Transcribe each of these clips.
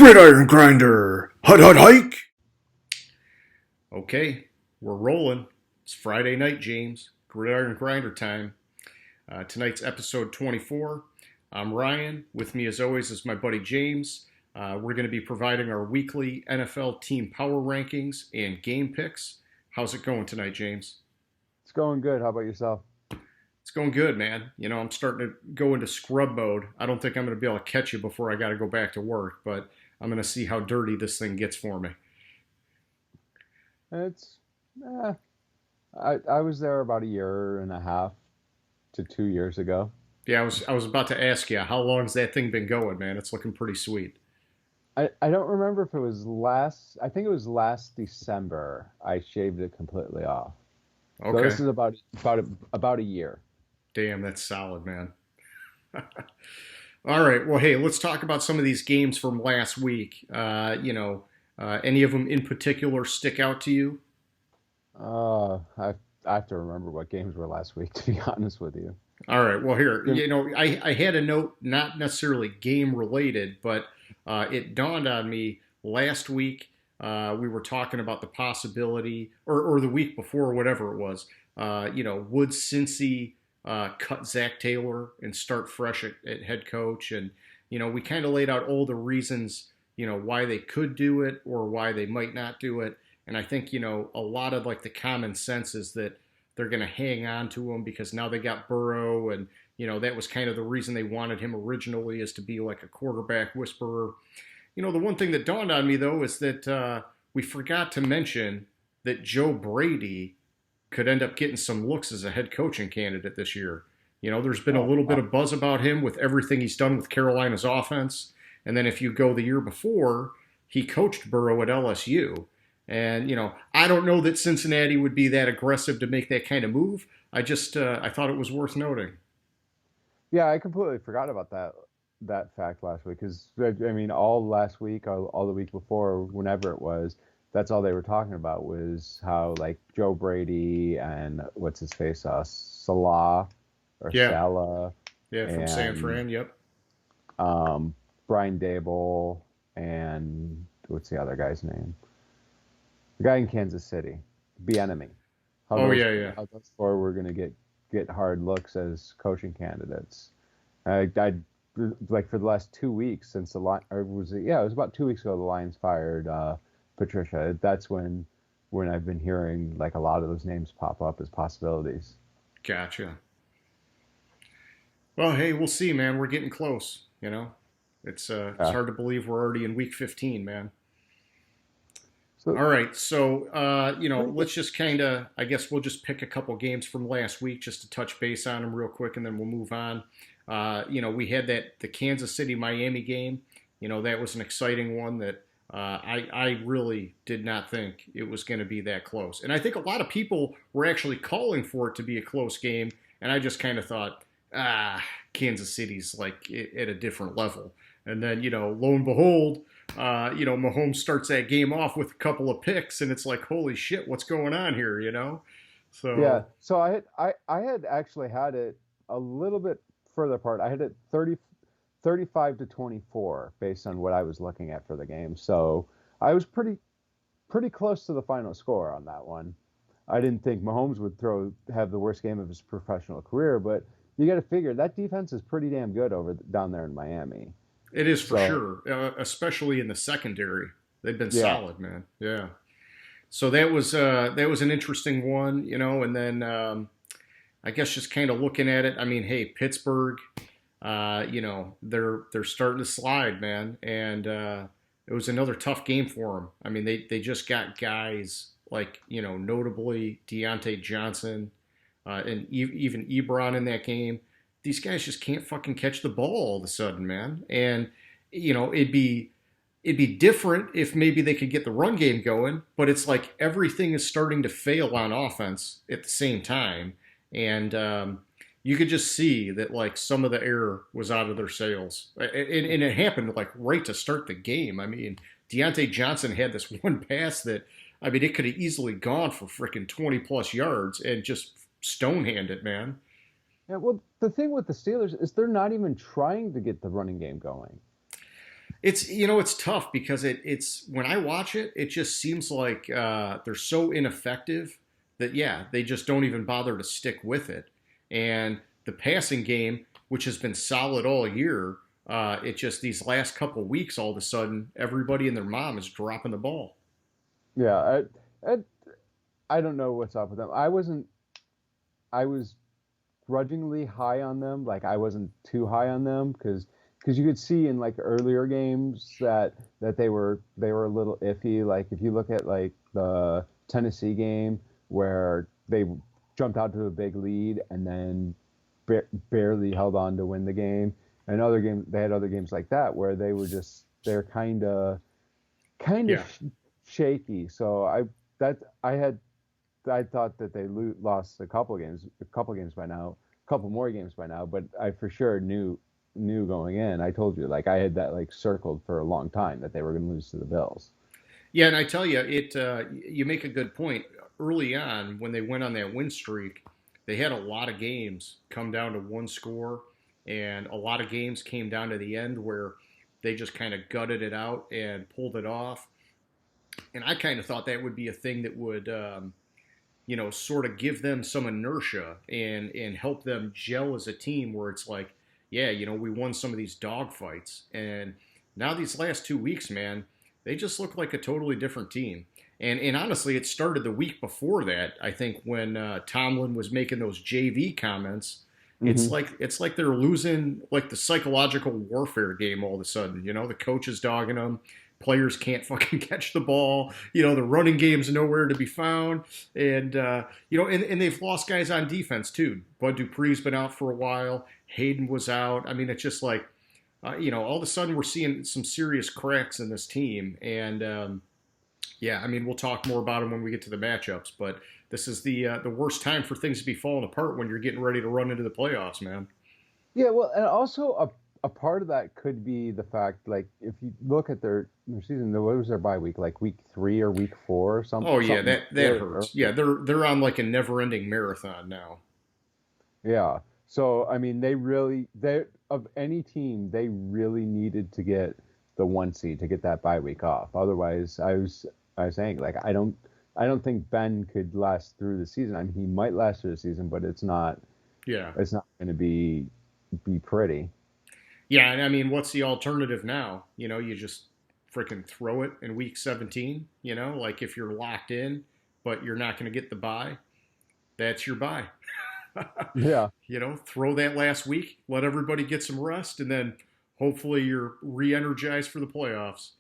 Gridiron Grinder! Hut hut hike! Okay, we're rolling. It's Friday night, James. Gridiron Grinder time. Tonight's episode 24. I'm Ryan. With me, as always, is my buddy James. We're going to be providing our weekly NFL team power rankings and game picks. How's it going tonight, James? It's going good. How about yourself? It's going good, man. You know, I'm starting to go into scrub mode. I don't think I'm going to be able to catch you before I got to go back to work, but I'm going to see how dirty this thing gets for me. It's, eh, I was there about a year and a half to 2 years ago. Yeah, I was about to ask you, how long's that thing been going, man? It's looking pretty sweet. I don't remember if it was I think it was last December I shaved it completely off. So Okay. this is about a year. Damn, that's solid, man. All right. Well, hey, let's talk about some of these games from last week. Any of them in particular stick out to you? I have to remember what games were last week, to be honest with you. All right. Well, here, Yeah. I had a note, not necessarily game related, but it dawned on me last week. We were talking about the possibility, or the week before, whatever it was. Would Cincy cut Zach Taylor and start fresh at head coach? And we kind of laid out all the reasons, why they could do it or why they might not do it. And I think a lot of like the common sense is that they're going to hang on to him because now they got Burrow, and that was kind of the reason they wanted him originally, is to be like a quarterback whisperer. The one thing that dawned on me though is that we forgot to mention that Joe Brady could end up getting some looks as a head coaching candidate this year. There's been a Oh, little bit wow. of buzz about him with everything he's done with Carolina's offense. And then if you go the year before, he coached Burrow at LSU. And, I don't know that Cincinnati would be that aggressive to make that kind of move. I thought it was worth noting. Yeah, I completely forgot about that fact last week because I mean, all last week, all the week before, whenever it was, that's all they were talking about was how like Joe Brady and what's his face, Salah or Yeah. Salah Yeah. From San and Fran. Yep. um, Brian Dable and what's the other guy's name? The guy in Kansas City, Bieniemy. How Oh, those yeah. Yeah. how those four were going to get hard looks as coaching candidates. I like for the last 2 weeks since the line, or was it? Yeah, it was about 2 weeks ago. The Lions fired Patricia. That's when I've been hearing like a lot of those names pop up as possibilities. Gotcha. Well, hey, we'll see, man. We're getting close. It's Uh, hard to believe we're already in week 15, man. so All right, so let me let's just kind of, I guess we'll just pick a couple games from last week just to touch base on them real quick, and then we'll move on. We had the Kansas City Miami game. That was an exciting one that I really did not think it was going to be that close, and I think a lot of people were actually calling for it to be a close game, and I just kind of thought, Kansas City's like at a different level, and then lo and behold. Mahomes starts that game off with a couple of picks, and it's like, holy shit, what's going on here? Yeah. So, So I had actually had it a little bit further apart. I had it 35-24 based on what I was looking at for the game. So I was pretty close to the final score on that one. I didn't think Mahomes would have the worst game of his professional career, but you got to figure that defense is pretty damn good down there in Miami. it is for So sure, especially in the secondary. They've been yeah, solid, man. Yeah. So that was an interesting one, and then I guess just kind of looking at it. I mean, hey, Pittsburgh, they're starting to slide, man, and it was another tough game for them. I mean, they just got guys like notably Deontay Johnson, and even Ebron in that game. These guys just can't fucking catch the ball all of a sudden, man. And it'd be different if maybe they could get the run game going, but it's like everything is starting to fail on offense at the same time, and you could just see that like some of the air was out of their sails, and it happened like right to start the game. I mean, Deontay Johnson had this one pass that, I mean, it could have easily gone for freaking 20 plus yards and just stonehand it, man. yeah. Well, the thing with the Steelers is they're not even trying to get the running game going. It's tough because it's when I watch it, it just seems like they're so ineffective that yeah, they just don't even bother to stick with it. And the passing game, which has been solid all year, it just these last couple weeks, all of a sudden, everybody and their mom is dropping the ball. Yeah, I, I don't know what's up with them. I was grudgingly high on them. Like I wasn't too high on them because you could see in like earlier games that they were a little iffy. Like if you look at like the Tennessee game where they jumped out to a big lead and then barely held on to win the game. And other games they had other games like that where they're kind of Yeah, shaky. So I thought that they lost a couple games by now, a couple more games by now, but I for sure knew going in. I told you, like I had that like circled for a long time that they were going to lose to the Bills. yeah, and I tell you, it you make a good point. Early on, when they went on that win streak, they had a lot of games come down to one score, and a lot of games came down to the end where they just kind of gutted it out and pulled it off. And I kind of thought that would be a thing that would, sort of give them some inertia and help them gel as a team. Where it's like, yeah, we won some of these dog fights, and now these last 2 weeks, man, they just look like a totally different team. And honestly, it started the week before that. I think when Tomlin was making those JV comments, Hmm. it's like they're losing like the psychological warfare game all of a sudden. The coach is dogging them. Players can't fucking catch the ball. The running game's nowhere to be found, and and they've lost guys on defense too. Bud Dupree's been out for a while. Hayden was out. I mean, it's just like all of a sudden we're seeing some serious cracks in this team, and yeah, I mean, we'll talk more about them when we get to the matchups, but this is the worst time for things to be falling apart when you're getting ready to run into the playoffs, man. Yeah, well, and also a part of that could be the fact, like, if you look at their season, what was their bye week, like week 3 or week 4 or Oh yeah, something that really hurts. early. Yeah, they're on like a never-ending marathon now. Yeah. So I mean, they of any team, they really needed to get the 1 seed to get that bye week off. Otherwise, I was saying like I don't think Ben could last through the season. I mean, he might last through the season, but Yeah, it's not going to be pretty. yeah, and I mean, what's the alternative now? You just freaking throw it in week 17. Like if you're locked in, but you're not going to get the bye, that's your bye. Yeah. Throw that last week, let everybody get some rest, and then hopefully you're re-energized for the playoffs.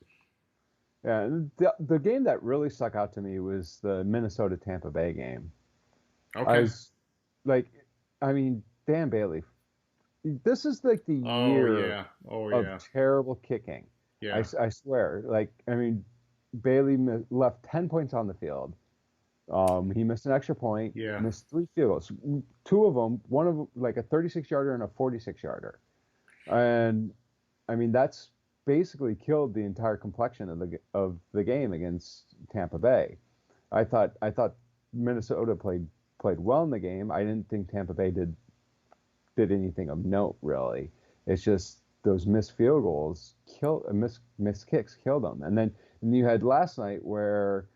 Yeah, and the game that really stuck out to me was the Minnesota Tampa Bay game. I Okay. was like, I mean, Dan Bailey, this is like the Oh year yeah. Oh of yeah. terrible kicking. Yeah. I swear. Like, I mean, Bailey left 10 points on the field. He missed an extra point, Yeah. missed 3 field goals. Two of them, one of them, like a 36-yarder and a 46-yarder. And I mean, that's basically killed the entire complexion of the game against Tampa Bay. I thought Minnesota played well in the game. I didn't think Tampa Bay did anything of note really. It's just those missed field goals missed kicks killed them. And you had last night where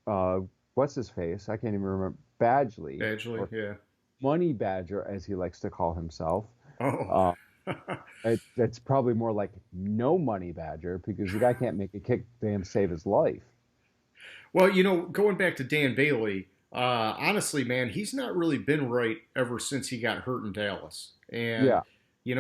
uh, what's his face? I can't even remember, Badgley, Badgley. or Yeah. Money Badger as he likes to call himself. Oh. Uh, it's probably more like no money Badger because the guy can't make a kick damn save his life. Well, going back to Dan Bailey, honestly, man, he's not really been right ever since he got hurt in Dallas. And, Yeah,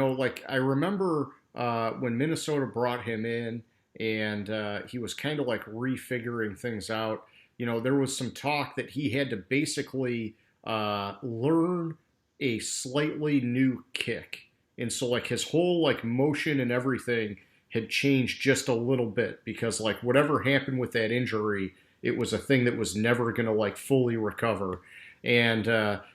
like I remember when Minnesota brought him in and he was kind of like refiguring things out. There was some talk that he had to basically learn a slightly new kick. And so, like, his whole, like, motion and everything had changed just a little bit because, like, whatever happened with that injury, it was a thing that was never going to like fully recover. And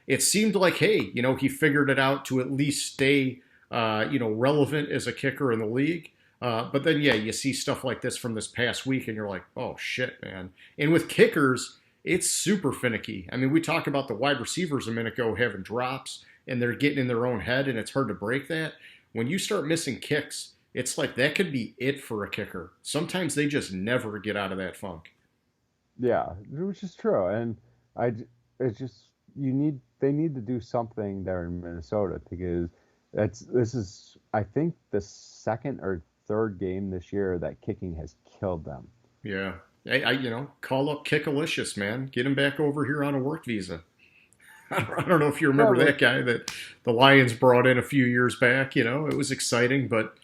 it seemed like, hey, he figured it out to at least stay, relevant as a kicker in the league. But then, yeah, you see stuff like this from this past week, and you're like, oh shit, man. And with kickers, it's super finicky. I mean, we talked about the wide receivers a minute ago having drops, and they're getting in their own head, and it's hard to break that. When you start missing kicks, It's like that could be it for a kicker. Sometimes they just never get out of that funk. Yeah, which is true. And it's just they need to do something there in Minnesota because this is I think the second or third game this year that kicking has killed them. Yeah. Call up Kickalicious, man. Get him back over here on a work visa. I don't know if you Yeah, remember that guy that the Lions brought in a few years back. It was exciting, but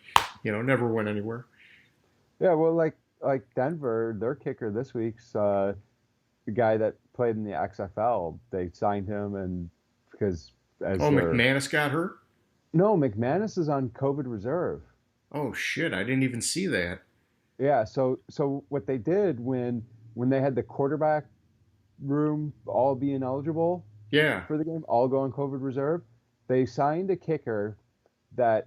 never went anywhere. yeah. Well, like Denver, their kicker this week's the guy that played in the XFL. They signed him and because as Oh, their McManus got hurt. no McManus is on COVID reserve. Oh shit, I didn't even see that. Yeah, so what they did when they had the quarterback room all being eligible Yeah, for the game, all go on COVID reserve, they signed a kicker that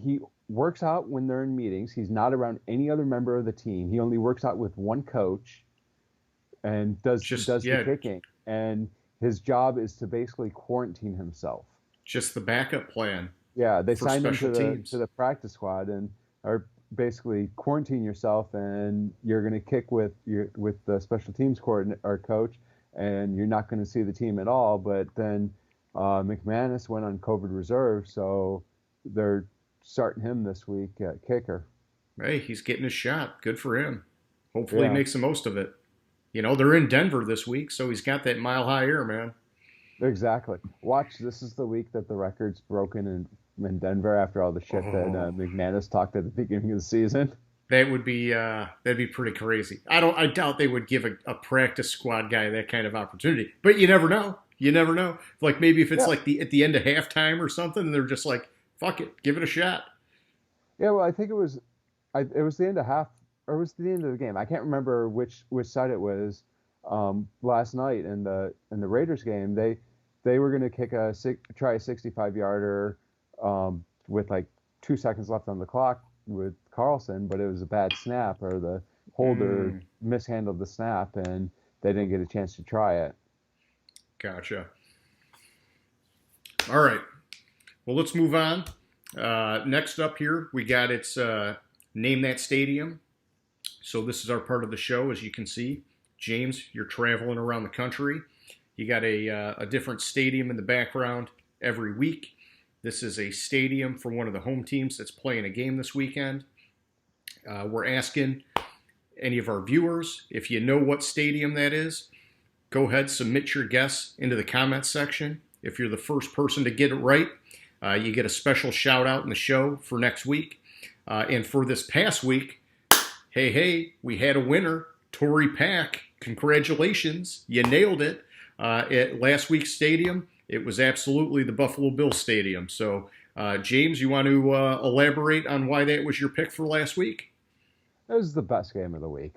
he works out when they're in meetings. He's not around any other member of the team. He only works out with one coach and just does the kicking. And his job is to basically quarantine himself. just the backup plan Yeah, they for signed him special to teams. the practice squad and are basically quarantine yourself and you're going to kick with the special teams coordinator or coach and you're not going to see the team at all. But then McManus went on COVID reserve, so they're starting him this week at kicker. Hey, he's getting his shot. Good for him. Hopefully, he Yeah, makes the most of it. They're in Denver this week, so he's got that mile high air, man. exactly. Watch, this is the week that the record's broken in Denver after all the shit that Oh, McManus talked at the beginning of the season. that'd be pretty crazy. I doubt they would give a practice squad guy that kind of opportunity, but you never know. You never know. Like maybe if it's Yeah. like at the end of halftime or something, and they're just like, "Fuck it, give it a shot." Yeah, well, I think it was the end of half, or it was the end of the game. I can't remember which side it was. Last night in the Raiders game, they were going to try a 65 yarder with like 2 seconds left on the clock with Carlson, but it was a bad snap or the holder Mm, mishandled the snap and they didn't get a chance to try it. gotcha. All right. Well, let's move on. Next up here, we got its name that stadium. So this is our part of the show, as you can see. James, you're traveling around the country. You got a different stadium in the background every week. This is a stadium for one of the home teams that's playing a game this weekend. We're asking any of our viewers, if you know what stadium that is, go ahead, submit your guess into the comments section. If you're the first person to get it right, you get a special shout out in the show for next week. And for this past week, hey, we had a winner, Tori Pack. Congratulations, you nailed it. At last week's stadium, it was absolutely the Buffalo Bills stadium. So, James, you want to elaborate on why that was your pick for last week? It was the best game of the week.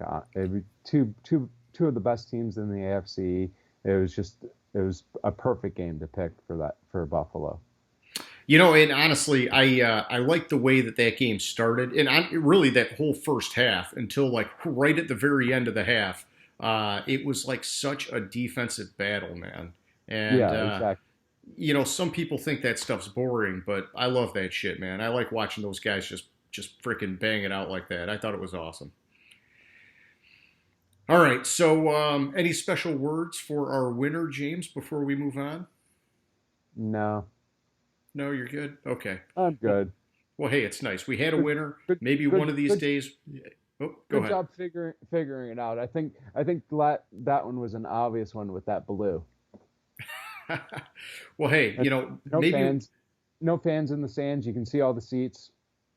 Two of the best teams in the AFC. It was a perfect game to pick for Buffalo. And honestly, I like the way that game started, and really that whole first half until like right at the very end of the half. It was like such a defensive battle, man. And Yeah, exactly. some people think that stuff's boring, but I love that shit, man. I like watching those guys just freaking bang it out like that. I thought it was awesome. All right, so any special words for our winner, James, before we move on? No, No, you're good. Okay. I'm Well, good. well, hey, it's nice. We had a Good, winner. good, Maybe one good, of these good, days. Oh, go good ahead. job figuring it out. I think that one was an obvious one with that blue. Well, hey, And no maybe fans, no fans in the stands. You can see all the seats.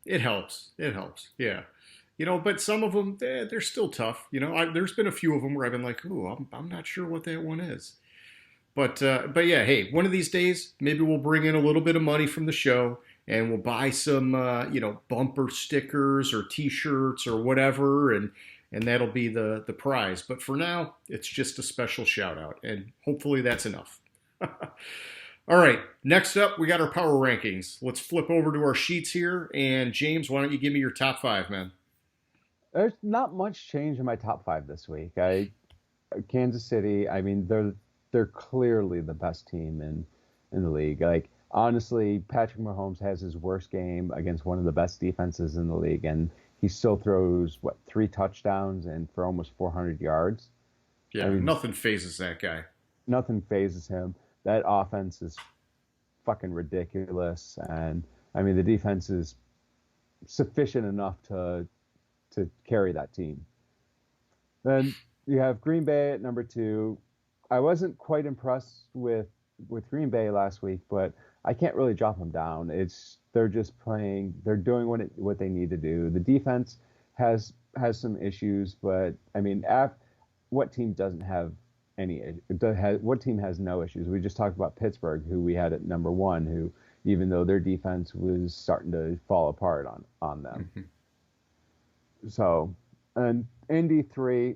it helps. It helps. Yeah. But some of them, they're still tough. There's been a few of them where I've been like, ooh, I'm not sure what that one is. But yeah, hey, one of these days, maybe we'll bring in a little bit of money from the show and we'll buy some, bumper stickers or T-shirts or whatever, and that'll be the prize. But for now, it's just a special shout out, and hopefully that's enough. All right, next up, we got our power rankings. Let's flip over to our sheets here, and James, why don't you give me your top five, man? There's not much change in my top five this week. Kansas City. I mean, they're clearly the best team in the league. Like honestly, Patrick Mahomes has his worst game against one of the best defenses in the league, and he still throws, what, 3 touchdowns and for almost 400 yards. I Yeah, mean, nothing phases that guy. nothing phases him. That offense is fucking ridiculous, and I mean, the defense is sufficient enough to carry that team. Then you have Green Bay at number 2. I wasn't quite impressed with Green Bay last week, but I can't really drop them down. They're just playing. They're doing what they need to do. The defense has some issues, but I mean, what team doesn't have what team has no issues? We just talked about Pittsburgh, who we had at number 1, who even though their defense was starting to fall apart on them. Mm-hmm. So, and Indy 3.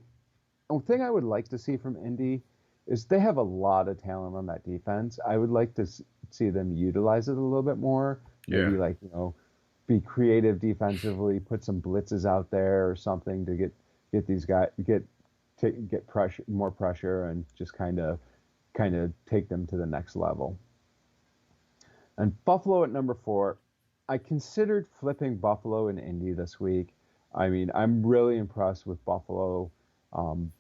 One thing I would like to see from Indy is they have a lot of talent on that defense. I would like to see them utilize it a little bit more. Maybe Yeah. like, be creative defensively, put some blitzes out there or something to get these guys get pressure, more pressure, and just kind of take them to the next level. And Buffalo at number 4. I considered flipping Buffalo and Indy this week. I mean, I'm really impressed with Buffalo.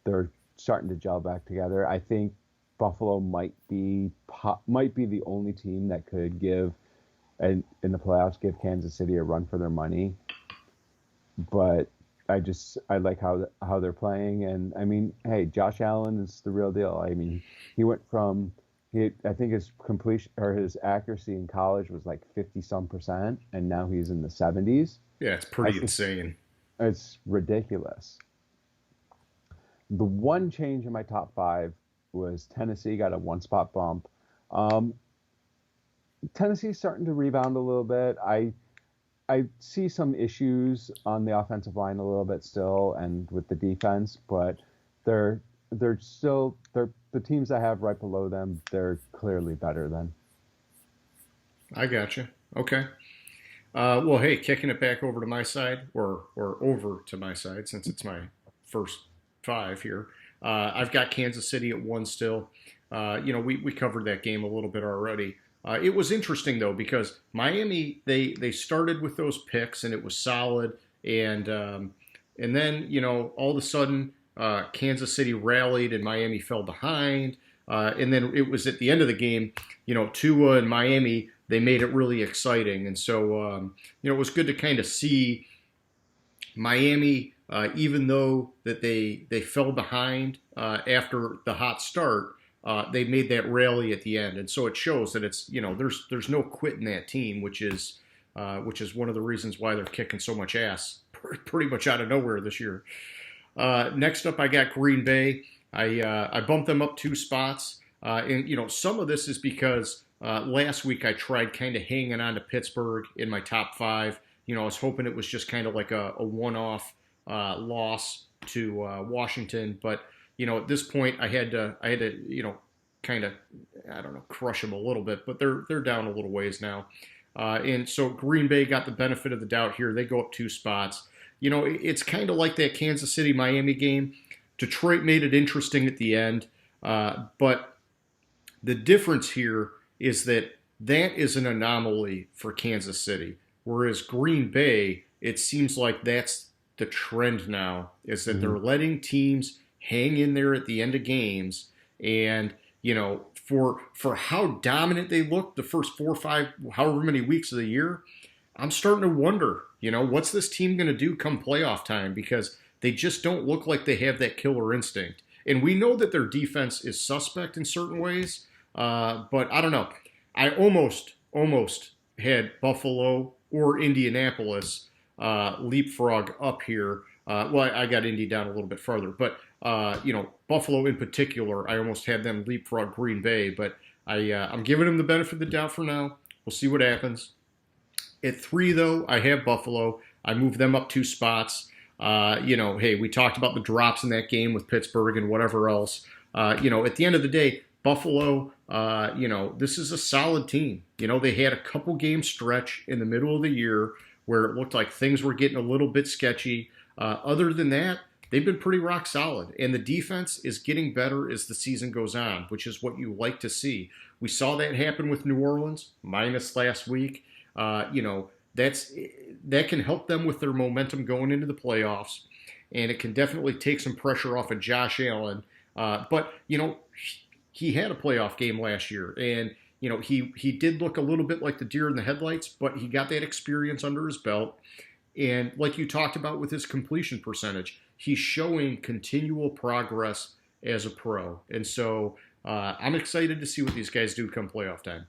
They're starting to gel back together. I think Buffalo might be the only team that could in the playoffs, give Kansas City a run for their money. But I like how they're playing, and I mean, hey, Josh Allen is the real deal. I mean, he went from I think his completion or his accuracy in college was like 50-some%, and now he's in the 70s. Yeah, it's pretty insane. It's ridiculous. The one change in my top 5 was Tennessee got a 1-spot bump. Tennessee's starting to rebound a little bit. I see some issues on the offensive line a little bit still, and with the defense, but they're the teams I have right below them. They're clearly better than. I gotcha. Okay. Well, hey, kicking it back over to my side, or over to my side, since it's my first 5 here. I've got Kansas City at 1 still. We covered that game a little bit already. It was interesting though, because Miami they started with those picks and it was solid, and then all of a sudden Kansas City rallied and Miami fell behind, and then it was at the end of the game, Tua and Miami, they made it really exciting, and so it was good to kind of see Miami, even though that they fell behind after the hot start. They made that rally at the end, and so it shows that it's there's no quitting that team, which is one of the reasons why they're kicking so much ass pretty much out of nowhere this year. Next up, I got Green Bay. I bumped them up 2 spots, and some of this is because last week I tried kind of hanging on to Pittsburgh in my top 5. I was hoping it was just kind of like a one-off loss to Washington, but at this point, I had to, kind of, I don't know, crush them a little bit, but they're down a little ways now, and so Green Bay got the benefit of the doubt here. They go up 2 spots. It's kind of like that Kansas City Miami game. Detroit made it interesting at the end, but the difference here is that is an anomaly for Kansas City, whereas Green Bay, it seems like that's the trend now, is that they're letting teams hang in there at the end of games, and for how dominant they looked the first 4 or 5, however many weeks of the year, I'm starting to wonder, what's this team going to do come playoff time, because they just don't look like they have that killer instinct, and we know that their defense is suspect in certain ways, but I don't know. I almost had Buffalo or Indianapolis leapfrog up here. Well, I got Indy down a little bit further, but Buffalo in particular, I almost had them leapfrog Green Bay, but I'm giving them the benefit of the doubt for now. We'll see what happens. At 3, though, I have Buffalo. I moved them up 2 spots. Hey, we talked about the drops in that game with Pittsburgh and whatever else. At the end of the day, Buffalo, this is a solid team. They had a couple game stretch in the middle of the year where it looked like things were getting a little bit sketchy. Other than that, they've been pretty rock solid. And the defense is getting better as the season goes on, which is what you like to see. We saw that happen with New Orleans, minus last week. That can help them with their momentum going into the playoffs, and it can definitely take some pressure off of Josh Allen. But he had a playoff game last year, and he did look a little bit like the deer in the headlights, but he got that experience under his belt. And like you talked about with his completion percentage, he's showing continual progress as a pro. And so I'm excited to see what these guys do come playoff time.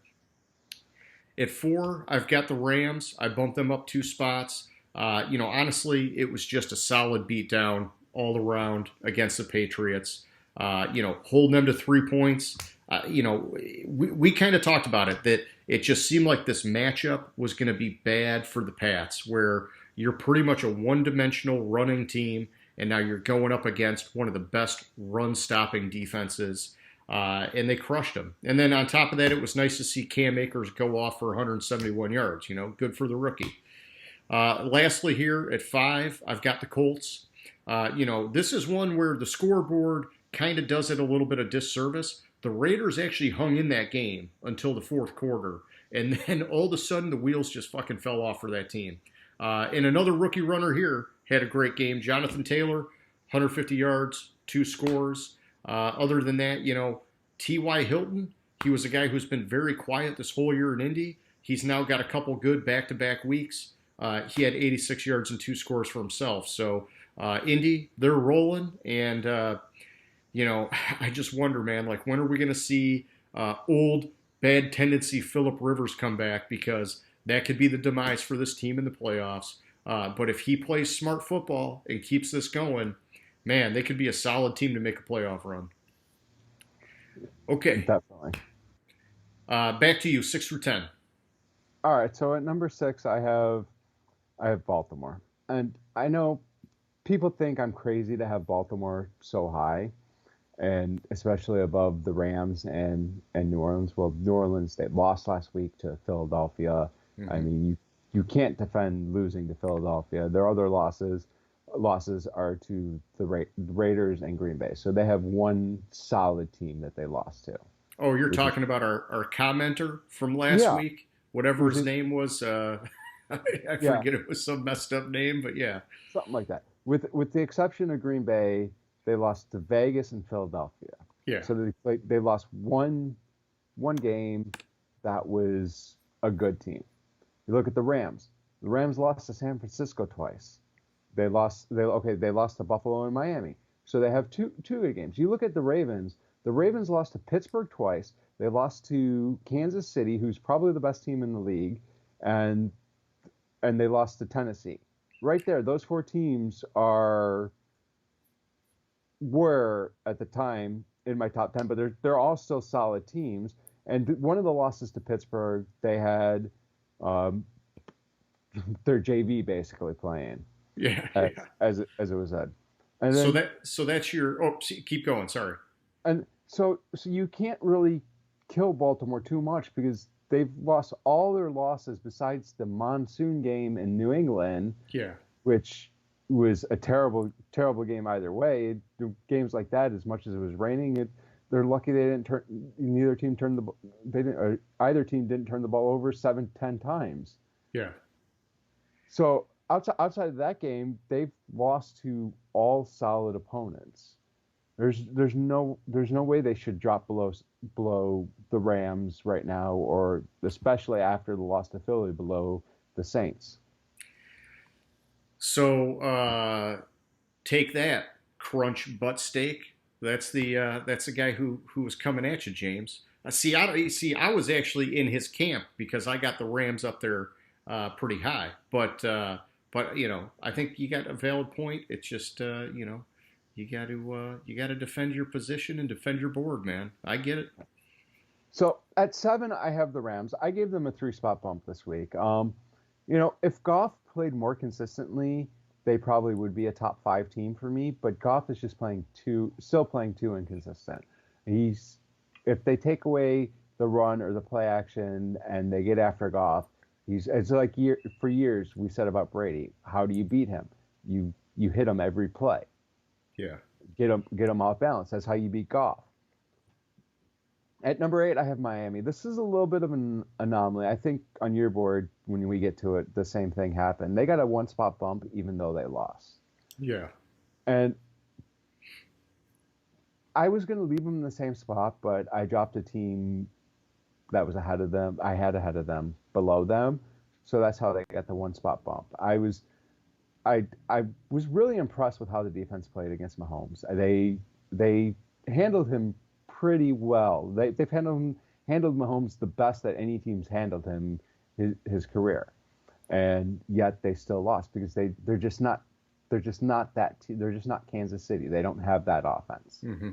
At 4, I've got the Rams. I bumped them up 2 spots. Honestly, it was just a solid beatdown all around against the Patriots. Holding them to 3 points. We kind of talked about it, that it just seemed like this matchup was going to be bad for the Pats, where you're pretty much a one-dimensional running team, and now you're going up against one of the best run-stopping defenses, and they crushed them. And then on top of that, it was nice to see Cam Akers go off for 171 yards. Good for the rookie. Lastly here at 5, I've got the Colts. This is one where the scoreboard kind of does it a little bit of disservice. The Raiders actually hung in that game until the fourth quarter, and then all of a sudden the wheels just fucking fell off for that team. And another rookie runner here had a great game. Jonathan Taylor, 150 yards, 2 scores. Other than that, T.Y. Hilton, he was a guy who's been very quiet this whole year in Indy. He's now got a couple good back-to-back weeks. He had 86 yards and 2 scores for himself. So Indy, they're rolling, and I just wonder, man, like, when are we going to see old bad tendency Phillip Rivers come back? Because that could be the demise for this team in the playoffs. But if he plays smart football and keeps this going, man, they could be a solid team to make a playoff run. Okay. Definitely. Back to you, 6 through 10. All right, so at number 6, I have Baltimore. And I know people think I'm crazy to have Baltimore so high, and especially above the Rams and New Orleans. Well, New Orleans, they lost last week to Philadelphia. Mm-hmm. I mean, you can't defend losing to Philadelphia. Their other losses are to the Raiders and Green Bay. So they have one solid team that they lost to. Oh, you're talking about our commenter from last week? Whatever his name was. I forget, it was some messed up name, but yeah. Something like that. With the exception of Green Bay, they lost to Vegas and Philadelphia. Yeah. So they lost one game that was a good team. You look at the Rams. The Rams lost to San Francisco twice. They lost to Buffalo and Miami. So they have two good games. You look at the Ravens. The Ravens lost to Pittsburgh twice. They lost to Kansas City, who's probably the best team in the league, and they lost to Tennessee. Right there, those 4 teams were at the time in my top 10, but they're all still solid teams. And one of the losses to Pittsburgh, they had their JV basically playing. Yeah. As it was said. And then, so that's your. Oh, keep going. Sorry. And so you can't really kill Baltimore too much because they've lost all their losses besides the monsoon game in New England. Yeah. Which was a terrible, terrible game either way. Games like that, as much as it was raining, they're lucky they didn't turn. Either team didn't turn the ball over 7-10 times. Yeah. So outside of that game, they've lost to all solid opponents. There's no way they should drop below the Rams right now, or especially after the loss to Philly, below the Saints. So take that, crunch butt steak. That's the guy who was coming at you, James. I was actually in his camp because I got the Rams up there pretty high. But I think you got a valid point. It's just you got to defend your position and defend your board, man. I get it. So at 7, I have the Rams. I gave them a 3-spot bump this week. If Goff played more consistently, they probably would be a top 5 team for me. But Goff is just still playing too inconsistent. If they take away the run or the play action and they get after Goff, it's like for years we said about Brady. How do you beat him? You hit him every play. Yeah. Get them off balance. That's how you beat Goff. At number 8, I have Miami. This is a little bit of an anomaly. I think on your board, when we get to it, the same thing happened. They got a one-spot bump even though they lost. Yeah. And I was going to leave them in the same spot, but I dropped a team that was ahead of them. I had ahead of them, below them. So that's how they got the one-spot bump. I was really impressed with how the defense played against Mahomes. They handled him pretty well. They've handled Mahomes the best that any team's handled him his career, and yet they still lost because they're just not they're just not Kansas City. They don't have that offense. Mm-hmm.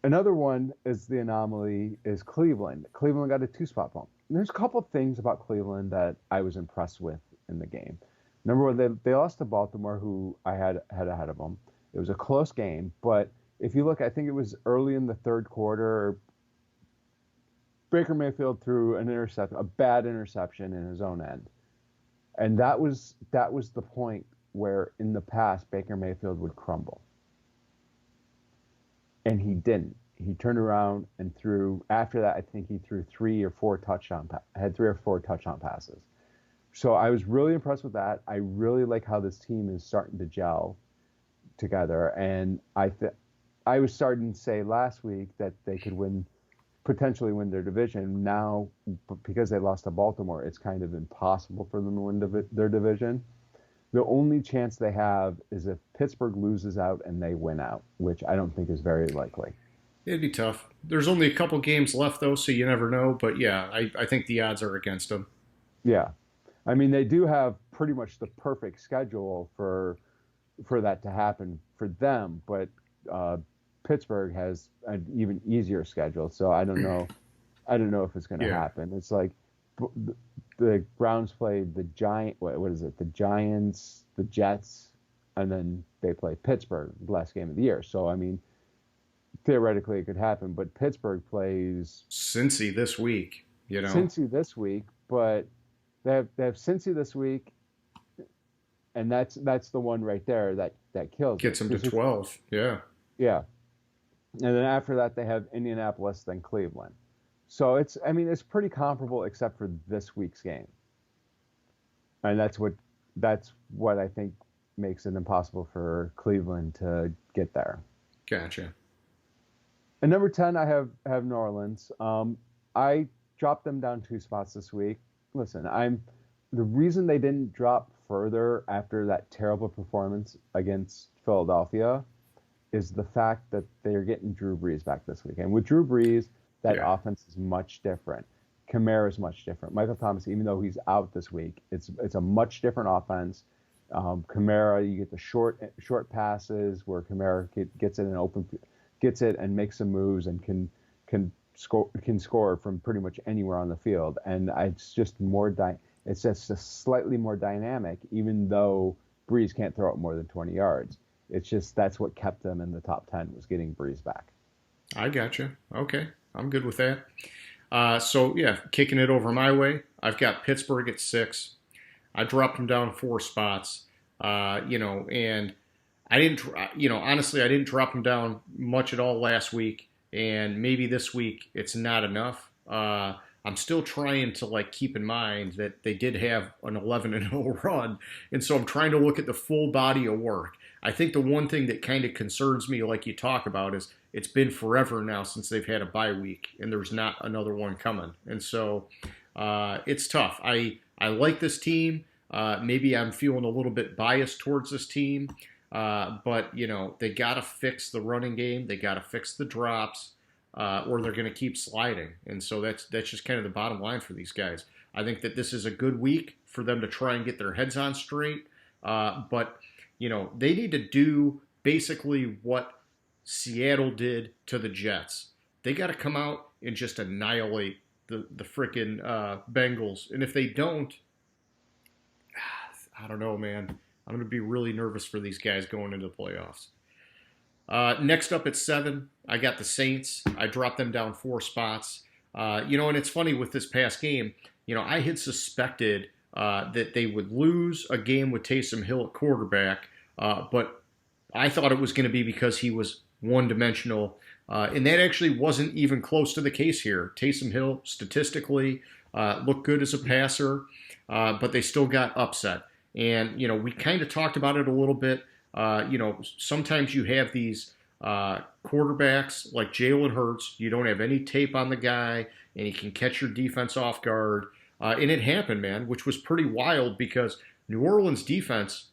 Another one is the anomaly is Cleveland. Cleveland got a 2-spot bump. There's a couple of things about Cleveland that I was impressed with in the game. Number one, they lost to Baltimore, who I had ahead of them. It was a close game, but if you look, I think it was early in the third quarter, Baker Mayfield threw a bad interception in his own end. And that was the point where in the past Baker Mayfield would crumble. And he didn't. He turned around and threw, after that, I think he threw 3 or 4 touchdown passes. So I was really impressed with that. I really like how this team is starting to gel together. And I was starting to say last week that they could potentially win their division. Now, because they lost to Baltimore, it's kind of impossible for them to win their division. The only chance they have is if Pittsburgh loses out and they win out, which I don't think is very likely. It'd be tough. There's only a couple games left, though, so you never know. But, yeah, I think the odds are against them. Yeah. I mean, they do have pretty much the perfect schedule for that to happen for them, but Pittsburgh has an even easier schedule, so I don't know if it's going to happen. It's like the Browns played the what is it? The Giants, the Jets, and then they play Pittsburgh the last game of the year. So I mean, theoretically it could happen, but Pittsburgh plays Cincy this week. Cincy this week, but they have Cincy this week, and that's the one right there that kills. Gets them to 12. Yeah. Yeah. And then after that, they have Indianapolis, then Cleveland. So it's pretty comparable except for this week's game. And that's what I think makes it impossible for Cleveland to get there. Gotcha. And number 10, I have New Orleans. I dropped them down 2 spots this week. Listen, the reason they didn't drop further after that terrible performance against Philadelphia is the fact that they're getting Drew Brees back this week. And with Drew Brees, that offense is much different. Kamara is much different. Michael Thomas, even though he's out this week, it's a much different offense. Kamara, you get the short passes where Kamara gets it and makes some moves and can score from pretty much anywhere on the field. And it's just it's just slightly more dynamic, even though Brees can't throw it more than 20 yards. It's just that's what kept them in the top 10 was getting Brees back. I gotcha. Okay, I'm good with that. So yeah, kicking it over my way. I've got Pittsburgh at 6. I dropped them down 4 spots. And I didn't. Honestly, I didn't drop them down much at all last week, and maybe this week it's not enough. I'm still trying to keep in mind that they did have an 11-0 run, and so I'm trying to look at the full body of work. I think the one thing that kind of concerns me, like you talk about, is it's been forever now since they've had a bye week, and there's not another one coming. And so it's tough. I like this team. Maybe I'm feeling a little bit biased towards this team, but they got to fix the running game. They got to fix the drops, or they're going to keep sliding. And so that's just kind of the bottom line for these guys. I think that this is a good week for them to try and get their heads on straight, but they need to do basically what Seattle did to the Jets. They got to come out and just annihilate the freaking Bengals. And if they don't, I don't know, man. I'm going to be really nervous for these guys going into the playoffs. Next up at 7, I got the Saints. I dropped them down 4 spots. And it's funny with this past game, I had suspected that they would lose a game with Taysom Hill at quarterback, but I thought it was going to be because he was one-dimensional, and that actually wasn't even close to the case here. Taysom Hill statistically looked good as a passer, but they still got upset. And we kind of talked about it a little bit. Sometimes you have these quarterbacks like Jalen Hurts. You don't have any tape on the guy, and he can catch your defense off guard. And it happened, man, which was pretty wild because New Orleans defense,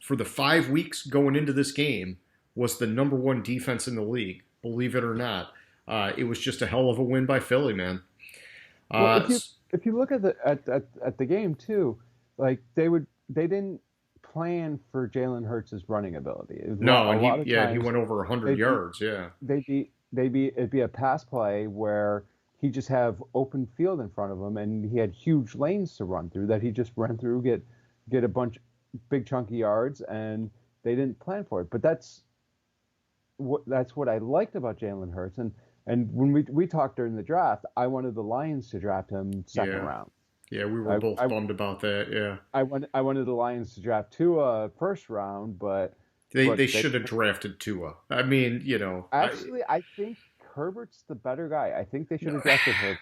for the 5 weeks going into this game, was the number one defense in the league, believe it or not. It was just a hell of a win by Philly, man. Well, if you look at the game too, like they didn't plan for Jalen Hurts' running ability. No, and he went over 100 yards. Yeah, it'd be a pass play where he just have open field in front of him, and he had huge lanes to run through that he just ran through, get a bunch big chunky yards, and they didn't plan for it. But that's what I liked about Jalen Hurts, and when we talked during the draft, I wanted the Lions to draft him second round. Yeah, we were both bummed about that. Yeah, I wanted the Lions to draft Tua first round, but they should have drafted Tua. I mean, actually, I think Herbert's the better guy. I think they should have drafted Herbert.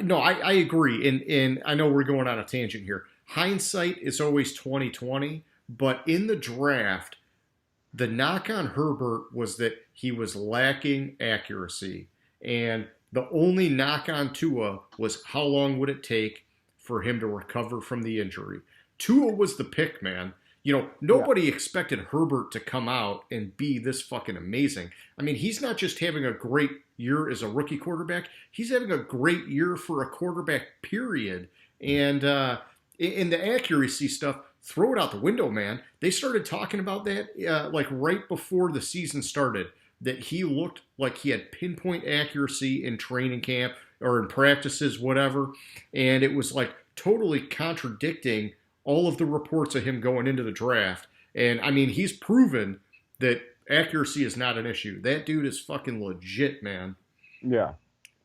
No, I agree, and I know we're going on a tangent here. Hindsight is always 20/20, but in the draft, the knock on Herbert was that he was lacking accuracy, and the only knock on Tua was how long would it take for him to recover from the injury. Tua was the pick, man. Nobody expected Herbert to come out and be this fucking amazing. I mean, he's not just having a great year as a rookie quarterback. He's having a great year for a quarterback, period. And in the accuracy stuff, throw it out the window, man. They started talking about that like right before the season started, that he looked like he had pinpoint accuracy in training camp or in practices, whatever. And it was like totally contradicting all of the reports of him going into the draft. And I mean, he's proven that accuracy is not an issue. That dude is fucking legit, man. Yeah.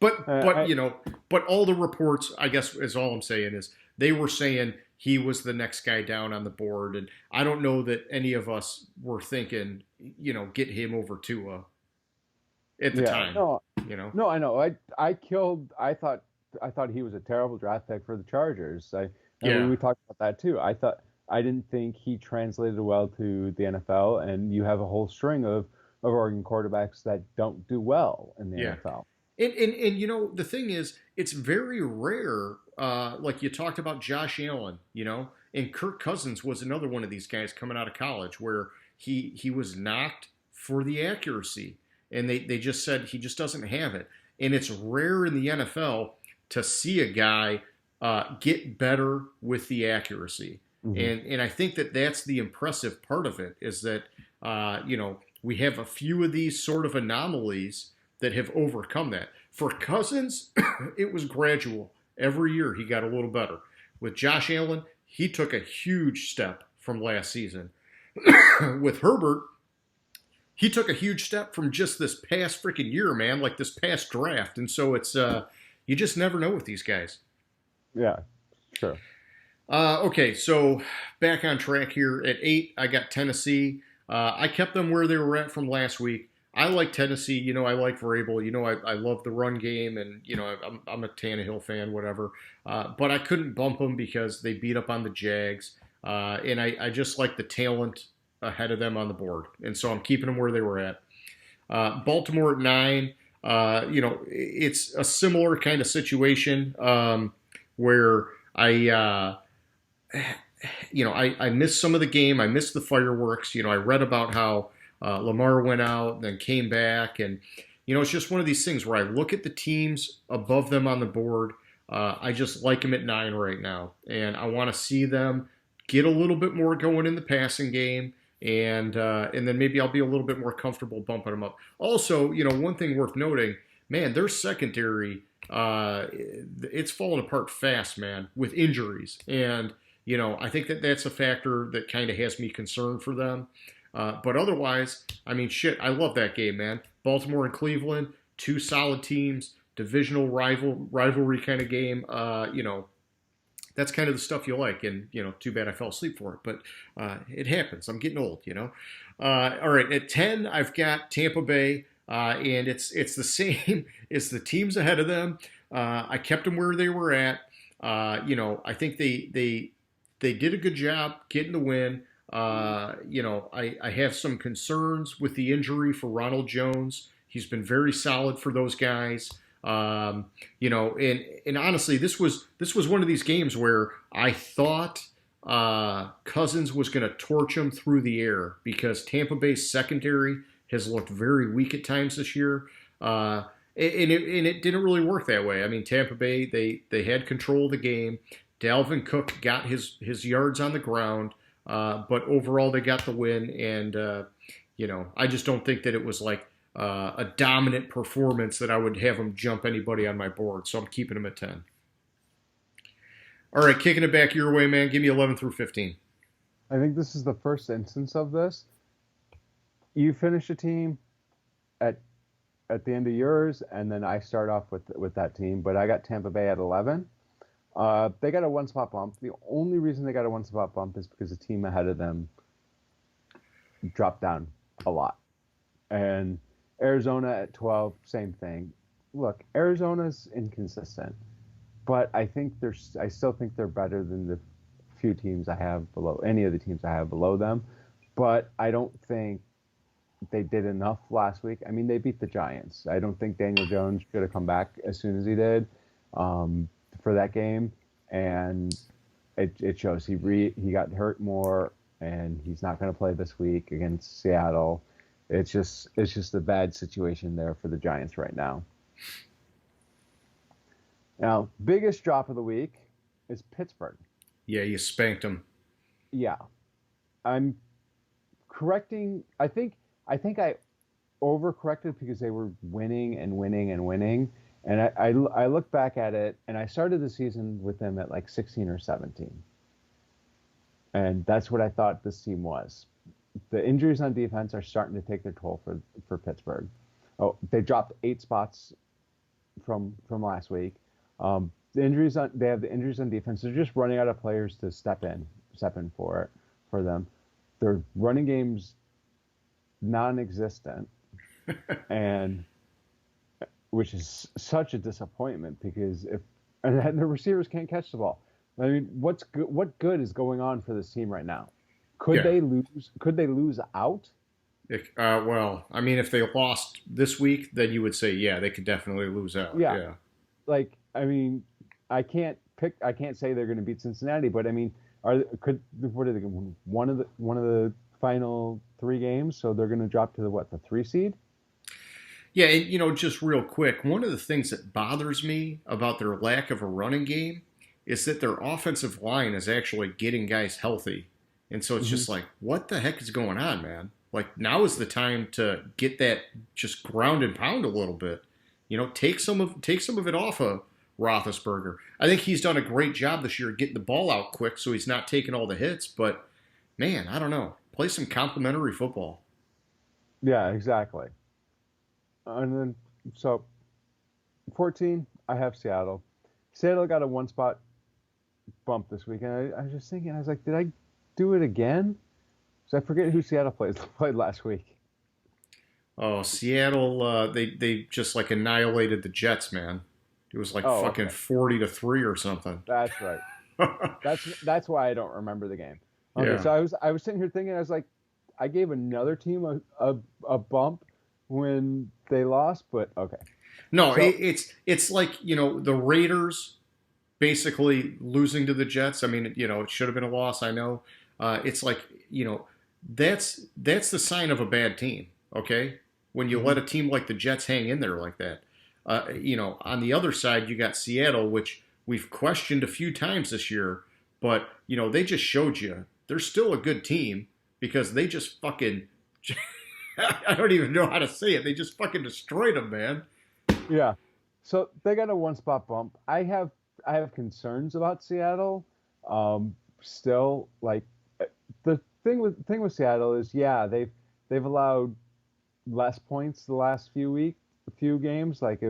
But all the reports, I guess, is all I'm saying is they were saying he was the next guy down on the board. And I don't know that any of us were thinking, get him over Tua at the time. No, I know. I thought he was a terrible draft pick for the Chargers. We talked about that too. I didn't think he translated well to the NFL, and you have a whole string of Oregon quarterbacks that don't do well in the NFL. And the thing is, it's very rare. Like you talked about Josh Allen, and Kirk Cousins was another one of these guys coming out of college where he was knocked for the accuracy, and they just said he just doesn't have it. And it's rare in the NFL to see a guy get better with the accuracy. Mm-hmm. And I think that's the impressive part of it is that, we have a few of these sort of anomalies that have overcome that. For Cousins, it was gradual. Every year he got a little better. With Josh Allen, he took a huge step from last season. With Herbert, he took a huge step from just this past freaking year, man, like this past draft. And so it's, you just never know with these guys. Yeah, sure. Okay, so back on track here. At 8, I got Tennessee. I kept them where they were at from last week. I like Tennessee. I like Vrabel. I love the run game, and I'm a Tannehill fan, whatever. But I couldn't bump them because they beat up on the Jags, and I just like the talent ahead of them on the board, and so I'm keeping them where they were at. Baltimore at 9. It's a similar kind of situation where I missed some of the game. I missed the fireworks. I read about how Lamar went out and then came back. And, it's just one of these things where I look at the teams above them on the board. I just like them at 9 right now. And I want to see them get a little bit more going in the passing game. And then maybe I'll be a little bit more comfortable bumping them up. Also, one thing worth noting, man, their secondary, it's falling apart fast, man, with injuries. And, I think that's a factor that kind of has me concerned for them. But otherwise, I mean, shit, I love that game, man. Baltimore and Cleveland, 2 solid teams, divisional rivalry kind of game. that's kind of the stuff you like. And too bad I fell asleep for it, but it happens. I'm getting old. All right, at 10, I've got Tampa Bay, and it's the same. It's the teams ahead of them. I kept them where they were at. I think they did a good job getting the win. I have some concerns with the injury for Ronald Jones. He's been very solid for those guys. And honestly, this was one of these games where I thought Cousins was going to torch him through the air because Tampa Bay's secondary has looked very weak at times this year. And it didn't really work that way. I mean, Tampa Bay, they had control of the game. Dalvin Cook got his yards on the ground, but overall they got the win. And, I just don't think that it was like a dominant performance that I would have him jump anybody on my board. So I'm keeping him at 10. All right, kicking it back your way, man. Give me 11 through 15. I think this is the first instance of this. You finish a team at the end of yours, and then I start off with that team. But I got Tampa Bay at 11. They got a one-spot bump. The only reason they got a one-spot bump is because the team ahead of them dropped down a lot. And Arizona at 12, same thing. Look, Arizona's inconsistent, but I still think they're better than the few teams I have below, any of the teams I have below them. But I don't think they did enough last week. I mean, they beat the Giants. I don't think Daniel Jones should have come back as soon as he did for that game, and it shows. He got hurt more, and he's not going to play this week against Seattle. It's just a bad situation there for the Giants right now. Now, biggest drop of the week is Pittsburgh. Yeah, you spanked them. Yeah. I'm correcting. I think I overcorrected because they were winning and winning and winning. And I look back at it, and I started the season with them at like 16 or 17. And that's what I thought this team was. The injuries on defense are starting to take their toll for Pittsburgh. Oh, they dropped 8 spots from last week. They have the injuries on defense. They're just running out of players to step in for them. Their running game's non-existent, and which is such a disappointment because and the receivers can't catch the ball. I mean, what good is going on for this team right now? Could they lose? Could they lose out? Well, I mean, if they lost this week, then you would say, yeah, they could definitely lose out. Yeah. Like, I mean, I can't say they're going to beat Cincinnati, but I mean, what are they going to win? One of the final 3 games, so they're going to drop to the 3 seed? Yeah, and just real quick, one of the things that bothers me about their lack of a running game is that their offensive line is actually getting guys healthy. And so it's just like, what the heck is going on, man? Like, now is the time to get that just ground and pound a little bit. Take some of it off of Roethlisberger. I think he's done a great job this year getting the ball out quick, so he's not taking all the hits. But man, I don't know. Play some complimentary football. Yeah, exactly. And then 14, I have Seattle. Seattle got a 1-spot bump this week, and I was just thinking, I was like, did I do it again? So I forget who Seattle played last week. Oh, Seattle! They just like annihilated the Jets, man. It was like 40-3 or something. That's right. that's why I don't remember the game. Okay, yeah. So I was sitting here thinking, I was like, I gave another team a bump when they lost, but okay. No, so, it's like the Raiders basically losing to the Jets. I mean, it should have been a loss. I know. It's like that's the sign of a bad team. Okay, when you let a team like the Jets hang in there like that. On the other side, you got Seattle, which we've questioned a few times this year, but they just showed you they're still a good team because they just fucking. I don't even know how to say it. They just fucking destroyed them, man. Yeah. So they got a 1-spot bump. I have concerns about Seattle. Still, like the thing with Seattle is, yeah, they've allowed less points the last few games. Like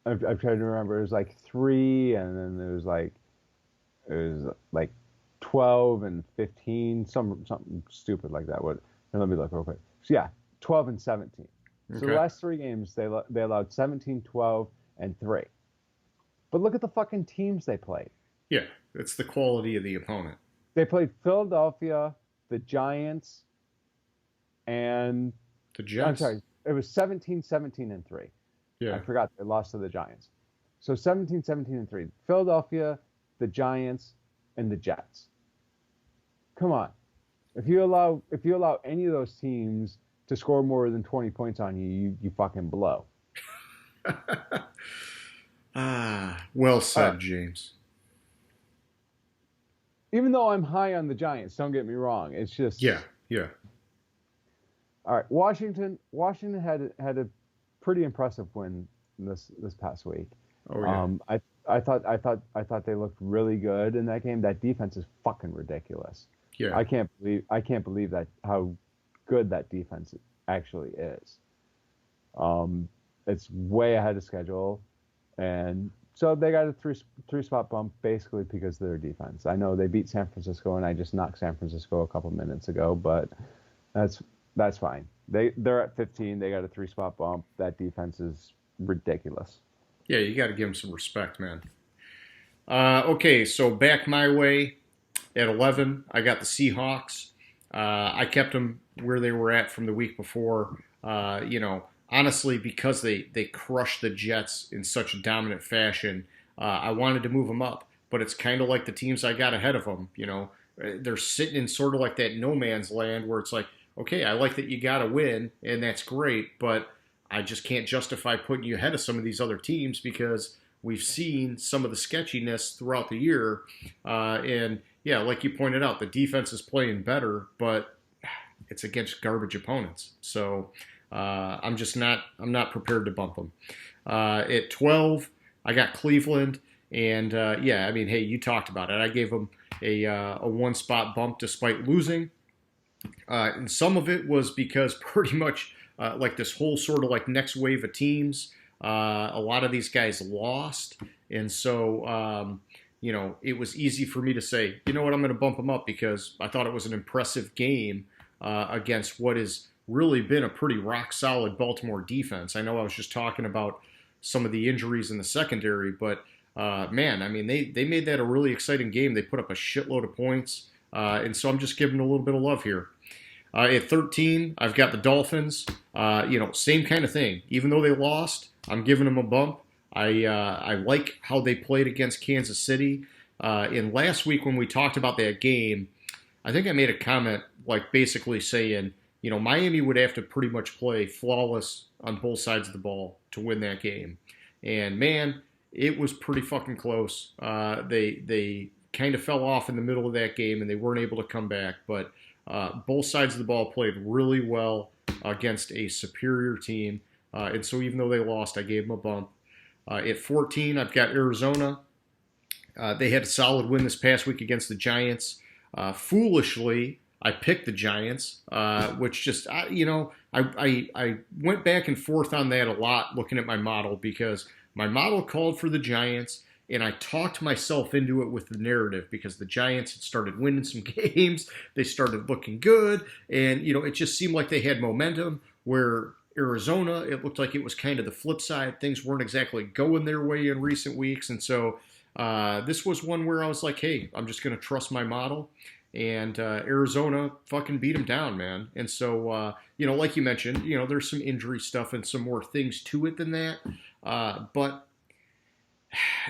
I've tried to remember. It was like 3, and then there was like It was like 12 and 15, something stupid like that. Let me look real quick. So yeah, 12 and 17. So the Okay. last 3 games they allowed 17, 12, and 3. But look at the fucking teams they played. Yeah, it's the quality of the opponent. They played Philadelphia, the Giants, and The I'm Jets. sorry, it was 17, 17, and 3. Yeah. I forgot they lost to the Giants. So 17, 17, and 3. Philadelphia, the Giants, and the Jets. Come on. If you allow any of those teams to score more than 20 points on you, you fucking blow. Well said, James. Even though I'm high on the Giants, don't get me wrong. It's just Yeah. All right, Washington had a pretty impressive win this past week. Oh yeah. I thought they looked really good in that game. That defense is fucking ridiculous. Yeah. I can't believe that how good that defense actually is. It's way ahead of schedule, and so they got a three spot bump basically because of their defense. I know they beat San Francisco, and I just knocked San Francisco a couple minutes ago, but that's fine. They're at 15. They got a 3 spot bump. That defense is ridiculous. Yeah, you got to give him some respect, man. Okay, so back my way at 11, I got the Seahawks. I kept them where they were at from the week before. Honestly, because they crushed the Jets in such a dominant fashion, I wanted to move them up. But it's kind of like the teams I got ahead of them. They're sitting in sort of like that no man's land where it's like, okay, I like that you got to win, and that's great, but I just can't justify putting you ahead of some of these other teams because we've seen some of the sketchiness throughout the year. And yeah, like you pointed out, the defense is playing better, but it's against garbage opponents. So I'm not prepared to bump them. At 12, I got Cleveland, and hey, you talked about it. I gave them a 1 spot bump despite losing. And some of it was because pretty much like this whole sort of like next wave of teams, a lot of these guys lost. And so, it was easy for me to say, you know what, I'm going to bump them up because I thought it was an impressive game against what has really been a pretty rock solid Baltimore defense. I know I was just talking about some of the injuries in the secondary, but man, I mean, they made that a really exciting game. They put up a shitload of points. And so I'm just giving a little bit of love here. At 13, I've got the Dolphins. Same kind of thing. Even though they lost, I'm giving them a bump. I like how they played against Kansas City. And last week when we talked about that game, I think I made a comment like basically saying, Miami would have to pretty much play flawless on both sides of the ball to win that game. And man, it was pretty fucking close. They kind of fell off in the middle of that game and they weren't able to come back. But both sides of the ball played really well against a superior team. And so even though they lost, I gave them a bump. At 14, I've got Arizona. They had a solid win this past week against the Giants. Foolishly, I picked the Giants, which just, I went back and forth on that a lot looking at my model because my model called for the Giants. And I talked myself into it with the narrative because the Giants had started winning some games. They started looking good. And, it just seemed like they had momentum where Arizona, it looked like it was kind of the flip side. Things weren't exactly going their way in recent weeks. And so this was one where I was like, hey, I'm just going to trust my model. And Arizona fucking beat them down, man. And so, like you mentioned, there's some injury stuff and some more things to it than that. But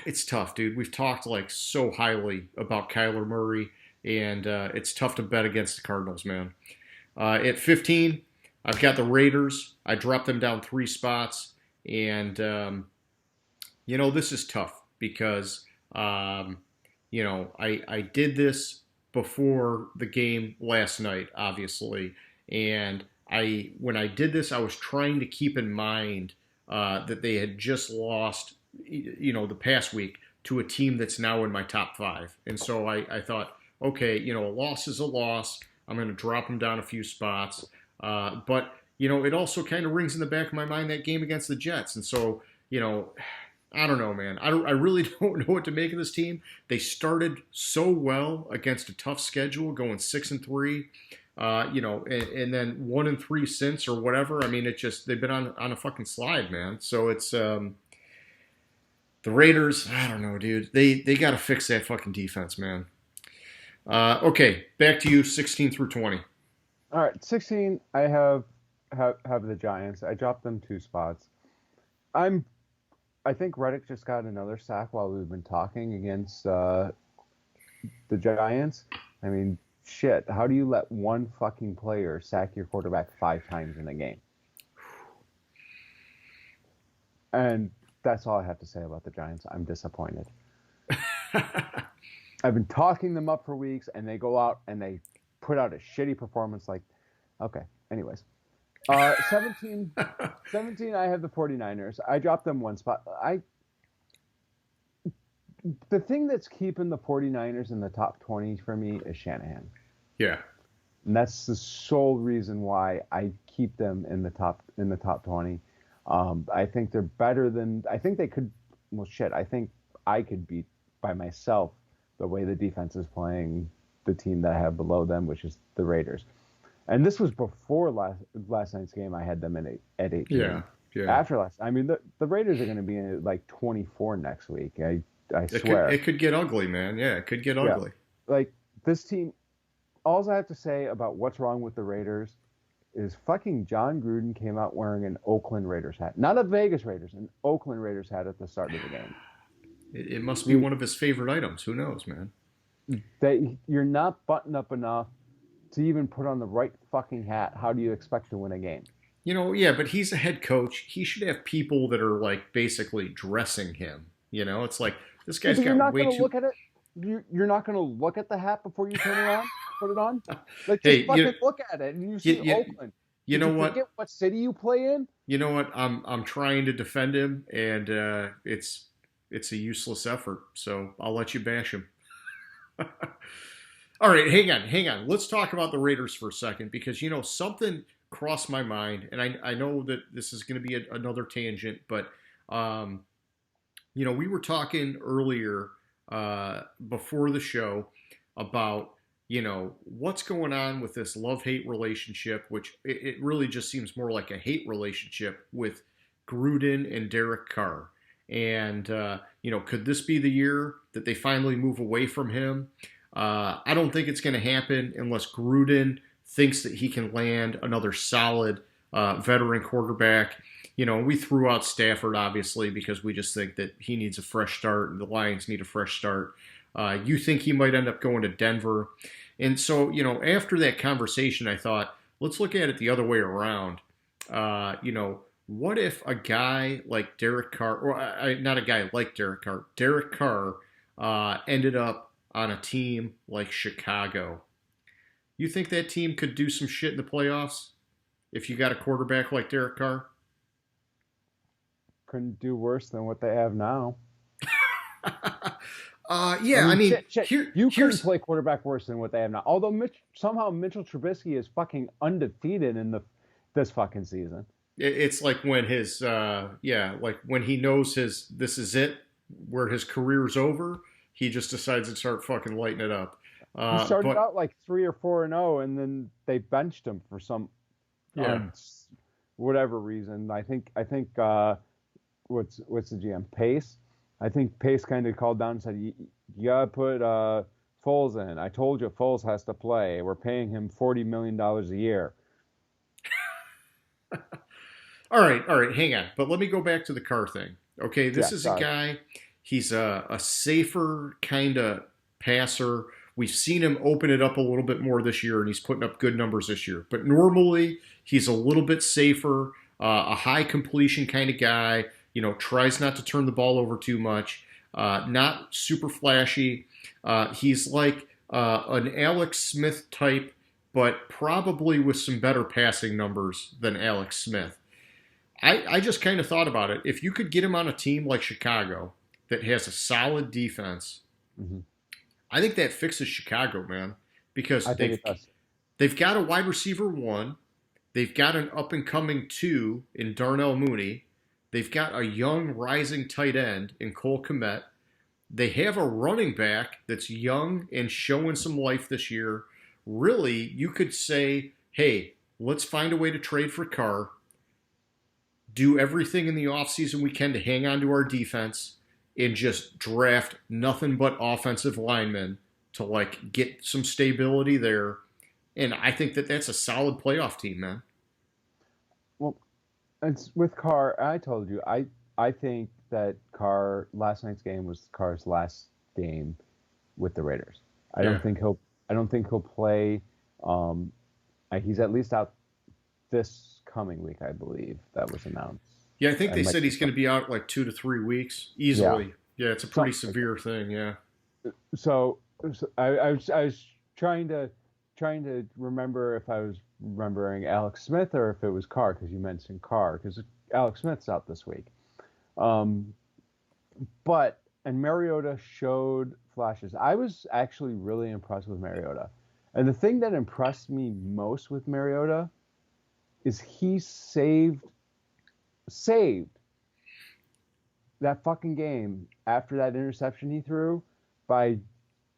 it's tough, dude. We've talked like so highly about Kyler Murray, and it's tough to bet against the Cardinals, man. At 15, I've got the Raiders. I dropped them down 3 spots, and this is tough because I did this before the game last night, obviously, and when I did this, I was trying to keep in mind that they had just lost the past week to a team that's now in my top 5. And so I thought, okay, a loss is a loss. I'm going to drop them down a few spots. But, it also kind of rings in the back of my mind that game against the Jets. And so, I don't know, man. I really don't know what to make of this team. They started so well against a tough schedule, going 6-3, and then 1-3 since or whatever. I mean, it just they've been on a fucking slide, man. So it's the Raiders. I don't know, dude. They got to fix that fucking defense, man. Okay, back to you, 16 through 20. All right, 16. I have the Giants. I dropped them 2 spots. I think Reddick just got another sack while we've been talking against the Giants. I mean, shit. How do you let one fucking player sack your quarterback 5 times in a game? And that's all I have to say about the Giants. I'm disappointed. I've been talking them up for weeks, and they go out and they put out a shitty performance. Like, okay. Anyways. 17, I have the 49ers. I dropped them 1 spot. The thing that's keeping the 49ers in the top 20 for me is Shanahan. Yeah. And that's the sole reason why I keep them in the top 20. I think they're better than I think they could. Well, shit. I think I could beat by myself the way the defense is playing the team that I have below them, which is the Raiders. And this was before last night's game. I had them at 18. Yeah. After I mean, the Raiders are going to be in like 24 next week. I swear. It could get ugly, man. Yeah, it could get ugly. Like, this team, all I have to say about what's wrong with the Raiders is fucking John Gruden came out wearing an Oakland Raiders hat. Not a Vegas Raiders, an Oakland Raiders hat at the start of the game. It must be one of his favorite items. Who knows, man? You're not buttoned up enough to even put on the right fucking hat. How do you expect to win a game? Yeah, but he's a head coach. He should have people that are like basically dressing him. It's like this guy's got you're not way going to too. look at it. You're not going to look at the hat before you turn it on. Put it on. Like, Hey, just fucking look at it, and you see Oakland. You know what? Forget what city you play in. You know what? I'm trying to defend him, and it's a useless effort. So I'll let you bash him. All right, hang on. Let's talk about the Raiders for a second because something crossed my mind, and I know that this is going to be another tangent, but we were talking earlier before the show about what's going on with this love-hate relationship, which it really just seems more like a hate relationship with Gruden and Derek Carr. And could this be the year that they finally move away from him? I don't think it's going to happen unless Gruden thinks that he can land another solid veteran quarterback. We threw out Stafford, obviously, because we just think that he needs a fresh start and the Lions need a fresh start. You think he might end up going to Denver. And so, after that conversation, I thought, let's look at it the other way around. What if a guy like Derek Carr, or not a guy like Derek Carr, Derek Carr ended up on a team like Chicago? You think that team could do some shit in the playoffs if you got a quarterback like Derek Carr? Couldn't do worse than what they have now. You couldn't play quarterback worse than what they have now. Although somehow Mitchell Trubisky is fucking undefeated in this fucking season. It's like when when he knows this is it, where his career's over, he just decides to start fucking lighting it up. He started out like 3 or 4-0, and then they benched him for some whatever reason. I think what's the GM, Pace? I think Pace kind of called down and said, you gotta put Foles in. I told you Foles has to play. We're paying him $40 million a year. All right, hang on. But let me go back to the Carr thing. Okay, this is a guy, he's a safer kind of passer. We've seen him open it up a little bit more this year, and he's putting up good numbers this year. But normally, he's a little bit safer, a high completion kind of guy, tries not to turn the ball over too much, not super flashy. He's like an Alex Smith type, but probably with some better passing numbers than Alex Smith. I just kind of thought about it. If you could get him on a team like Chicago that has a solid defense, I think that fixes Chicago, man, because they've got a wide receiver 1, they've got an up and coming 2 in Darnell Mooney, They've got a young rising tight end in Cole Kmet. They have a running back that's young and showing some life this year. Really, you could say, hey, let's find a way to trade for Carr, do everything in the offseason we can to hang on to our defense, and just draft nothing but offensive linemen to like get some stability there. And I think that that's a solid playoff team, man. Well, it's with Carr. I told you, I think that Carr last night's game was Carr's last game with the Raiders. I Yeah. don't think he'll play. He's at least out this coming week, I believe. That was announced. Yeah, I think they might said be he's going to be out like 2 to 3 weeks easily. Yeah, it's a pretty Something like severe thing. Yeah. So I was trying to remember if I was remembering Alex Smith or if it was Carr, because you mentioned Carr, because Alex Smith's out this week. And Mariota showed flashes. I was actually really impressed with Mariota. And the thing that impressed me most with Mariota is he saved that fucking game after that interception he threw by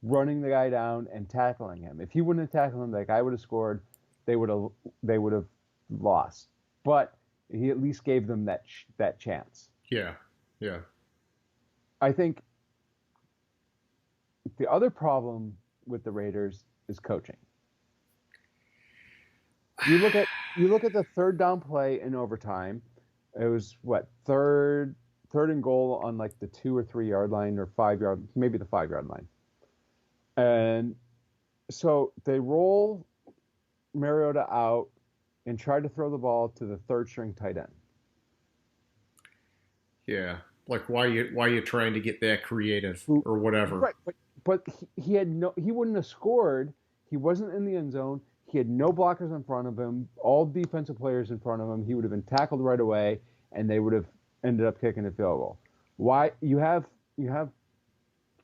running the guy down and tackling him. If he wouldn't have tackled him, that guy would have scored. They would have lost. But he at least gave them that chance. Yeah. Yeah. I think the other problem with the Raiders is coaching. You look at the third down play in overtime. It was what, third and goal on like the 2 or 3 yard line, or 5 yard, maybe the 5 yard line. And so they roll Mariota out and try to throw the ball to the third string tight end. Yeah. Like why you trying to get that creative or whatever? Right, but he wouldn't have scored. He wasn't in the end zone. He had no blockers in front of him, all defensive players in front of him. He would have been tackled right away, and they would have ended up kicking a field goal. Why you have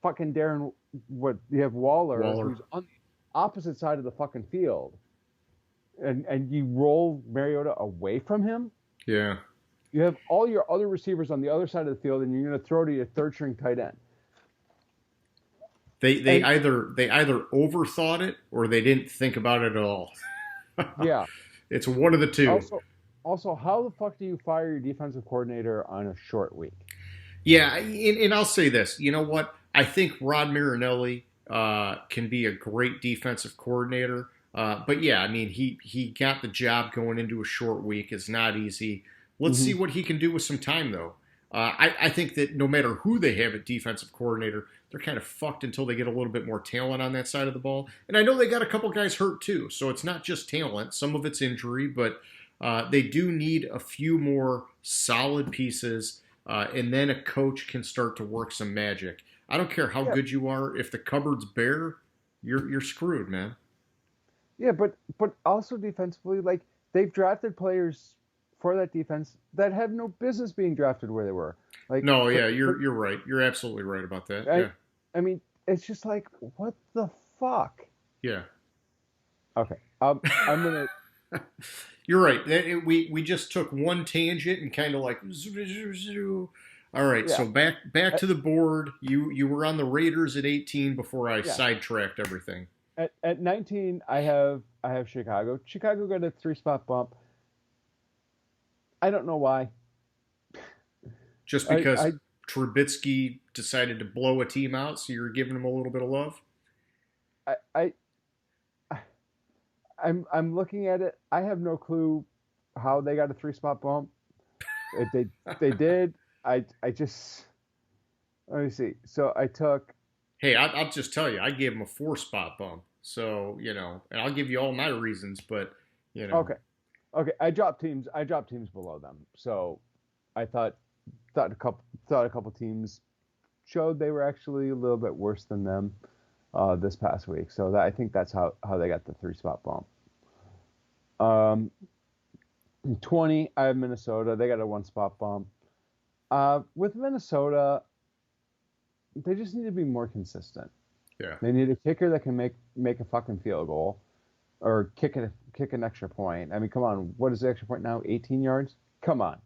fucking Darren? What you have Waller, who's on the opposite side of the fucking field, and you roll Mariota away from him. Yeah. You have all your other receivers on the other side of the field, and you're going to throw to your third string tight end. They either overthought it or they didn't think about it at all. Yeah. It's one of the two. Also, how the fuck do you fire your defensive coordinator on a short week? Yeah, and I'll say this. You know what? I think Rod Marinelli can be a great defensive coordinator. But yeah, I mean, he got the job going into a short week. It's not easy. Let's see what he can do with some time, though. I think that no matter who they have at defensive coordinator, they're kind of fucked until they get a little bit more talent on that side of the ball. And I know they got a couple guys hurt too, so it's not just talent. Some of it's injury, but they do need a few more solid pieces, and then a coach can start to work some magic. I don't care how good you are. If the cupboard's bare, you're screwed, man. Yeah, but also defensively, like they've drafted players for that defense that have no business being drafted where they were. Like, no, yeah, you're right. You're absolutely right about that. I mean, it's just like, what the fuck? Yeah. Okay. I'm gonna. You're right. We just took one tangent and kind of like. All right, so back to the board. You were on the Raiders at 18 before I sidetracked everything. At 19, I have Chicago. Chicago got a 3-spot bump. I don't know why. Just because Trubisky decided to blow a team out, so you're giving him a little bit of love? I'm looking at it. I have no clue how they got a 3-spot bump. If they did, I just let me see. So I took. Hey, I'll just tell you, I gave him a 4-spot bump. So andLl give you all my reasons, but Okay, I dropped teams below them. So I thought a couple teams showed they were actually a little bit worse than them this past week. So I think that's how they got the 3-spot bump. 20, I have Minnesota. They got a 1-spot bump. With Minnesota, they just need to be more consistent. Yeah. They need a kicker that can make a fucking field goal or kick an extra point. I mean, come on. What is the extra point now? 18 yards? Come on.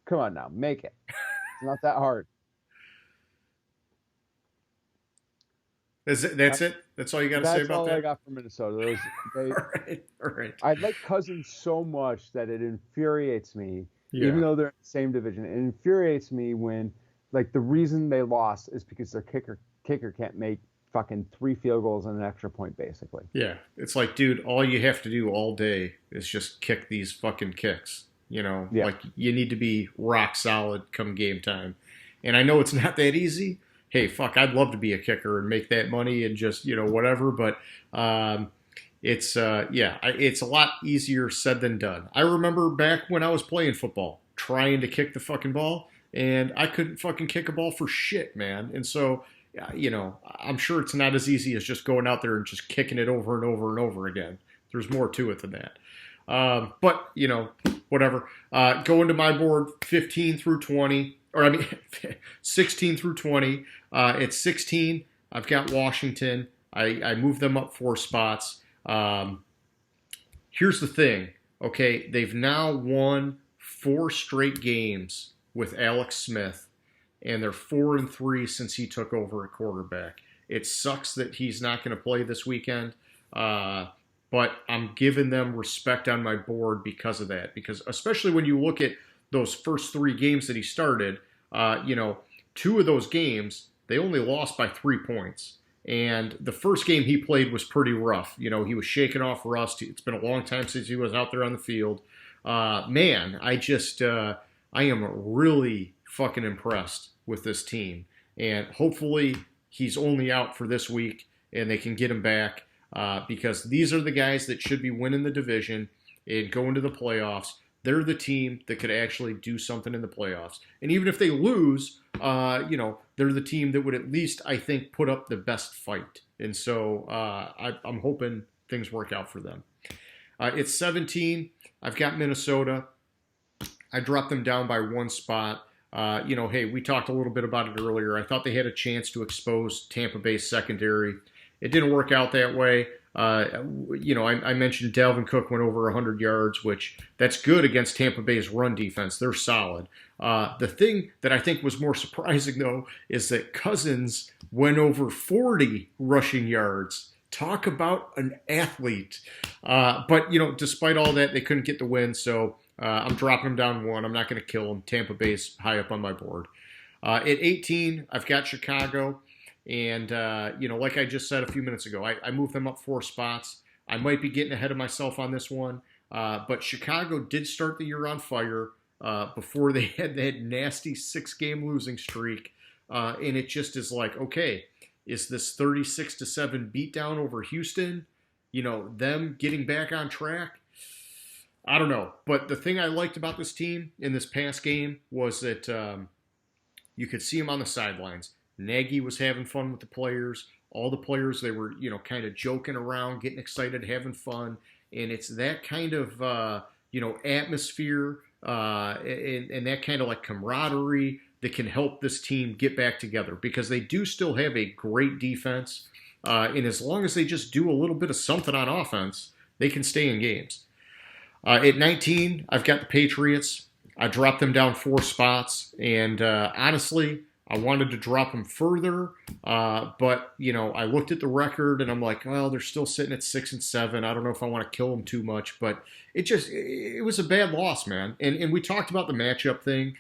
Come on now, make it. It's not that hard. That's it? That's all you got to say That's about all I that? got from Minnesota. They All right. All right. I like Cousins so much that it infuriates me, even Yeah. though they're in the same division. It infuriates me when, like, the reason they lost is because their kicker can't make fucking 3 field goals and an extra point, basically. Yeah. It's like, dude, all you have to do all day is just kick these fucking kicks. Yeah, Like you need to be rock solid come game time. And I know it's not that easy. Hey, fuck, I'd love to be a kicker and make that money and just, whatever. But it's a lot easier said than done. I remember back when I was playing football, trying to kick the fucking ball, and I couldn't fucking kick a ball for shit, man. And so, I'm sure it's not as easy as just going out there and just kicking it over and over and over again. There's more to it than that. But, whatever. Going to my board, 15 through 20, or I mean, 16 through 20. At 16, I've got Washington. I moved them up 4 spots. Here's the thing, okay? They've now won 4 straight games with Alex Smith, and they're 4-3 since he took over at quarterback. It sucks that he's not going to play this weekend, but I'm giving them respect on my board because of that. Because especially when you look at those first 3 games that he started, 2 of those games they only lost by 3 points. And the first game he played was pretty rough. He was shaking off rust. It's been a long time since he was out there on the field. Man, I am really fucking impressed with this team. And hopefully he's only out for this week and they can get him back because these are the guys that should be winning the division and going to the playoffs. They're the team that could actually do something in the playoffs. And even if they lose, they're the team that would at least, I think, put up the best fight. And so I'm hoping things work out for them. It's 17. I've got Minnesota. I dropped them down by 1 spot. Hey, we talked a little bit about it earlier. I thought they had a chance to expose Tampa Bay's secondary. It didn't work out that way. I mentioned Dalvin Cook went over 100 yards, which that's good against Tampa Bay's run defense. They're solid. The thing that I think was more surprising, though, is that Cousins went over 40 rushing yards. Talk about an athlete. But despite all that, they couldn't get the win, so I'm dropping them down 1. I'm not going to kill them. Tampa Bay's high up on my board. At 18, I've got Chicago. And, like I just said a few minutes ago, I moved them up 4 spots. I might be getting ahead of myself on this one. But Chicago did start the year on fire before they had that nasty 6-game losing streak. And it just is like, okay, is this 36-7 beatdown over Houston, them getting back on track? I don't know. But the thing I liked about this team in this past game was that you could see them on the sidelines. Nagy was having fun with the players. All the players, they were, kind of joking around, getting excited, having fun. And it's that kind of, atmosphere and that kind of like camaraderie that can help this team get back together because they do still have a great defense. And as long as they just do a little bit of something on offense, they can stay in games. At 19, I've got the Patriots. I dropped them down 4 spots. And honestly, I wanted to drop them further, but I looked at the record and I'm like, well, they're still sitting at 6-7. I don't know if I want to kill them too much, but it was a bad loss, man. And we talked about the matchup thing.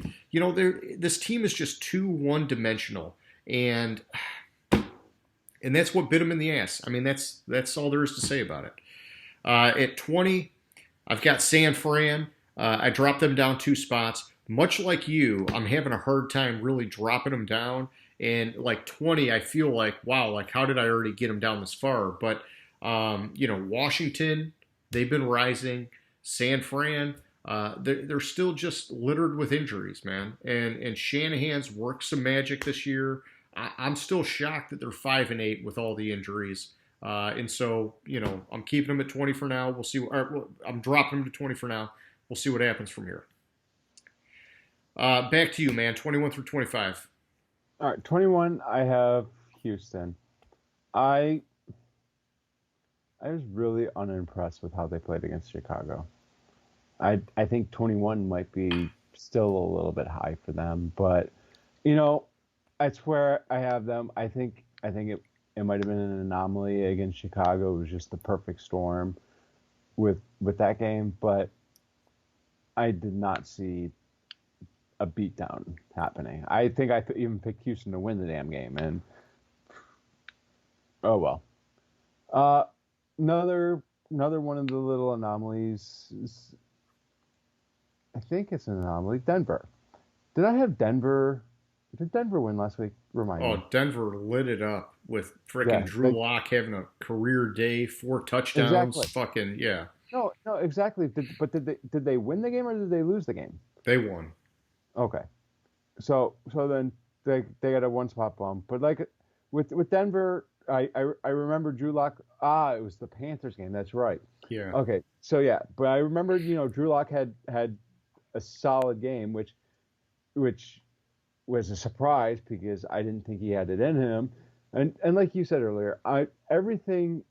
This team is just too one-dimensional, and that's what bit them in the ass. I mean, that's all there is to say about it. At 20, I've got San Fran. I dropped them down 2 spots. Much like you, I'm having a hard time really dropping them down. And like 20, I feel like, wow, like how did I already get them down this far? But, Washington, they've been rising. San Fran, they're still just littered with injuries, man. And Shanahan's worked some magic this year. I'm still shocked that they're 5-8 with all the injuries. And so, I'm keeping them at 20 for now. We'll see. I'm dropping them to 20 for now. We'll see what happens from here. Back to you, man. 21 through 25. All right, 21. I have Houston. I was really unimpressed with how they played against Chicago. I think 21 might be still a little bit high for them. But you know, that's where I have them. I think it might have been an anomaly against Chicago. It was just the perfect storm with that game, but I did not see a beatdown happening. I think even picked Houston to win the damn game, and oh well. Uh, another one of the little anomalies is, I think it's an anomaly. Denver. Did I have Denver? Did Denver win last week? Remind me. Oh, Denver lit it up with Yeah, frickin' Drew Lock having a career day, 4 touchdowns. exactly. Fucking yeah, No, exactly. But did they win the game or did they lose the game? they won. Okay. So then they got a one spot bump. But like with Denver, I remember Drew Lock. It was the Panthers game. That's right. Yeah. Okay. So yeah, but I remember Drew Lock had a solid game, which was a surprise because I didn't think he had it in him. And like you said earlier, everything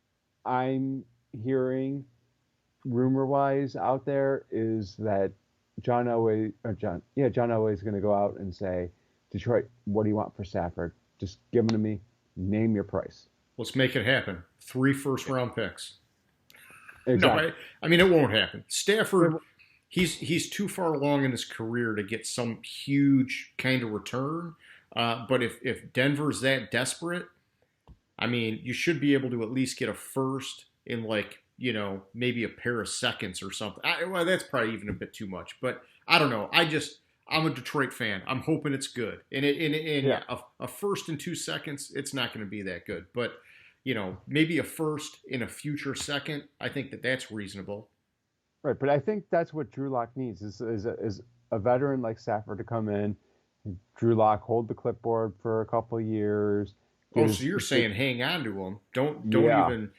I'm hearing rumor wise out there is that John Elway is going to go out and say, Detroit, what do you want for Stafford? Just give him to me. Name your price. Let's make it happen. 3 first-round picks. Exactly. No, I mean it won't happen. Stafford, he's too far along in his career to get some huge kind of return. But if Denver's that desperate, I mean, you should be able to at least get a first in maybe a pair of seconds or something. Well, that's probably even a bit too much, but I don't know. I'm a Detroit fan. I'm hoping it's good. And Yeah. a first in 2 seconds, it's not going to be that good. But maybe a first in a future second. I think that's reasonable. Right, but I think that's what Drew Lock needs is a veteran like Stafford to come in. Drew Lock hold the clipboard for a couple of years. Oh, so you're saying hang on to him? Don't Yeah. even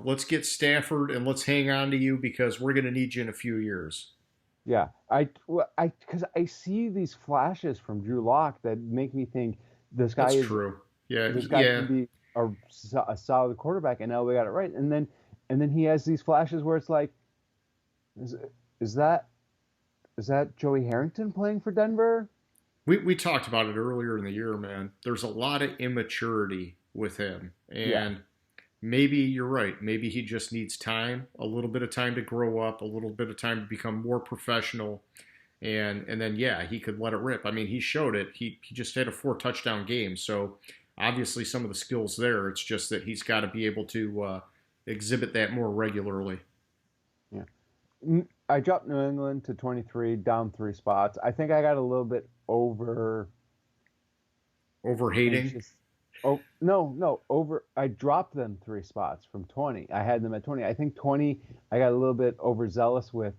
Let's get Stafford and let's hang on to you because we're going to need you in a few years. Yeah, because I see these flashes from Drew Lock that make me think this guy That's is true. Yeah, this guy yeah. can be a solid quarterback, and Elway got it right. And then he has these flashes where it's like, is is that is that Joey Harrington playing for Denver? We talked about it earlier in the year, man. There's a lot of immaturity with him, Yeah, and maybe you're right. Maybe he just needs time, a little bit of time to grow up, a little bit of time to become more professional, and then yeah, he could let it rip. I mean, he showed it. He just had a 4 touchdown game, so obviously some of the skills there. It's just that he's got to be able to exhibit that more regularly. yeah. I dropped New England to 23, down 3 spots. I think I got a little bit over Overhating. anxious. Oh no, over. I dropped them 3 spots from 20. I had them at 20. I think 20. I got a little bit overzealous with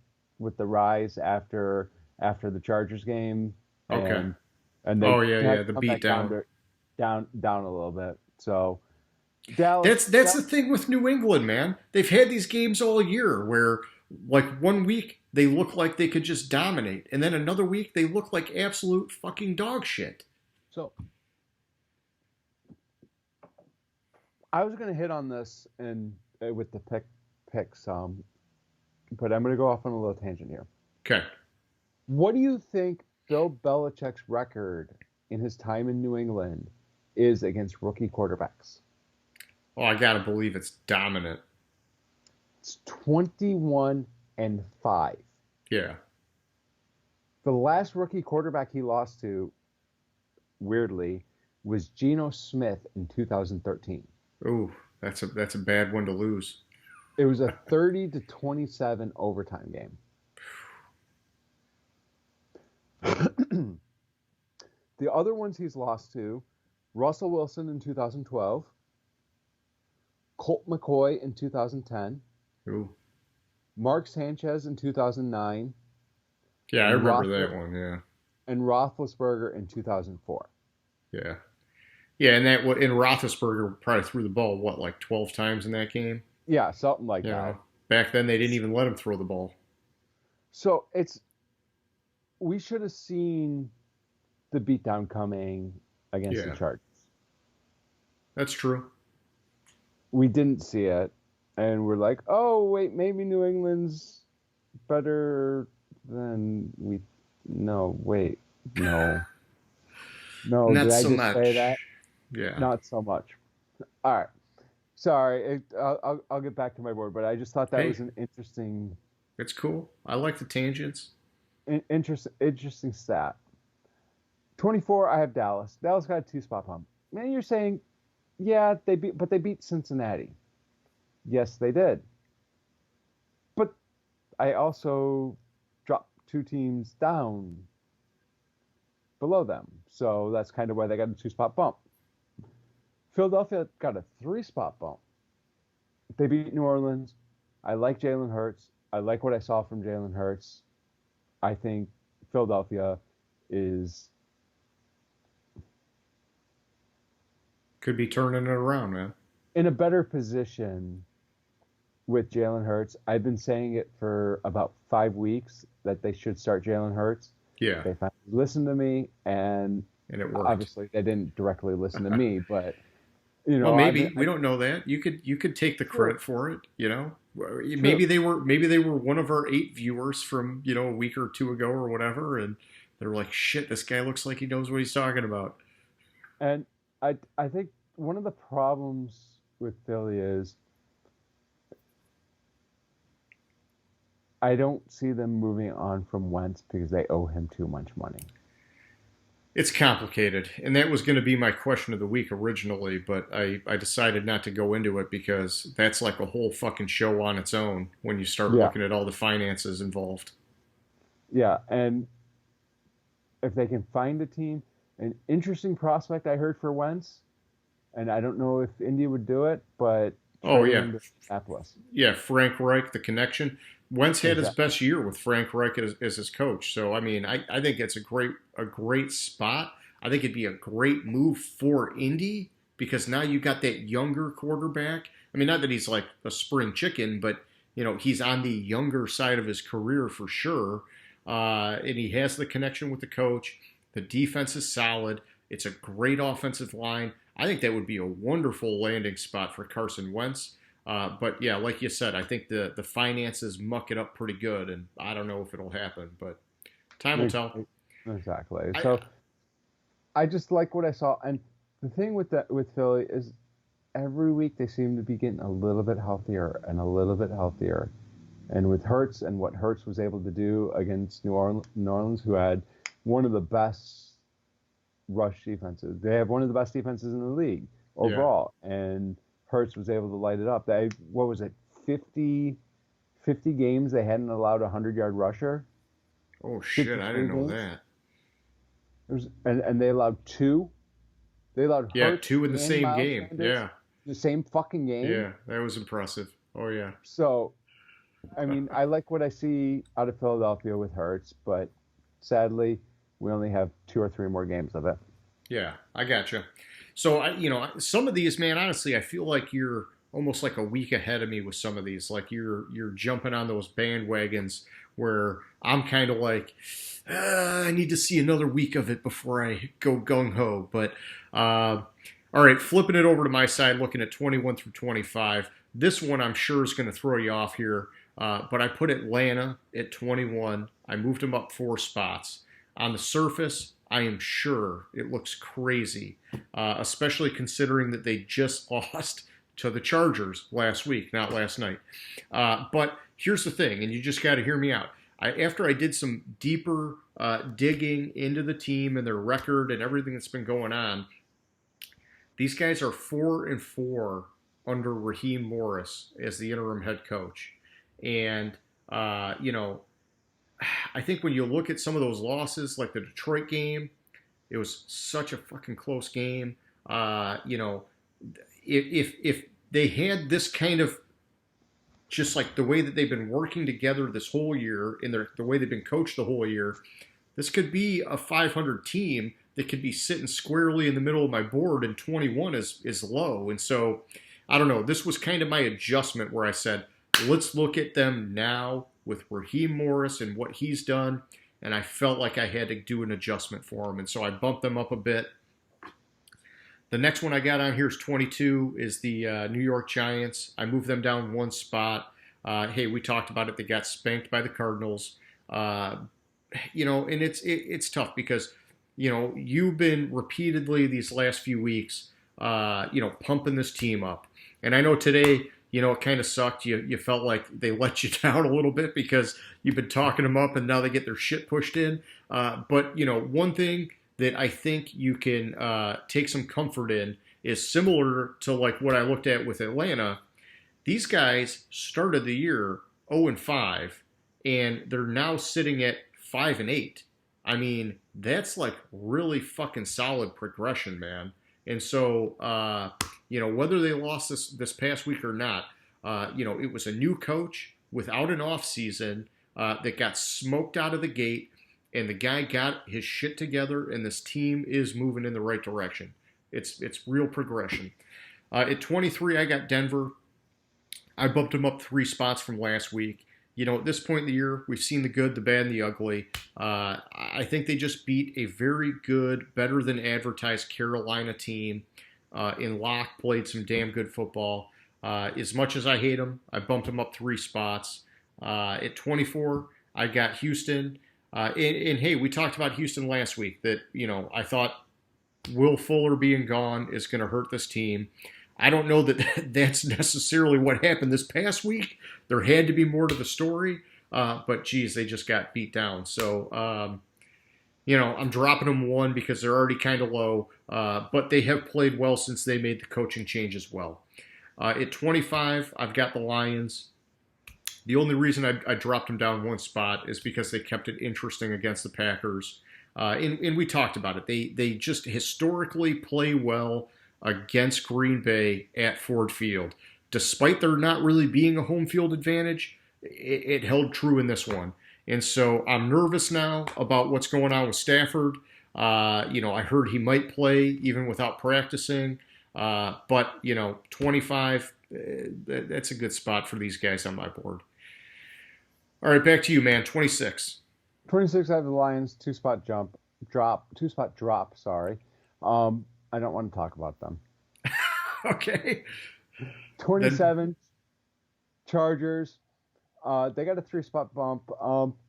the rise after the Chargers game, Okay. and they Oh yeah, had yeah. to The come back beatdown. down a little bit. So Dallas, That's the thing with New England, man. They've had these games all year where like one week they look like they could just dominate, and then another week they look like absolute fucking dog shit. so I was gonna hit on this and with the picks, but I'm gonna go off on a little tangent here. Okay. What do you think Bill Belichick's record in his time in New England is against rookie quarterbacks? Oh, I gotta believe it's dominant. It's 21-5. Yeah. The last rookie quarterback he lost to, weirdly, was Geno Smith in 2013. Ooh, that's a bad one to lose. It was a 30-27 overtime game. The other ones he's lost to, Russell Wilson in 2012, Colt McCoy in 2010, Ooh. Mark Sanchez in 2009, Yeah, I and remember that one. Yeah. and Roethlisberger in 2004. Yeah. Yeah, and Roethlisberger probably threw the ball like 12 times in that game. Yeah, something like You that. know, back then they didn't even let him throw the ball. So we should have seen the beatdown coming against the Yeah, Chargers. that's true. We didn't see it, and we're like, oh wait, maybe New England's better than we No, wait. No. No, Not did I so just say much. that? Yeah, Not so much. All right. Sorry. I'll get back to my board, but I just thought that hey, was an it's cool. I like the tangents. interesting stat. 24, I have Dallas. Dallas got a two-spot bump. Man, you're saying, yeah, they beat Cincinnati. Yes, they did. But I also dropped two teams down below them. So that's kind of why they got a two-spot bump. Philadelphia got a three-spot bump. They beat New Orleans. I like Jalen Hurts. I like what I saw from Jalen Hurts. I think Philadelphia is Could be turning it around, man. in a better position with Jalen Hurts. I've been saying it for about 5 weeks that they should start Jalen Hurts. Yeah, They finally listened to me, and and it worked. obviously they didn't directly listen to me, but Well, I've been maybe we don't know that. You could take the true, credit for it. You know, true, maybe they were one of our 8 viewers from a week or two ago or whatever, and they're like, shit, this guy looks like he knows what he's talking about. and I think one of the problems with Philly is I don't see them moving on from Wentz because they owe him too much money. It's complicated, and that was going to be my question of the week originally, but I decided not to go into it because that's like a whole fucking show on its own when you start Yeah, looking at all the finances involved. yeah, and if they can find a team, an interesting prospect I heard for Wentz, and I don't know if India would do it, but Oh trading yeah, him to Minneapolis. yeah, Frank Reich, the connection. Wentz had his Exactly. best year with Frank Reich as his coach. So I mean, I think it's a great spot. I think it'd be a great move for Indy because now you got that younger quarterback. I mean, not that he's like a spring chicken, but he's on the younger side of his career for sure, and he has the connection with the coach. The defense is solid. It's a great offensive line. I think that would be a wonderful landing spot for Carson Wentz. But yeah, like you said, I think the finances muck it up pretty good, and I don't know if it'll happen, but time will tell. Exactly. I So I just like what I saw, and the thing with Philly is every week they seem to be getting a little bit healthier and a little bit healthier. And with Hurts and what Hurts was able to do against New Orleans, who had one of the best rush defenses. They have one of the best defenses in the league yeah. overall, and Hurts was able to light it up. They what was it, 50 games they hadn't allowed a 100-yard rusher. Oh shit, I didn't 53 know games. that. And they allowed two. They allowed Yeah, Hurts two in the and same Miles game. Sanders Yeah, the same fucking game. yeah, that was impressive. Oh yeah, So, I mean, I like what I see out of Philadelphia with Hurts, but sadly, we only have two or three more games of it. yeah, I gotcha. So some of these, man, honestly, I feel like you're almost like a week ahead of me with some of these. Like you're jumping on those bandwagons where I'm kind of like, I need to see another week of it before I go gung ho. But all right, flipping it over to my side, looking at 21 through 25. This one I'm sure is going to throw you off here. But I put Atlanta at 21. I moved them up 4 spots. On the surface, I am sure it looks crazy, especially considering that they just lost to the Chargers last week, not last night. But here's the thing, and you just got to hear me out. After I did some deeper digging into the team and their record and everything that's been going on, these guys are 4-4 under Raheem Morris as the interim head coach. And, I think when you look at some of those losses, like the Detroit game, it was such a fucking close game. If they had this kind of just like the way that they've been working together this whole year and the way they've been coached the whole year, this could be a 500 team that could be sitting squarely in the middle of my board, and 21 is low. And so, I don't know. This was kind of my adjustment where I said, let's look at them now with Raheem Morris and what he's done. And I felt like I had to do an adjustment for him. And so I bumped them up a bit. The next one I got on here is 22 is the New York Giants. I moved them down 1 spot. Hey, we talked about it. They got spanked by the Cardinals. and it's tough because, you've been repeatedly these last few weeks, pumping this team up. And I know today, it kind of sucked. You felt like they let you down a little bit because you've been talking them up and now they get their shit pushed in. But, one thing that I think you can take some comfort in is similar to like what I looked at with Atlanta. These guys started the year 0-5, and they're now sitting at 5-8. I mean, that's like really fucking solid progression, man. And so, whether they lost this past week or not, it was a new coach without an off season that got smoked out of the gate, and the guy got his shit together, and this team is moving in the right direction. It's real progression. At 23, I got Denver. I bumped them up 3 spots from last week. At this point in the year, we've seen the good, the bad, and the ugly. I think they just beat a very good, better than advertised Carolina team. In Locke, played some damn good football. As much as I hate them, I bumped them up 3 spots. At 24, I got Houston. And hey, we talked about Houston last week that, I thought Will Fuller being gone is going to hurt this team. I don't know that that's necessarily what happened this past week. There had to be more to the story, but geez, they just got beat down. So, I'm dropping them 1 because they're already kind of low, but they have played well since they made the coaching change as well. At 25, I've got the Lions. The only reason I dropped them down 1 spot is because they kept it interesting against the Packers. And we talked about it. They just historically play well against Green Bay at Ford Field. Despite there not really being a home field advantage, it held true in this one. And so I'm nervous now about what's going on with Stafford. I heard he might play even without practicing. But 25, that's a good spot for these guys on my board. All right, back to you, man. 26. 26, I have the Lions, 2-spot drop, sorry. I don't want to talk about them. Okay. 27, Chargers. They got a 3-spot bump.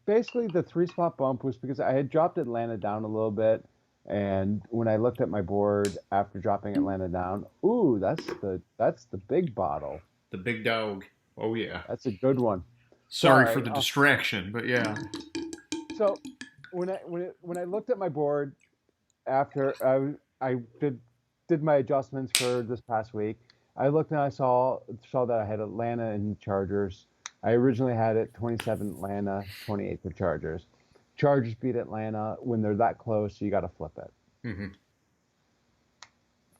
Basically, the 3-spot bump was because I had dropped Atlanta down a little bit, and when I looked at my board after dropping Atlanta down, ooh, that's the big bottle. The big dog. Oh yeah. That's a good one. Sorry for the distraction, but yeah. So when I looked at my board after I did my adjustments for this past week, I looked and I saw that I had Atlanta and Chargers. I originally had it 27 Atlanta, 28 the Chargers. Chargers beat Atlanta. When they're that close, you got to flip it. Mm-hmm.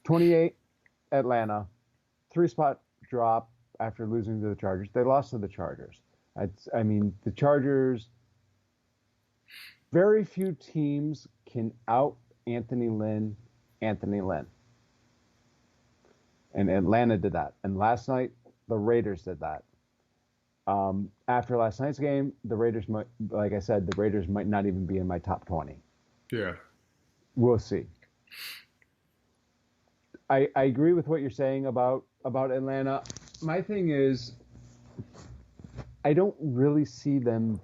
28 Atlanta, 3-spot drop after losing to the Chargers. They lost to the Chargers. The Chargers, very few teams can out Anthony Lynn. And Atlanta did that. And last night, the Raiders did that. After last night's game, the Raiders might not even be in my top 20. Yeah. We'll see. I agree with what you're saying about Atlanta. My thing is, I don't really see them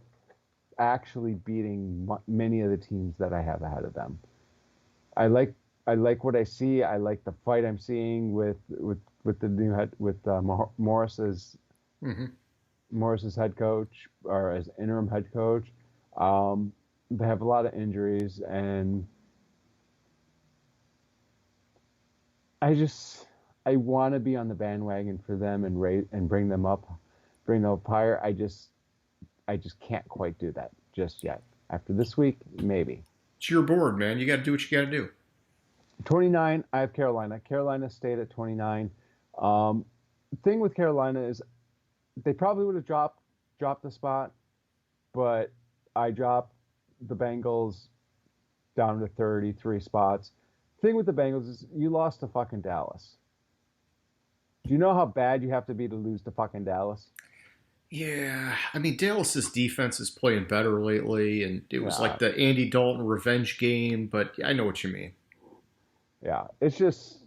actually beating many of the teams that I have ahead of them. I like what I see. I like the fight I'm seeing with the new head Morris's head coach or as interim head coach. They have a lot of injuries, and I want to be on the bandwagon for them and bring them up higher. I just can't quite do that just yet. After this week, maybe. It's your board, man. You got to do what you got to do. 29, I have Carolina. Carolina stayed at 29. Thing with Carolina is they probably would have dropped the spot, but I dropped the Bengals down to 33 spots. Thing with the Bengals is you lost to fucking Dallas. Do you know how bad you have to be to lose to fucking Dallas? Yeah, Dallas's defense is playing better lately, and it was like the Andy Dalton revenge game, but I know what you mean. Yeah, it's just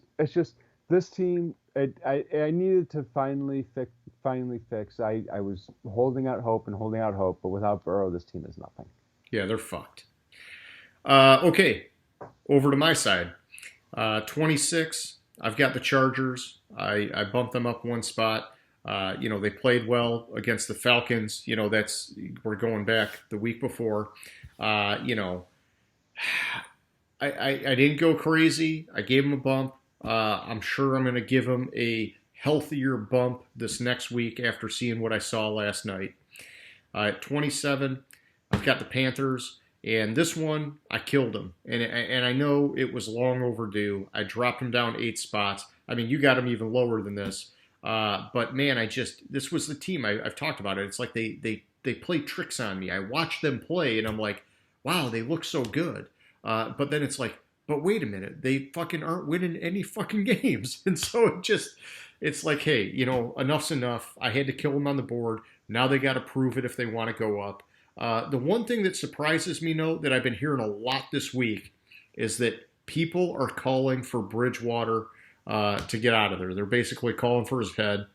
this team. I needed to finally fix. I was holding out hope, but without Burrow, this team is nothing. Yeah, they're fucked. Okay, over to my side. 26. I've got the Chargers. I bumped them up one spot. They played well against the Falcons. We're going back the week before. Uh, you know, I didn't go crazy. I gave him a bump. I'm sure I'm going to give him a healthier bump this next week after seeing what I saw last night. At 27, I've got the Panthers, and this one I killed him, and I know it was long overdue. I dropped him down 8 spots. I mean, you got him even lower than this, but man, this was the team I've talked about it. It's like they play tricks on me. I watch them play, and I'm like, wow, they look so good. But then it's like, but wait a minute, they fucking aren't winning any fucking games. And so it's like, hey, enough's enough. I had to kill them on the board. Now they got to prove it if they want to go up. The one thing that surprises me, that I've been hearing a lot this week is that people are calling for Bridgewater to get out of there. They're basically calling for his head.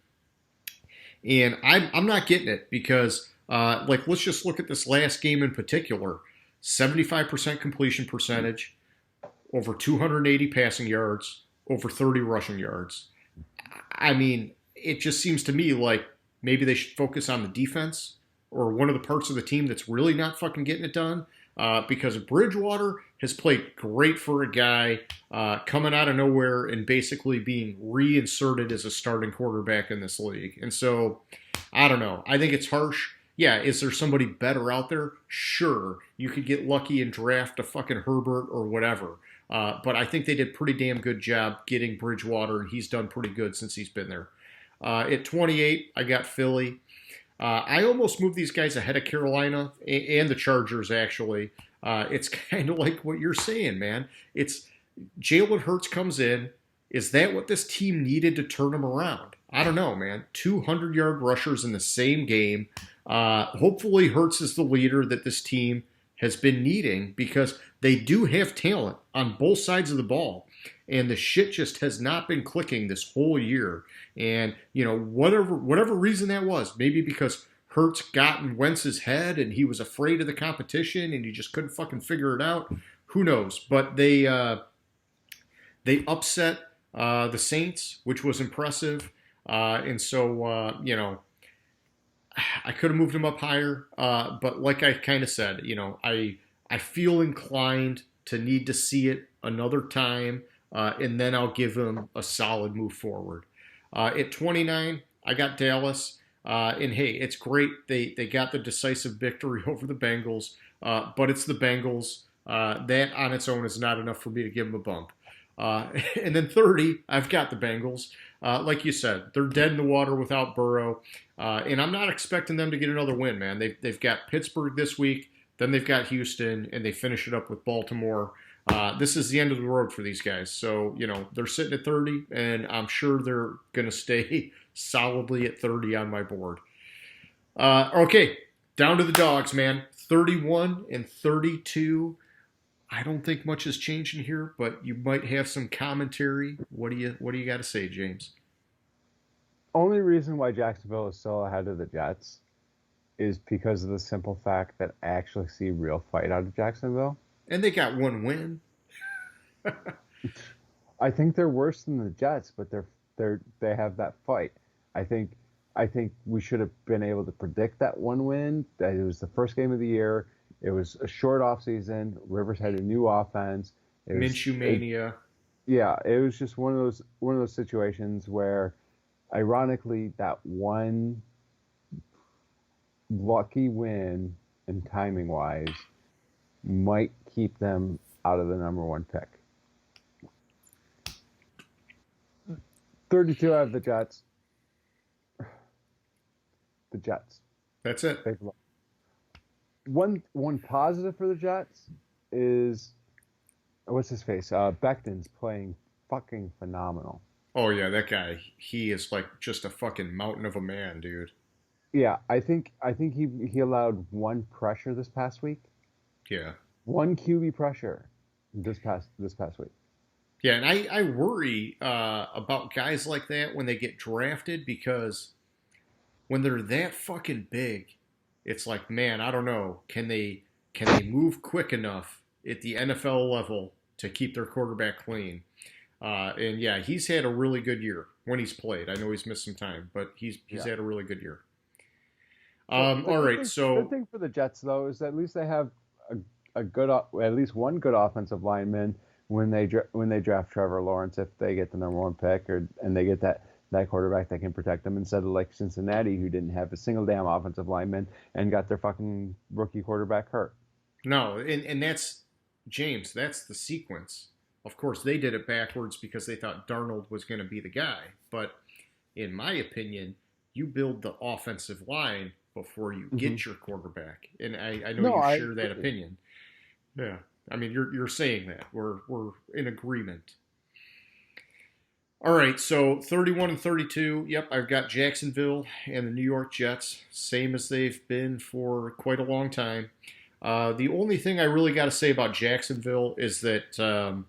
And I'm not getting it because, let's just look at this last game in particular. 75% completion percentage, over 280 passing yards, over 30 rushing yards. I mean, it just seems to me like maybe they should focus on the defense or one of the parts of the team that's really not fucking getting it done. Because Bridgewater has played great for a guy coming out of nowhere and basically being reinserted as a starting quarterback in this league. And so, I don't know. I think it's harsh. Yeah, is there somebody better out there? Sure. You could get lucky and draft a fucking Herbert or whatever. But I think they did a pretty damn good job getting Bridgewater, and he's done pretty good since he's been there. At 28, I got Philly. I almost moved these guys ahead of Carolina and the Chargers, actually. It's kind of like what you're saying, man. It's Jalen Hurts comes in. Is that what this team needed to turn them around? I don't know, man. 200-yard rushers in the same game. Hopefully Hurts is the leader that this team has been needing because they do have talent on both sides of the ball. And the shit just has not been clicking this whole year. And, whatever reason that was, maybe because Hurts got in Wentz's head and he was afraid of the competition and he just couldn't fucking figure it out. Who knows? But they upset the Saints, which was impressive. And so, I could have moved him up higher. But like I kind of said, I feel inclined to need to see it another time. And then I'll give him a solid move forward. At 29, I got Dallas. And hey, it's great. They got the decisive victory over the Bengals. But it's the Bengals. That on its own is not enough for me to give them a bump. And then 30, I've got the Bengals. Like you said, they're dead in the water without Burrow. And I'm not expecting them to get another win, man. They've got Pittsburgh this week. Then they've got Houston, and they finish it up with Baltimore. This is the end of the road for these guys. So, they're sitting at 30, and I'm sure they're going to stay solidly at 30 on my board. Okay, down to the dogs, man. 31 and 32. I don't think much has changed in here, but you might have some commentary. What do you got to say, James? Only reason why Jacksonville is still ahead of the Jets is because of the simple fact that I actually see real fight out of Jacksonville. And they got one win. I think they're worse than the Jets, but they have that fight. I think we should have been able to predict that one win. That it was the first game of the year. It was a short off season. Rivers had a new offense. Minshew mania. It was just one of those situations where, ironically, that one lucky win and timing wise might keep them out of the number one pick. 32 out of the Jets. The Jets. That's it. One positive for the Jets is, what's his face? Becton's playing fucking phenomenal. Oh yeah, that guy. He is like just a fucking mountain of a man, dude. Yeah, I think he allowed one pressure this past week. Yeah. One QB pressure this past week. Yeah, and I worry about guys like that when they get drafted because when they're that fucking big, it's like, man, I don't know. Can they can they move quick enough at the NFL level to keep their quarterback clean? And yeah, he's had a really good year when he's played. I know he's missed some time, but he's had a really good year. All right, The so thing for the Jets though is at least they have a good, at least one good offensive lineman when they draft Trevor Lawrence if they get the #1 pick and they get that quarterback that can protect them instead of like Cincinnati who didn't have a single damn offensive lineman and got their fucking rookie quarterback hurt. no, and that's James. That's the sequence. Of course, they did it backwards because they thought Darnold was going to be the guy. But in my opinion, you build the offensive line before you get your quarterback, and I know you share that opinion. Yeah, I mean you're saying that we're in agreement. All right, so 31 and 32. Yep, I've got Jacksonville and the New York Jets, same as they've been for quite a long time. The only thing I really got to say about Jacksonville is that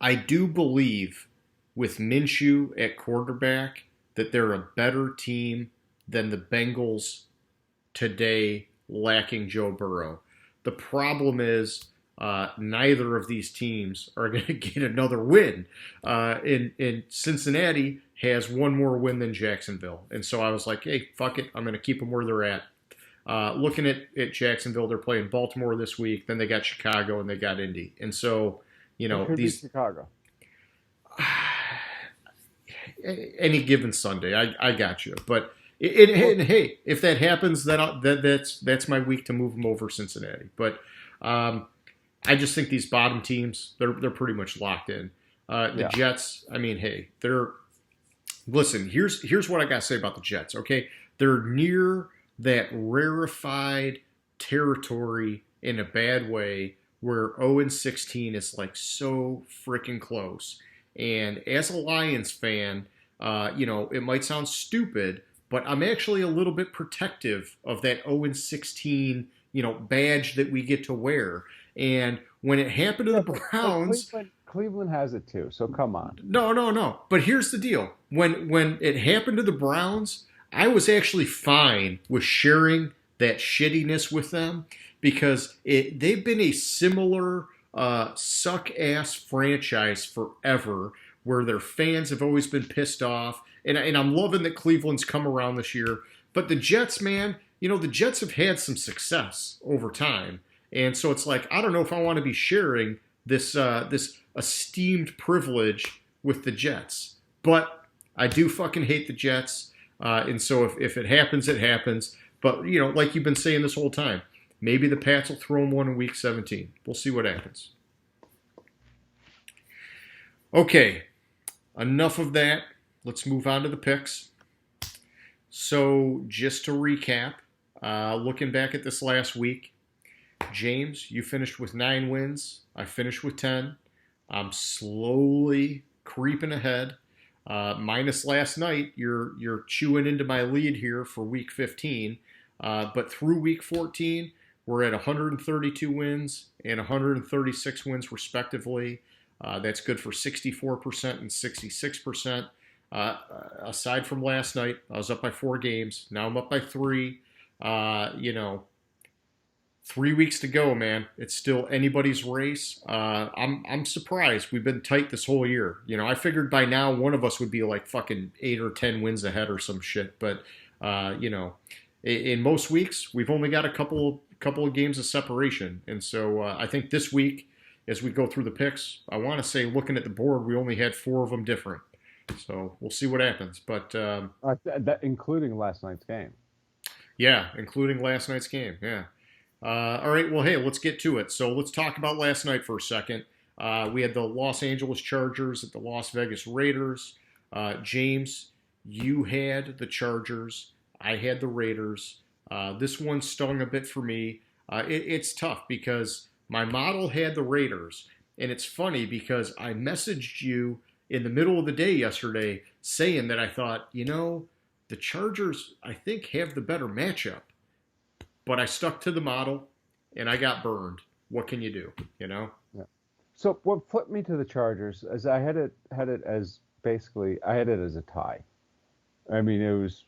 I do believe with Minshew at quarterback that they're a better team than the Bengals today, lacking Joe Burrow. The problem is neither of these teams are going to get another win. And Cincinnati has one more win than Jacksonville. And so I was like, hey, fuck it. I'm going to keep them where they're at. Looking at Jacksonville, they're playing Baltimore this week. Then they got Chicago and they got Indy. And so, you know, these Chicago. Any given Sunday, I got you. But and hey, if that happens, that's my week to move them over Cincinnati. But I just think these bottom teams, they're pretty much locked in. The Jets, I mean, hey, listen. Here's what I got to say about the Jets. Okay, they're near that rarefied territory in a bad way where 0-16 is like so freaking close. And as a Lions fan, it might sound stupid, but I'm actually a little bit protective of that 0-16, badge that we get to wear. And when it happened to the Browns, Cleveland has it too. So come on. No. But here's the deal: when it happened to the Browns, I was actually fine with sharing that shittiness with them because they've been a similar suck-ass franchise forever where their fans have always been pissed off. And I'm loving that Cleveland's come around this year. But the Jets, man, the Jets have had some success over time. And so it's like, I don't know if I want to be sharing this esteemed privilege with the Jets. But I do fucking hate the Jets. And so if it happens, it happens. But, like you've been saying this whole time, maybe the Pats will throw them one in Week 17. We'll see what happens. Okay, enough of that. Let's move on to the picks. So just to recap, looking back at this last week, James, you finished with 9 wins. I finished with 10. I'm slowly creeping ahead. Minus last night, you're chewing into my lead here for Week 15. But through Week 14, we're at 132 wins and 136 wins respectively. That's good for 64% and 66%. Aside from last night, I was up by 4 games. Now I'm up by 3. 3 weeks to go, man. It's still anybody's race. I'm surprised. We've been tight this whole year. I figured by now one of us would be like fucking 8 or 10 wins ahead or some shit. But in most weeks we've only got a couple of games of separation. And so I think this week, as we go through the picks, I want to say, looking at the board, we only had 4 of them different. So we'll see what happens. But that including last night's game. Yeah, including last night's game. Yeah. All right. Well, hey, let's get to it. So let's talk about last night for a second. We had the Los Angeles Chargers at the Las Vegas Raiders. James, you had the Chargers. I had the Raiders. This one stung a bit for me. It's tough because my model had the Raiders. And it's funny because I messaged you in the middle of the day yesterday saying that I thought, the Chargers, I think, have the better matchup. But I stuck to the model, and I got burned. What can you do, Yeah. So what flipped me to the Chargers is I had it as basically, I had it as a tie. I mean, it was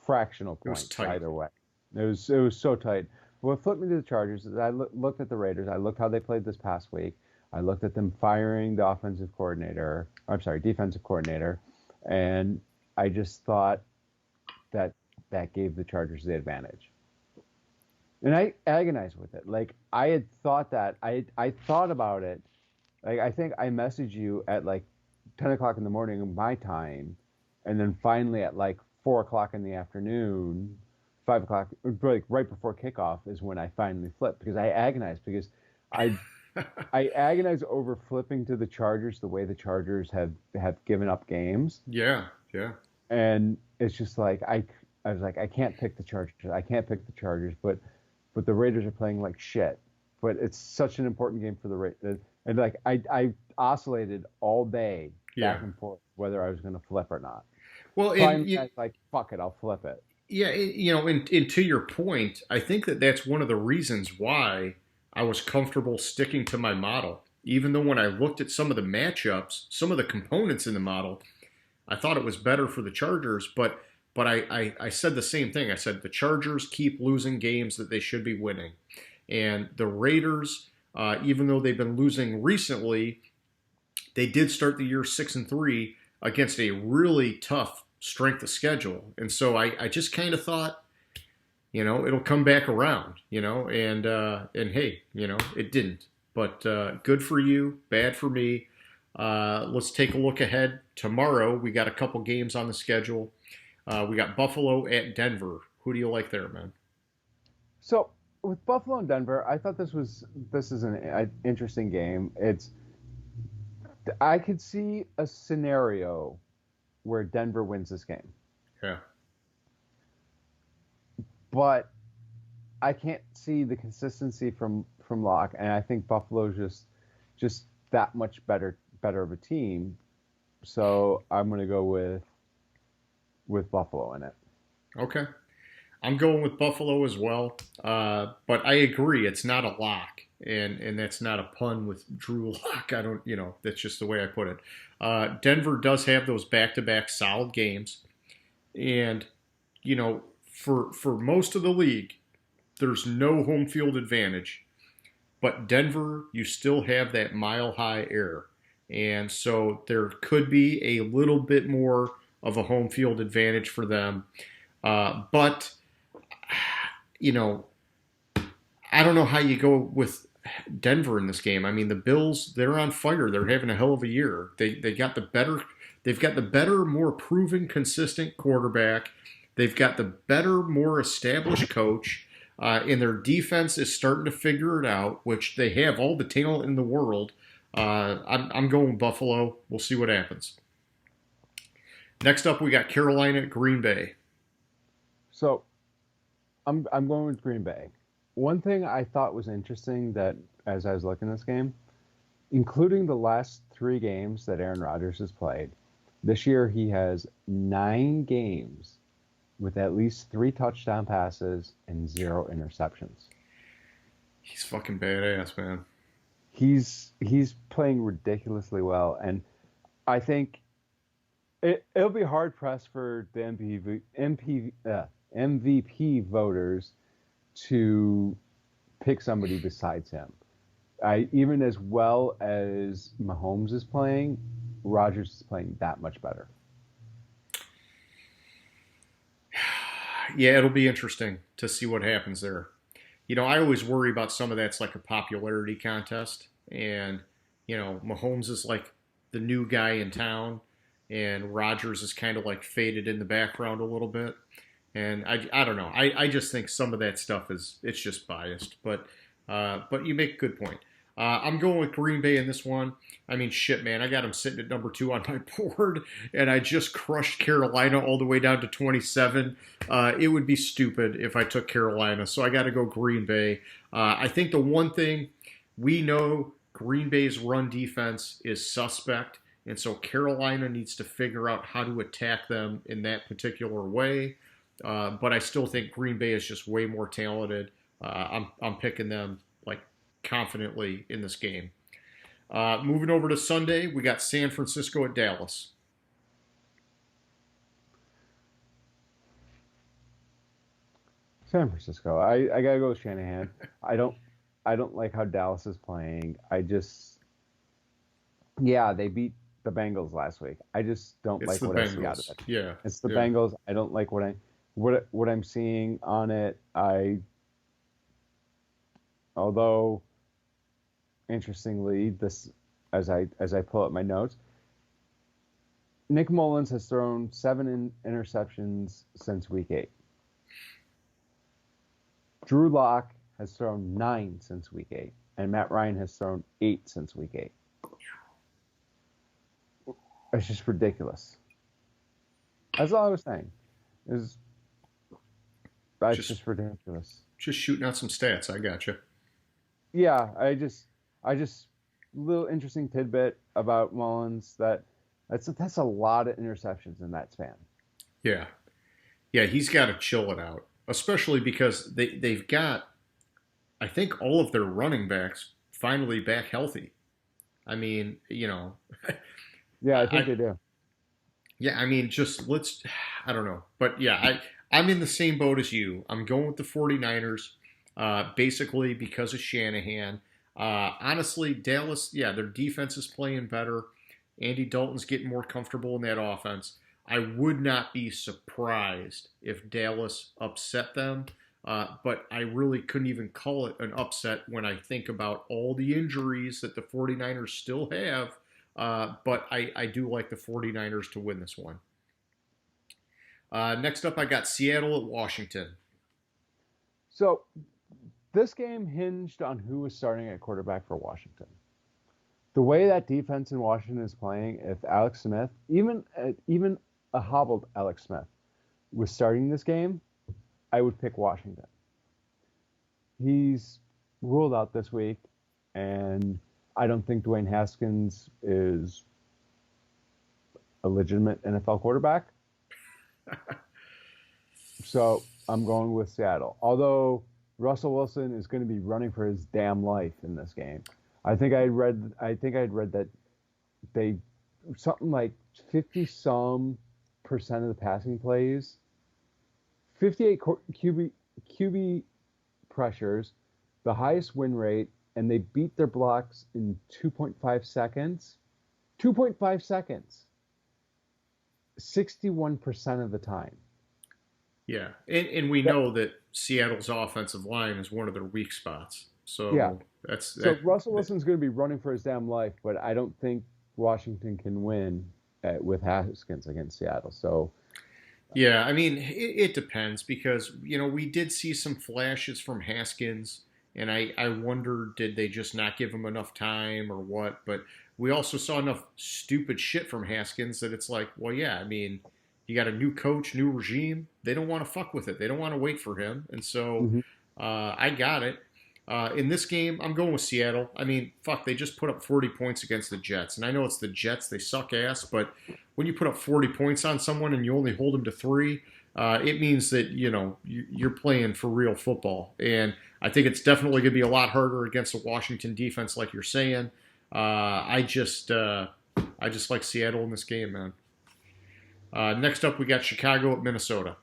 fractional points either way. It was so tight. what flipped me to the Chargers is I looked at the Raiders. I looked how they played this past week. I looked at them firing the offensive coordinator. I'm sorry, defensive coordinator, and I just thought that that gave the Chargers the advantage. And I agonized with it. Like I had thought that I thought about it. Like I think I messaged you at like 10 o'clock in the morning my time, and then finally at like 4 o'clock in the afternoon, 5 o'clock, like right before kickoff is when I finally flipped because I agonized because I I agonize over flipping to the Chargers the way the Chargers have given up games, Yeah, yeah. and it's just like I was like I can't pick the Chargers. I can't pick the Chargers, but the Raiders are playing like shit. But it's such an important game for the Raiders, and like I oscillated all day Yeah. back and forth whether I was going to flip or not. Well, and Finally, I was like fuck it, I'll flip it. yeah, and to your point, I think that that's one of the reasons why I was comfortable sticking to my model. Even though when I looked at some of the matchups, some of the components in the model, I thought it was better for the Chargers, but I said the same thing. I said the Chargers keep losing games that they should be winning. And the Raiders, even though they've been losing recently, they did start the year 6-3 against a really tough strength of schedule. And so I just kind of thought, it'll come back around, and hey, it didn't. But good for you, bad for me. Let's take a look ahead. Tomorrow, we got a couple games on the schedule. We got Buffalo at Denver. Who do you like there, man? So with Buffalo and Denver, I thought this is an interesting game. I could see a scenario where Denver wins this game, Yeah. but I can't see the consistency from Locke, and I think Buffalo's just that much better of a team. So I'm going to go with Buffalo in it. Okay. I'm going with Buffalo as well, but I agree it's not a lock, and that's not a pun with Drew Lock. I don't, that's just the way I put it. Denver does have those back-to-back solid games, and for most of the league, there's no home field advantage, but Denver, you still have that mile-high air, and so there could be a little bit more of a home field advantage for them, but I don't know how you go with Denver in this game. I mean, the Bills, they're on fire. They're having a hell of a year. They've got the better, more proven, consistent quarterback. They've got the better, more established coach. And their defense is starting to figure it out, which they have all the talent in the world. I'm going Buffalo. We'll see what happens. Next up, we got Carolina at Green Bay. So I'm going with Green Bay. One thing I thought was interesting that as I was looking at this game, including the last 3 games that Aaron Rodgers has played, this year he has 9 games with at least 3 touchdown passes and 0 interceptions. He's fucking badass, man. He's playing ridiculously well, and I think it'll be hard pressed for the MVP voters to pick somebody besides him. Even as well as Mahomes is playing, Rodgers is playing that much better. Yeah, it'll be interesting to see what happens there. I always worry about some of that's like a popularity contest, and Mahomes is like the new guy in town, and Rodgers is kind of like faded in the background a little bit. And I don't know. I just think some of that stuff it's just biased. But you make a good point. I'm going with Green Bay in this one. I mean, shit, man. I got them sitting at number 2 on my board, and I just crushed Carolina all the way down to 27. It would be stupid if I took Carolina, so I got to go Green Bay. I think the one thing we know, Green Bay's run defense is suspect, and so Carolina needs to figure out how to attack them in that particular way. But I still think Green Bay is just way more talented. I'm picking them like confidently in this game. Moving over to Sunday, we got San Francisco at Dallas. San Francisco. I gotta go with Shanahan. I don't like how Dallas is playing. Yeah, they beat the Bengals last week. I just don't It's like the what I see out of Bengals. it. Yeah, It's the yeah. Bengals. I don't like what I'm seeing on it. Although interestingly, this as I pull up my notes, Nick Mullins has thrown interceptions since week 8. Drew Lock has thrown 9 since week 8, and Matt Ryan has thrown 8 since week 8. It's just ridiculous. That's all I was saying. Is That's Just just ridiculous. just shooting out some stats. I got you. Yeah, I just little interesting tidbit about Mullins that's a lot of interceptions in that span. Yeah, yeah. He's got to chill it out, especially because they've got, I think, all of their running backs finally back healthy. I mean, Yeah, I think I they do. yeah. I mean, just let's. I don't know, but yeah, I'm in the same boat as you. I'm going with the 49ers, basically because of Shanahan. Honestly, Dallas, yeah, their defense is playing better. Andy Dalton's getting more comfortable in that offense. I would not be surprised if Dallas upset them, but I really couldn't even call it an upset when I think about all the injuries that the 49ers still have. But I do like the 49ers to win this one. Next up, I got Seattle at Washington. So this game hinged on who was starting at quarterback for Washington. The way that defense in Washington is playing, if Alex Smith, even a hobbled Alex Smith, was starting this game, I would pick Washington. He's ruled out this week, and I don't think Dwayne Haskins is a legitimate NFL quarterback. So I'm going with Seattle. Although Russell Wilson is going to be running for his damn life in this game. I think I'd read that they something like 50 some percent of the passing plays, 58 QB pressures, the highest win rate, and they beat their blocks in 2.5 seconds. 2.5 seconds. 61% of the time. Yeah, and we know that Seattle's offensive line is one of their weak spots. Yeah. So that's So that. Russell Wilson's going to be running for his damn life, but I don't think Washington can win with Haskins against Seattle. So Yeah, I mean, it depends because, we did see some flashes from Haskins, and I wonder, did they just not give him enough time or what? But we also saw enough stupid shit from Haskins that it's like, well, yeah, I mean, you got a new coach, new regime. They don't want to fuck with it. They don't want to wait for him. And so mhm. I got it. In this game, I'm going with Seattle. I mean, fuck, they just put up 40 points against the Jets. And I know it's the Jets, they suck ass, but when you put up 40 points on someone and you only hold them to 3, it means that, you're playing for real football. And I think it's definitely going to be a lot harder against a Washington defense, like you're saying. I just like Seattle in this game, man. Next up, we got Chicago at Minnesota.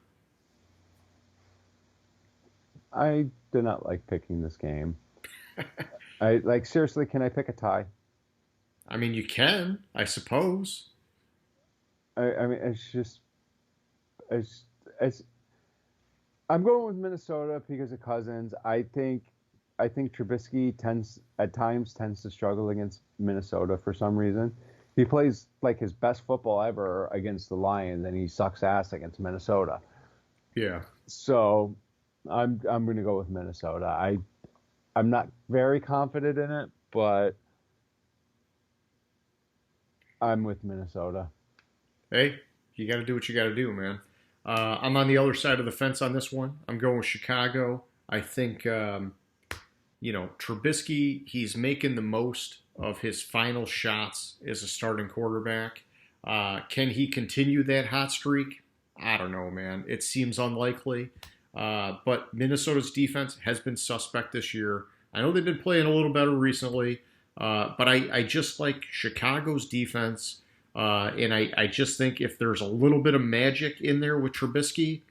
I do not like picking this game. I like seriously. Can I pick a tie? I mean, you can, I suppose. I mean, it's it's. I'm going with Minnesota because of Cousins. I think Trubisky tends to struggle against Minnesota for some reason. He plays like his best football ever against the Lions, and he sucks ass against Minnesota. Yeah. So I'm going to go with Minnesota. I'm not very confident in it, but I'm with Minnesota. Hey, you got to do what you got to do, man. I'm on the other side of the fence on this one. I'm going with Chicago. I think, Trubisky, he's making the most of his final shots as a starting quarterback. Can he continue that hot streak? I don't know, man. It seems unlikely. But Minnesota's defense has been suspect this year. I know they've been playing a little better recently, but I just like Chicago's defense. And I just think if there's a little bit of magic in there with Trubisky,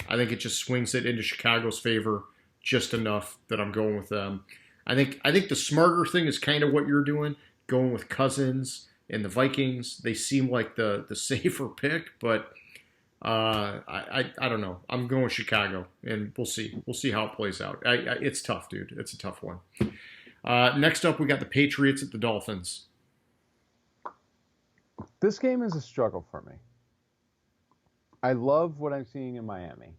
I think it just swings it into Chicago's favor just enough that I'm going with them. I think the smarter thing is kind of what you're doing, going with Cousins and the Vikings. They seem like the safer pick, but I don't know. I'm going with Chicago, and we'll see. We'll see how it plays out. It's tough, dude. It's a tough one. Next up, we got the Patriots at the Dolphins. This game is a struggle for me. I love what I'm seeing in Miami.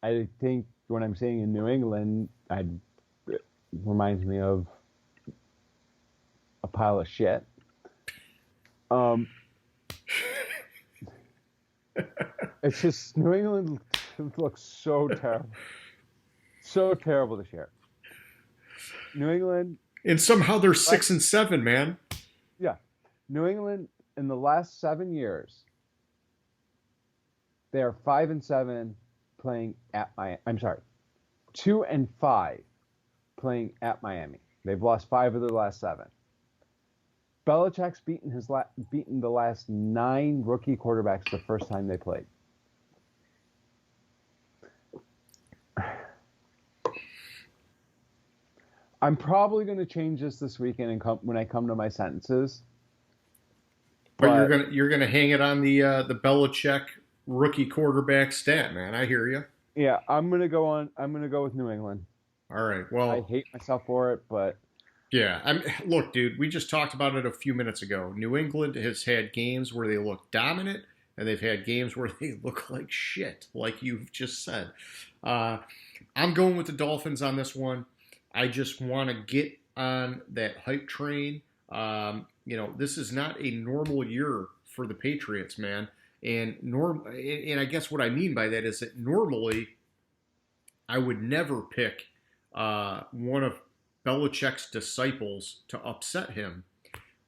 I think what I'm seeing in New England, it reminds me of a pile of shit. It's just New England looks so terrible. So terrible this year. New England. And somehow they're 6-7, man. Yeah. New England in the last 7 years, they are 5-7 playing at Miami. I'm sorry, 2-5 playing at Miami. They've lost 5 of their last 7. Belichick's beaten the last 9 rookie quarterbacks the first time they played. I'm probably going to change this weekend and when I come to my sentences. But you're gonna hang it on the Belichick rookie quarterback stat, man. I hear you. Yeah, I'm gonna go with New England. All right. Well, I hate myself for it, but yeah. Look, dude. We just talked about it a few minutes ago. New England has had games where they look dominant, and they've had games where they look like shit, like you've just said. I'm going with the Dolphins on this one. I just want to get on that hype train. This is not a normal year for the Patriots, man. And I guess what I mean by that is that normally I would never pick one of Belichick's disciples to upset him.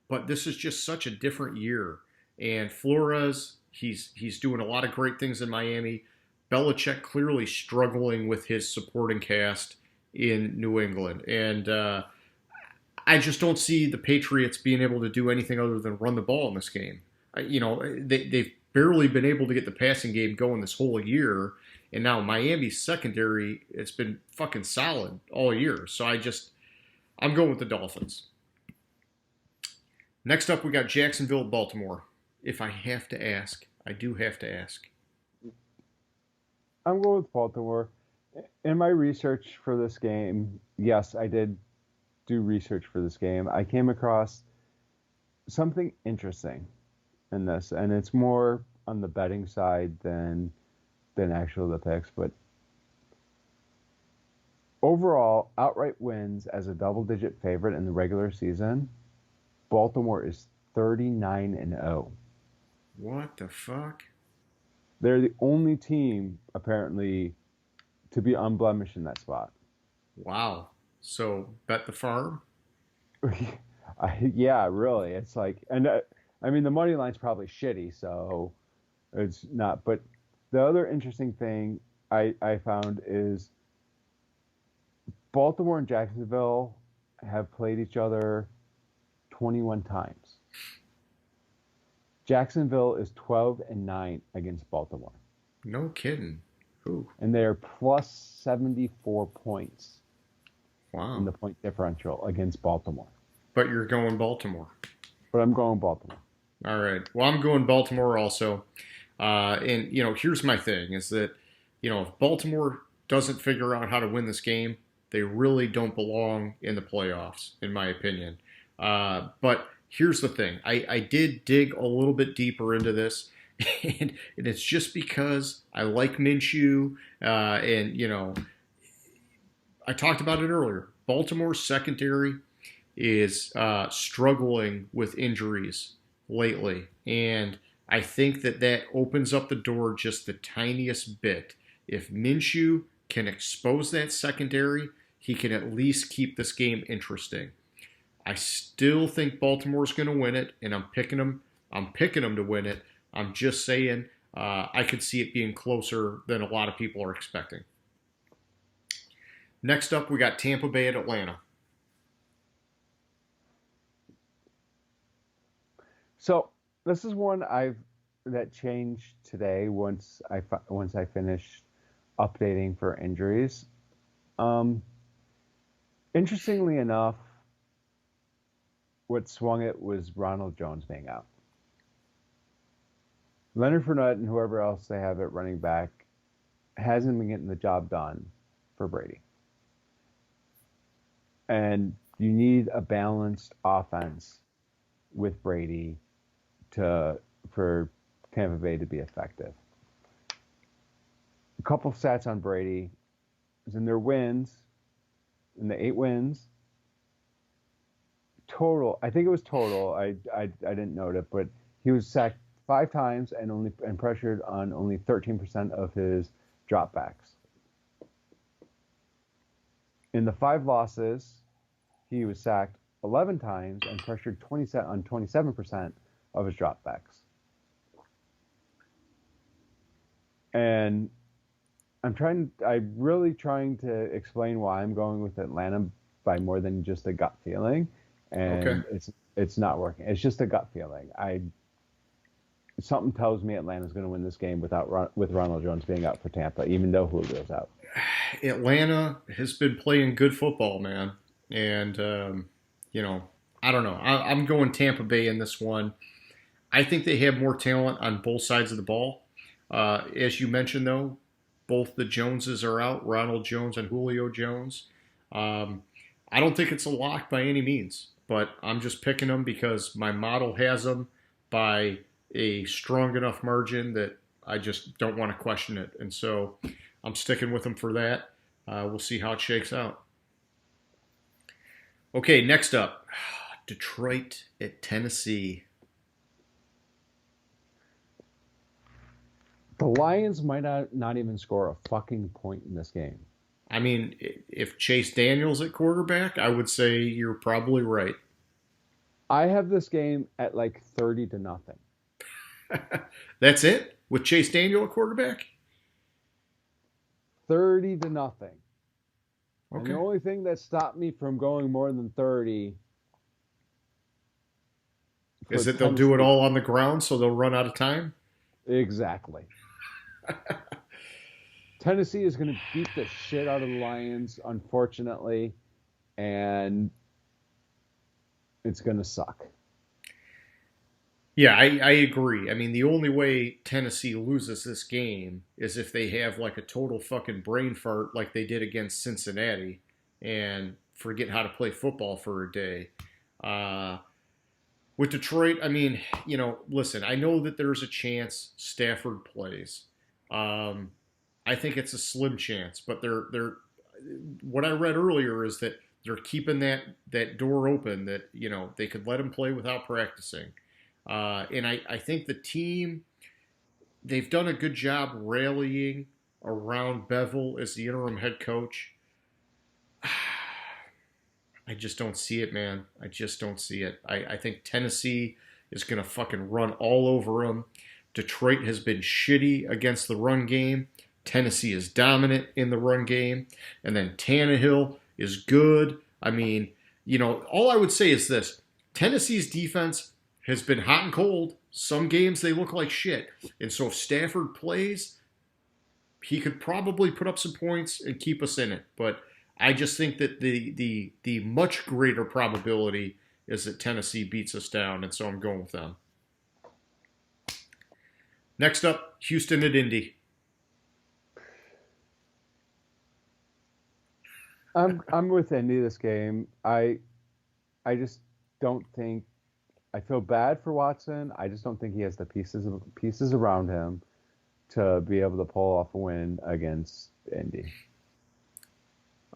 But this is just such a different year. And Flores, he's doing a lot of great things in Miami. Belichick clearly struggling with his supporting cast in New England. And I just don't see the Patriots being able to do anything other than run the ball in this game. They've barely been able to get the passing game going this whole year. And now Miami's secondary, it's been fucking solid all year. So I'm going with the Dolphins. Next up, we got Jacksonville, Baltimore. If I have to ask, I do have to ask. I'm going with Baltimore. In my research for this game, yes, I did do research for this game. I came across something interesting in this, and it's more on the betting side than actually the picks. But overall, outright wins as a double-digit favorite in the regular season, Baltimore is 39-0. What the fuck? They're the only team, apparently, to be unblemished in that spot. Wow. So, bet the farm? Yeah, really. It's like, and the money line's probably shitty, so it's not. But the other interesting thing I found is Baltimore and Jacksonville have played each other 21 times. Jacksonville is 12-9 against Baltimore. No kidding. Ooh. And they're plus 74 points. Wow. In the point differential against Baltimore. But you're going Baltimore. But I'm going Baltimore. All right. Well, I'm going Baltimore also. And here's my thing is that, if Baltimore doesn't figure out how to win this game, they really don't belong in the playoffs, in my opinion. But here's the thing. I did dig a little bit deeper into this. And it's just because I like Minshew, and I talked about it earlier. Baltimore's secondary is struggling with injuries lately, and I think that opens up the door just the tiniest bit. If Minshew can expose that secondary, he can at least keep this game interesting. I still think Baltimore's going to win it, and I'm picking them to win it. I'm just saying I could see it being closer than a lot of people are expecting. Next up, we got Tampa Bay at Atlanta. So this is one I've that changed today once I finished updating for injuries. Um, Interestingly enough, what swung it was Ronald Jones being out. Leonard Fournette and whoever else they have at running back hasn't been getting the job done for Brady. And you need a balanced offense with Brady for Tampa Bay to be effective. A couple stats on Brady is in their wins, in the 8 wins, total. I think it was total. I didn't note it, but he was sacked 5 times and pressured on only 13% of his dropbacks. In the 5 losses, he was sacked 11 times and pressured 27% of his dropbacks. And I'm really trying to explain why I'm going with Atlanta by more than just a gut feeling, and Okay. it's not working. It's just a gut feeling. Something tells me Atlanta's going to win this game with Ronald Jones being out for Tampa, even though Julio's out. Atlanta has been playing good football, man, and I don't know. I'm going Tampa Bay in this one. I think they have more talent on both sides of the ball. As you mentioned, though, both the Joneses are out, Ronald Jones and Julio Jones. Um, I don't think it's a lock by any means, but I'm just picking them because my model has them by a strong enough margin that I just don't want to question it. And so I'm sticking with them for that. We'll see how it shakes out. Okay, next up, Detroit at Tennessee. The Lions might not even score a fucking point in this game. I mean, if Chase Daniels at quarterback, I would say you're probably right. I have this game at like 30-0. That's it with Chase Daniel at quarterback. 30-0. And the Okay. only thing that stopped me from going more than 30 for Is it they'll do it Tennessee. all on the ground so they'll run out of time? Exactly. Tennessee is going to beat the shit out of the Lions, unfortunately, and it's going to suck. Yeah, I agree. I mean, the only way Tennessee loses this game is if they have like a total fucking brain fart like they did against Cincinnati and forget how to play football for a day. Uh, with Detroit, I mean, listen, I know that there's a chance Stafford plays. Um, I think it's a slim chance, but they're what I read earlier is that they're keeping that door open that they could let him play without practicing. And I think the team they've done a good job rallying around Bevel as the interim head coach. I just don't see it, man. I just don't see it. I think Tennessee is going to fucking run all over them. Detroit has been shitty against the run game. Tennessee is dominant in the run game. And then Tannehill is good. I mean, all I would say is this Tennessee's defense has been hot and cold. Some games they look like shit. And so if Stafford plays, he could probably put up some points and keep us in it. But I just think that the much greater probability is that Tennessee beats us down, and so I'm going with them. Next up, Houston at Indy. I'm with Indy this game. I just don't think I feel bad for Watson. I just don't think he has the pieces around him to be able to pull off a win against Indy.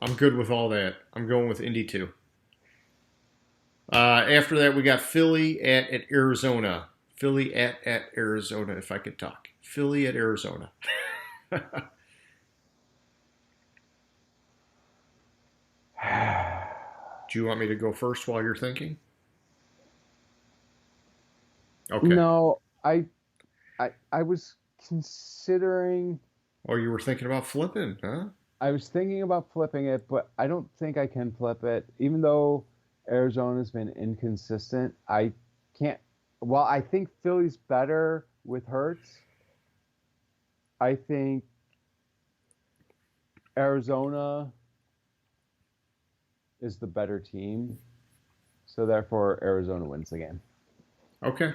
I'm good with all that. I'm going with Indy too. After that, we got Philly at Arizona. Philly at Arizona, if I could talk. Philly at Arizona. Do you want me to go first while you're thinking? Okay. No, I was considering. Oh, you were thinking about flipping, huh? I was thinking about flipping it, but I don't think I can flip it. Even though Arizona's been inconsistent, I can't. Well, I think Philly's better with Hurts. I think Arizona is the better team, so therefore Arizona wins the game. Okay.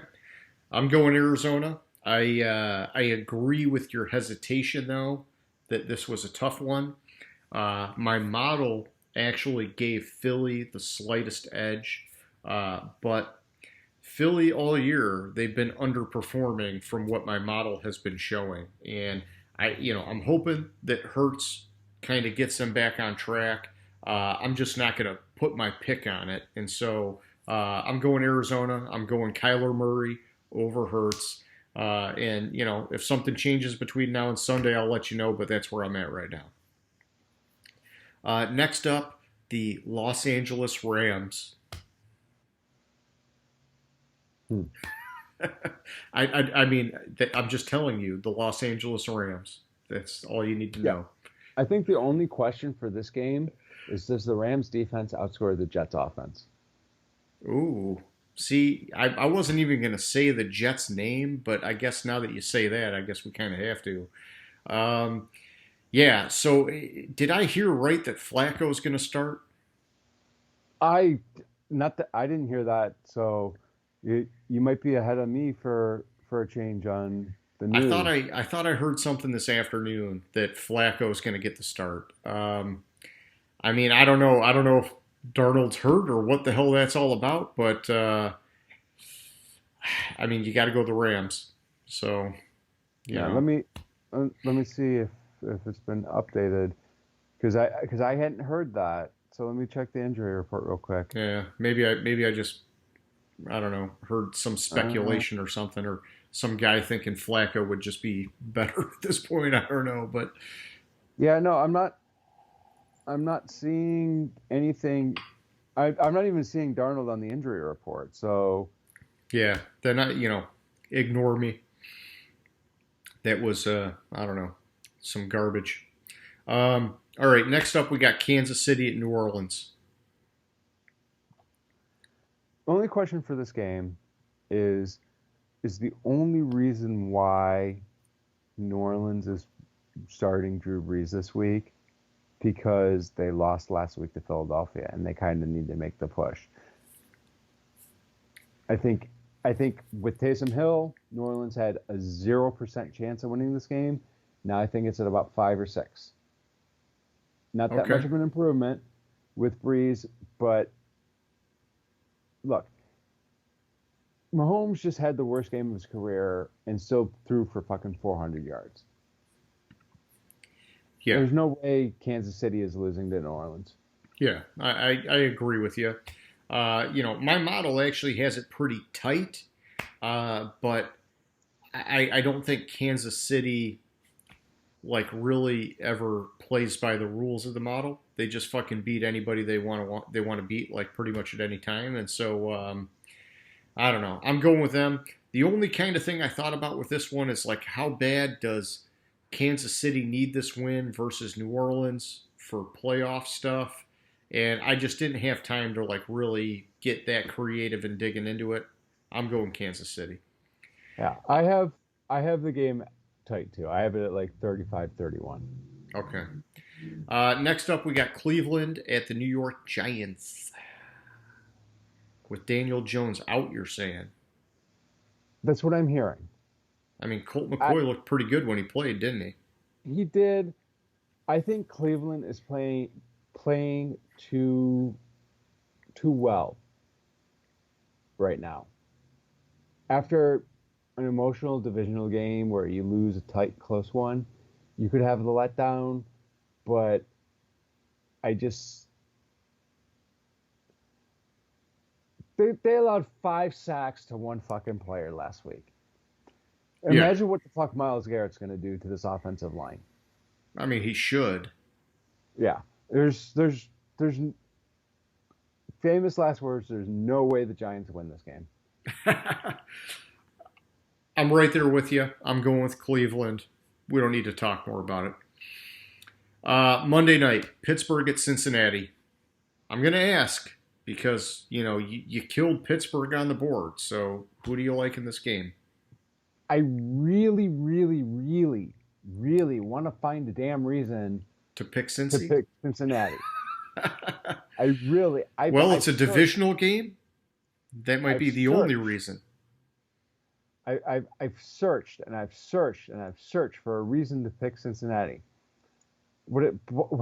I'm going Arizona. I agree with your hesitation though that this was a tough one. My model actually gave Philly the slightest edge, but Philly all year they've been underperforming from what my model has been showing, and I'm hoping that Hertz kind of gets them back on track. I'm just not going to put my pick on it, and so I'm going Arizona. I'm going Kyler Murray over Hertz. And if something changes between now and Sunday, I'll let you know. But that's where I'm at right now. Next up, the Los Angeles Rams. I mean, I'm just telling you, the Los Angeles Rams. That's all you need to know. I think the only question for this game is, does the Rams defense outscore the Jets offense? Ooh. See, I wasn't even going to say the Jets' name, but I guess now that you say that, I guess we kind of have to. Yeah, so did I hear right that Flacco's going to start? I didn't hear that, so you might be ahead of me for a change on the news. I thought I heard something this afternoon that Flacco's going to get the start. I mean, I don't know. I don't know if Darnold's hurt or what the hell that's all about, but I mean, you got to go the Rams. So, yeah. Let me see if it's been updated, because I hadn't heard that. So let me check the injury report real quick. Yeah, maybe I just I don't know, heard some speculation or something, or some guy thinking Flacco would just be better at this point. I don't know, but yeah, no, I'm not seeing anything. I'm not even seeing Darnold on the injury report. So yeah, they're not. Ignore me. That was I don't know, some garbage. All right, next up we got Kansas City at New Orleans. Only question for this game is the only reason why New Orleans is starting Drew Brees this week because they lost last week to Philadelphia and they kind of need to make the push. I think with Taysom Hill, New Orleans had a 0% chance of winning this game. Now I think it's at about 5 or 6. Not that much of an improvement with Brees, but look, Mahomes just had the worst game of his career and still threw for fucking 400 yards. Yeah. There's no way Kansas City is losing to New Orleans. Yeah, I agree with you. My model actually has it pretty tight, but I don't think Kansas City really ever plays by the rules of the model. They just fucking beat anybody they want to beat pretty much at any time, and so I don't know. I'm going with them. The only kind of thing I thought about with this one is how bad does Kansas City need this win versus New Orleans for playoff stuff, and I just didn't have time to really get that creative and digging into it. I'm going Kansas City. Yeah, I have the game tight too. I have it at 35-31. Okay. Next up, we got Cleveland at the New York Giants. With Daniel Jones out, you're saying? That's what I'm hearing. I mean, Colt McCoy looked pretty good when he played, didn't he? He did. I think Cleveland is playing too well right now. After an emotional divisional game where you lose a tight, close one, you could have the letdown, but they allowed 5 sacks to one fucking player last week. Imagine what the fuck Myles Garrett's going to do to this offensive line. I mean, he should. Yeah. There's famous last words. There's no way the Giants win this game. I'm right there with you. I'm going with Cleveland. We don't need to talk more about it. Monday night, Pittsburgh at Cincinnati. I'm going to ask because, you killed Pittsburgh on the board. So who do you like in this game? I really, really, really, really want to find a damn reason To pick to Cincy? pick Cincinnati. I really, Well, I've it's a searched, divisional game. That might I've be the only searched, reason. I've searched and I've searched and I've searched for a reason to pick Cincinnati. What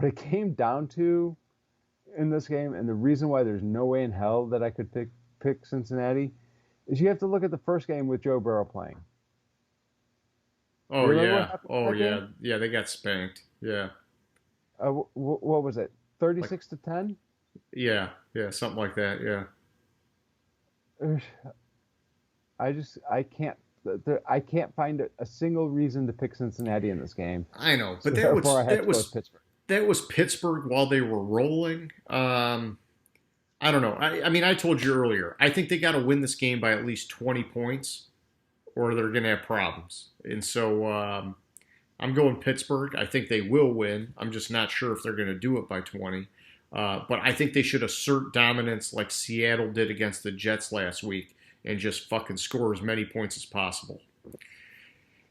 it came down to in this game, and the reason why there's no way in hell that I could pick Cincinnati, is you have to look at the first game with Joe Burrow playing. You Oh remember what yeah. happened in Oh that game? yeah. Yeah, they got spanked. Yeah. What was it? Like 36-10? yeah, yeah, something like that. Yeah. I can't I can't find a single reason to pick Cincinnati in this game. I know, but So therefore, I had to go with Pittsburgh. that was Pittsburgh while they were rolling. I don't know. I mean, I told you earlier. I think they got to win this game by at least 20 points, or they're going to have problems. And so I'm going Pittsburgh. I think they will win. I'm just not sure if they're going to do it by 20. But I think they should assert dominance like Seattle did against the Jets last week and just fucking score as many points as possible.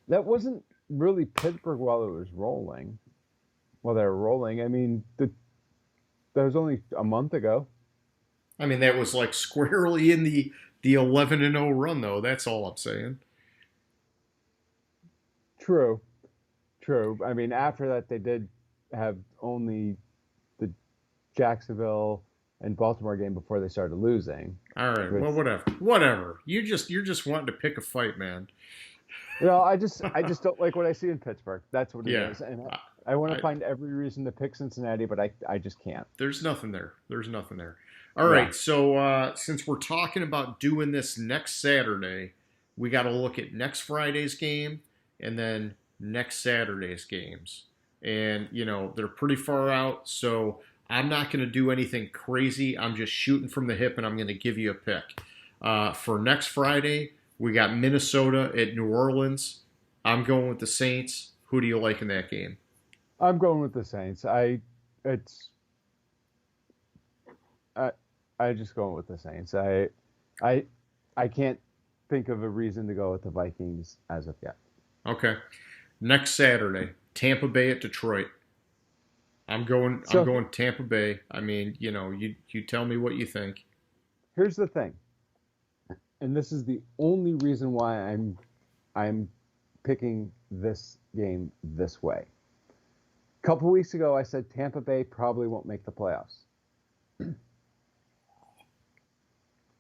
That wasn't really Pittsburgh while it was rolling. While they were rolling, I mean, that was only a month ago. I mean, that was like squarely in the 11-0 run, though. That's all I'm saying. True, true. I mean, after that, they did have only the Jacksonville and Baltimore game before they started losing. All right. With, Well, whatever. You're just wanting to pick a fight, man. I just don't like what I see in Pittsburgh. That's what it Yeah. is, and I want to I, find every reason to pick Cincinnati, but I just can't. there's nothing there. There's nothing there. All Yeah. right. So since we're talking about doing this next Saturday, we got to look at next Friday's game and then next Saturday's games. And, they're pretty far out. So I'm not going to do anything crazy. I'm just shooting from the hip and I'm going to give you a pick. For next Friday, we got Minnesota at New Orleans. I'm going with the Saints. Who do you like in that game? I'm going with the Saints. It's I just going with the Saints. I can't think of a reason to go with the Vikings as of yet. Okay. Next Saturday, Tampa Bay at Detroit. I'm going Tampa Bay. I mean, you tell me what you think. Here's the thing, and this is the only reason why I'm picking this game this way. A couple weeks ago, I said Tampa Bay probably won't make the playoffs.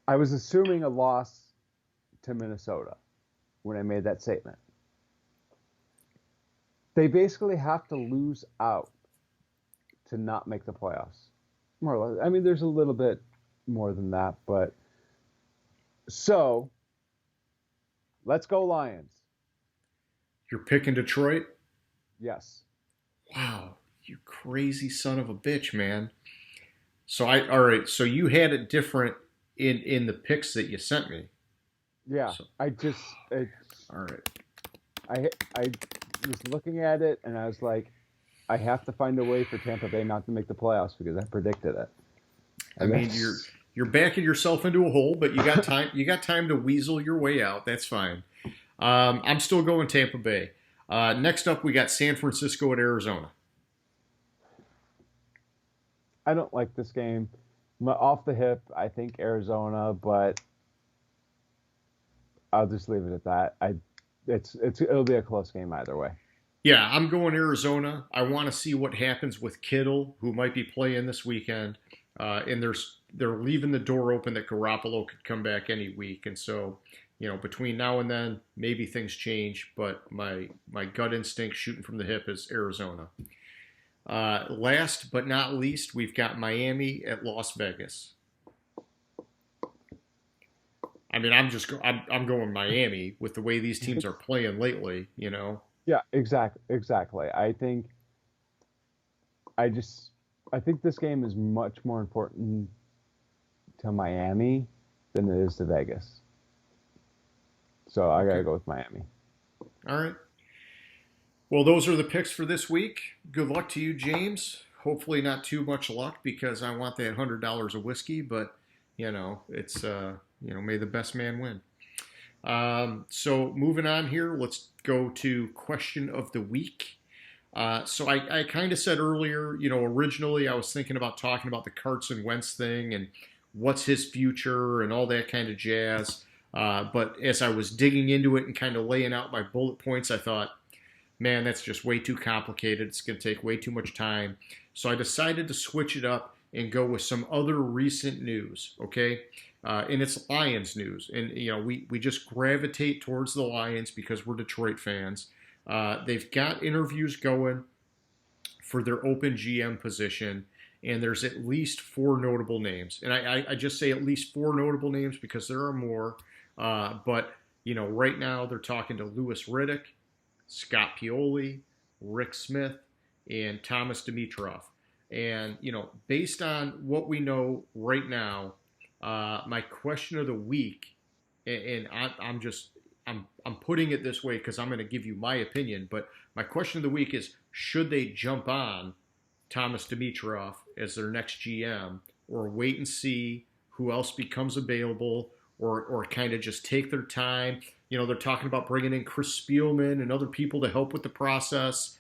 I was assuming a loss to Minnesota when I made that statement. They basically have to lose out to not make the playoffs. More or less. I mean, there's a little bit more than that, but so let's go Lions. You're picking Detroit? Yes. Wow, you crazy son of a bitch, man. All right, so you had it different in the picks that you sent me. Yeah. So, all right. I was looking at it and I was like, I have to find a way for Tampa Bay not to make the playoffs because I predicted it. And I mean, you're backing yourself into a hole, but you got time. You got time to weasel your way out. That's fine. I'm still going Tampa Bay. Next up, we got San Francisco at Arizona. I don't like this game. Off the hip, I think Arizona, but I'll just leave it at that. It'll be a close game either way. Yeah, I'm going Arizona. I want to see what happens with Kittle, who might be playing this weekend. And they're leaving the door open that Garoppolo could come back any week. And so, between now and then, maybe things change. But my gut instinct shooting from the hip is Arizona. Last but not least, we've got Miami at Las Vegas. I mean, I'm going Miami with the way these teams are playing lately. Yeah, exactly. I think this game is much more important to Miami than it is to Vegas. So I gotta go with Miami. All right. Well, those are the picks for this week. Good luck to you, James. Hopefully not too much luck because I want that $100 of whiskey, but it's may the best man win. So moving on here, let's go to question of the week. So I kind of said earlier, originally I was thinking about talking about the Carson Wentz thing and what's his future and all that kind of jazz. But as I was digging into it and kind of laying out my bullet points, I thought, man, that's just way too complicated. It's going to take way too much time. So I decided to switch it up and go with some other recent news, okay? And it's Lions news. And, we just gravitate towards the Lions because we're Detroit fans. They've got interviews going for their open GM position, and there's at least 4 notable names. And I just say at least 4 notable names because there are more. But, right now they're talking to Louis Riddick, Scott Pioli, Rick Smith, and Thomas Dimitroff. And, based on what we know right now, my question of the week, and I'm putting it this way because I'm going to give you my opinion, but my question of the week is, should they jump on Thomas Dimitroff as their next GM, or wait and see who else becomes available, or kind of just take their time? They're talking about bringing in Chris Spielman and other people to help with the process.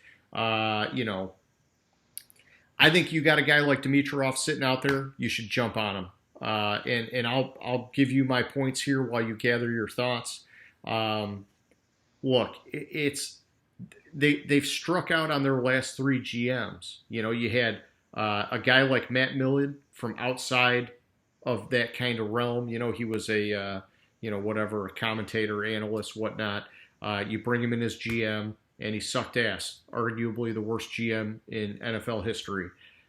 I think you got a guy like Dimitroff sitting out there, you should jump on him. And I'll give you my points here while you gather your thoughts. Look, they've struck out on their last 3 GMs. You had a guy like Matt Millen from outside of that kind of realm. He was a a commentator, analyst, whatnot. You bring him in as GM, and he sucked ass, arguably the worst GM in NFL history.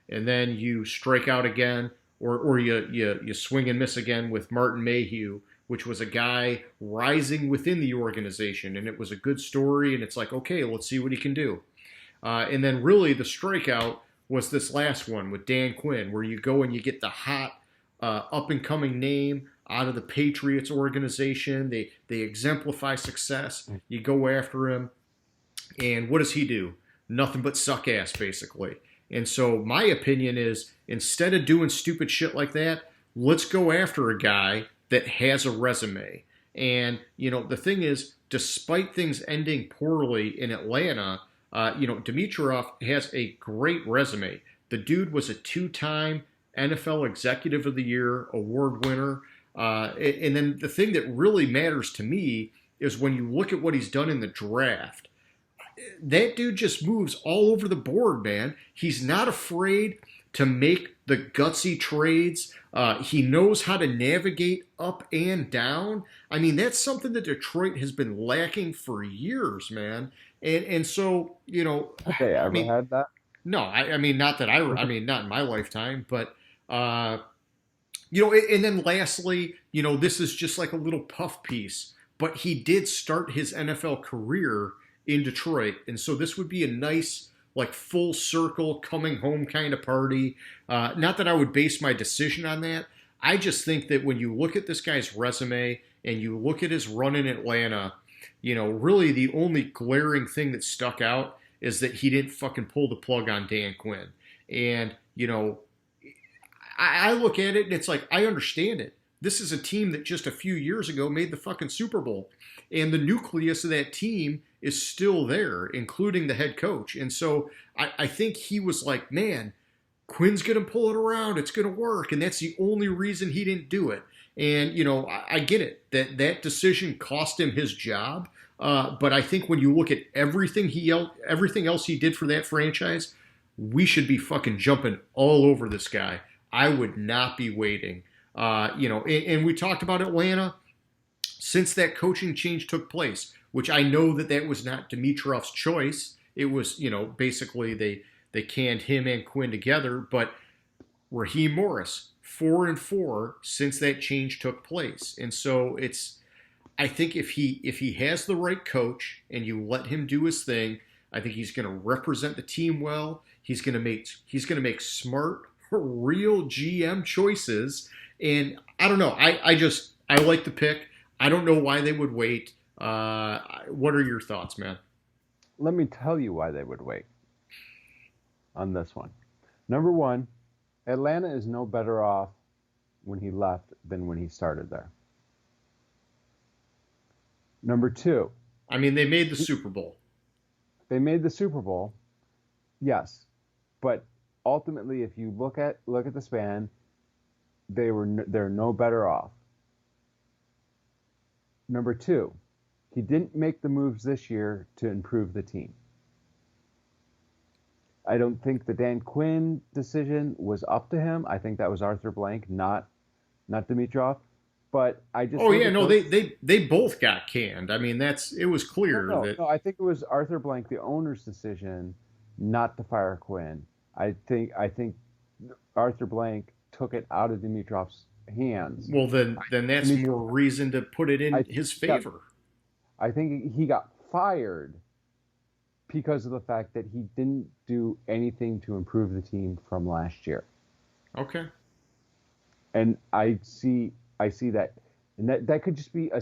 And then you strike out again, or you swing and miss again with Martin Mayhew, which was a guy rising within the organization, and it was a good story, and it's like, okay, let's see what he can do. And then really the strikeout was this last one with Dan Quinn, where you go and you get the hot up-and-coming name out of the Patriots organization. They exemplify success. You go after him, and what does he do? Nothing but suck ass, basically. And so my opinion is, instead of doing stupid shit like that, let's go after a guy that has a resume. And, the thing is, despite things ending poorly in Atlanta, Dimitroff has a great resume. The dude was a 2-time NFL Executive of the Year award winner. And then the thing that really matters to me is when you look at what he's done in the draft. That dude just moves all over the board, man. He's not afraid to make the gutsy trades. He knows how to navigate up and down. I mean, that's something that Detroit has been lacking for years, man. And so, Have they ever had that? No, I mean, not in my lifetime, but, and then lastly, this is just like a little puff piece, but he did start his NFL career in Detroit. And so this would be a nice, like, full circle coming home kind of party. Not that I would base my decision on that. I just think that when you look at this guy's resume and you look at his run in Atlanta, really the only glaring thing that stuck out is that he didn't fucking pull the plug on Dan Quinn. And, I look at it and it's like, I understand it. This is a team that just a few years ago made the fucking Super Bowl. And the nucleus of that team is still there, including the head coach. And so I think he was like, man, Quinn's going to pull it around. It's going to work. And that's the only reason he didn't do it. And, I get it. That decision cost him his job. But I think when you look at everything else he did for that franchise, we should be fucking jumping all over this guy. I would not be waiting. And we talked about Atlanta. Since that coaching change took place, which I know that was not Dimitroff's choice. It was, basically they canned him and Quinn together. But Raheem Morris, 4-4 since that change took place. And so I think if he has the right coach and you let him do his thing, I think he's going to represent the team well. He's going to make smart, real GM choices. And I don't know. I like the pick. I don't know why they would wait. What are your thoughts, man? Let me tell you why they would wait on this one. Number one, Atlanta is no better off when he left than when he started there. Number two, I mean, they made the Super Bowl. they made the Super Bowl, yes, but ultimately, if you look at the span, they're no better off. Number two, he didn't make the moves this year to improve the team. I don't think the Dan Quinn decision was up to him. I think that was Arthur Blank, not Dimitrov. But I just Oh look yeah, at no, those. they both got canned. I mean, it was No, clear no, that no. I think it was Arthur Blank, the owner's decision, not to fire Quinn. I think Arthur Blank took it out of Dimitrov's hands. well then that's Dimitrov, more reason to put it I in think his he got, favor. I think he got fired because of the fact that he didn't do anything to improve the team from last year. Okay. And I see that, and that could just be a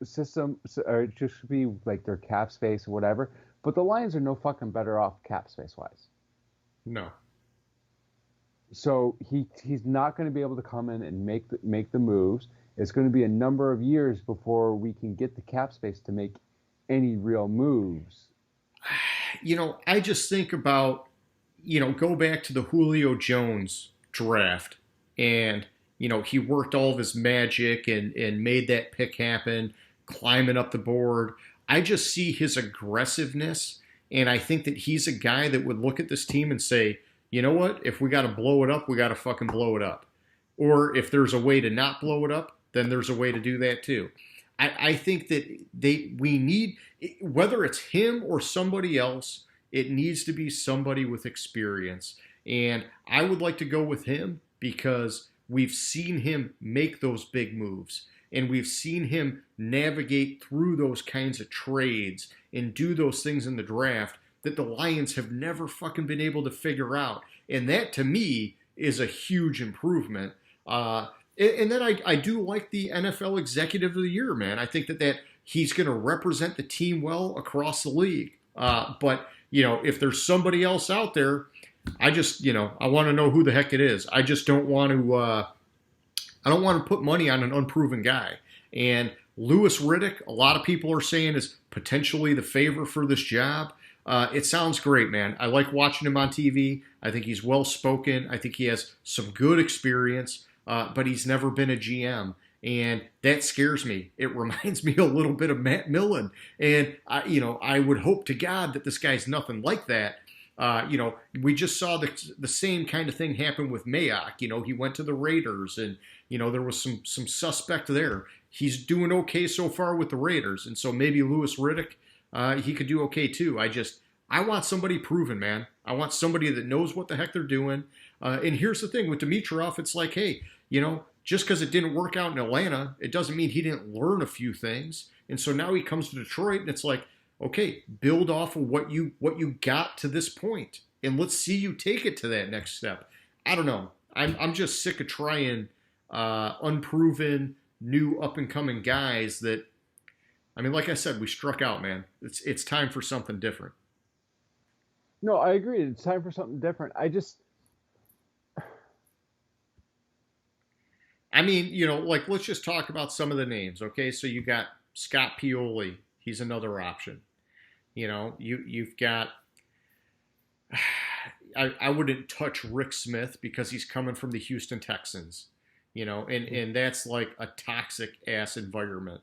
system, or it just be like their cap space or whatever. But the Lions are no fucking better off cap space wise. No. So he's not going to be able to come in and make the moves. It's going to be a number of years before we can get the cap space to make any real moves. I just think about, go back to the Julio Jones draft, and he worked all of his magic and made that pick happen, climbing up the board. I just see his aggressiveness, and I think that he's a guy that would look at this team and say, you know what? If we got to blow it up, we got to fucking blow it up. Or if there's a way to not blow it up, then there's a way to do that too. I think that we need, whether it's him or somebody else, it needs to be somebody with experience. And I would like to go with him because we've seen him make those big moves, and we've seen him navigate through those kinds of trades and do those things in the draft that the Lions have never fucking been able to figure out. And that to me is a huge improvement. And then I do like the NFL Executive of the Year, man. I think that he's going to represent the team well across the league. But if there's somebody else out there, I just I want to know who the heck it is. I just don't want to. I don't want to put money on an unproven guy. And Louis Riddick, a lot of people are saying is potentially the favor for this job. It sounds great, man. I like watching him on TV. I think he's well spoken. I think he has some good experience, but he's never been a GM. And that scares me. It reminds me a little bit of Matt Millen. And, I would hope to God that this guy's nothing like that. We just saw the same kind of thing happen with Mayock. He went to the Raiders, and, there was some suspect there. He's doing okay so far with the Raiders. And so maybe Louis Riddick, he could do okay too. I want somebody proven, man. I want somebody that knows what the heck they're doing. And here's the thing with Dimitrov, it's like, hey, just because it didn't work out in Atlanta, it doesn't mean he didn't learn a few things. And so now he comes to Detroit, and it's like, okay, build off of what you got to this point, and let's see you take it to that next step. I don't know. I'm just sick of trying unproven, new up and coming guys that. I mean, like I said, we struck out, man. It's time for something different. No, I agree. It's time for something different. I mean, like let's just talk about some of the names, okay? So you got Scott Pioli. He's another option. You've got. I wouldn't touch Rick Smith because he's coming from the Houston Texans. And that's like a toxic ass environment.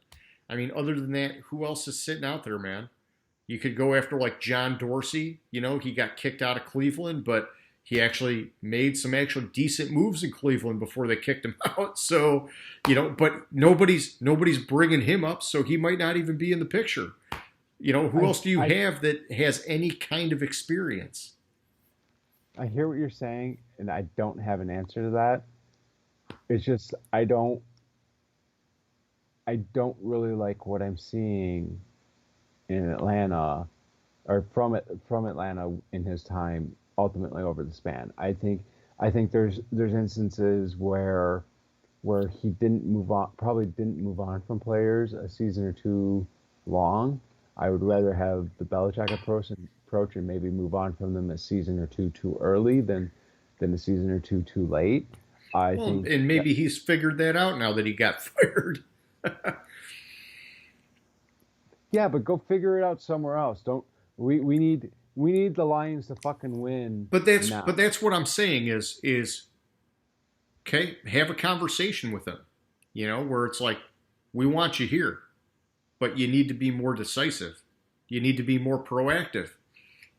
I mean, other than that, who else is sitting out there, man? You could go after like John Dorsey. He got kicked out of Cleveland, but he actually made some actual decent moves in Cleveland before they kicked him out. So, but nobody's bringing him up, so he might not even be in the picture. Who else do you have that has any kind of experience? I hear what you're saying, and I don't have an answer to that. It's just I don't really like what I'm seeing in Atlanta, or from Atlanta in his time. Ultimately, over the span, I think there's instances where he didn't move on, probably didn't move on from players a season or two long. I would rather have the Belichick approach and maybe move on from them a season or two too early than a season or two too late. I think, and maybe he's figured that out now that he got fired. Yeah, but go figure it out somewhere else. Don't we need the Lions to fucking win now. But that's what I'm saying is okay, have a conversation with them. Where it's like, we want you here, but you need to be more decisive. You need to be more proactive.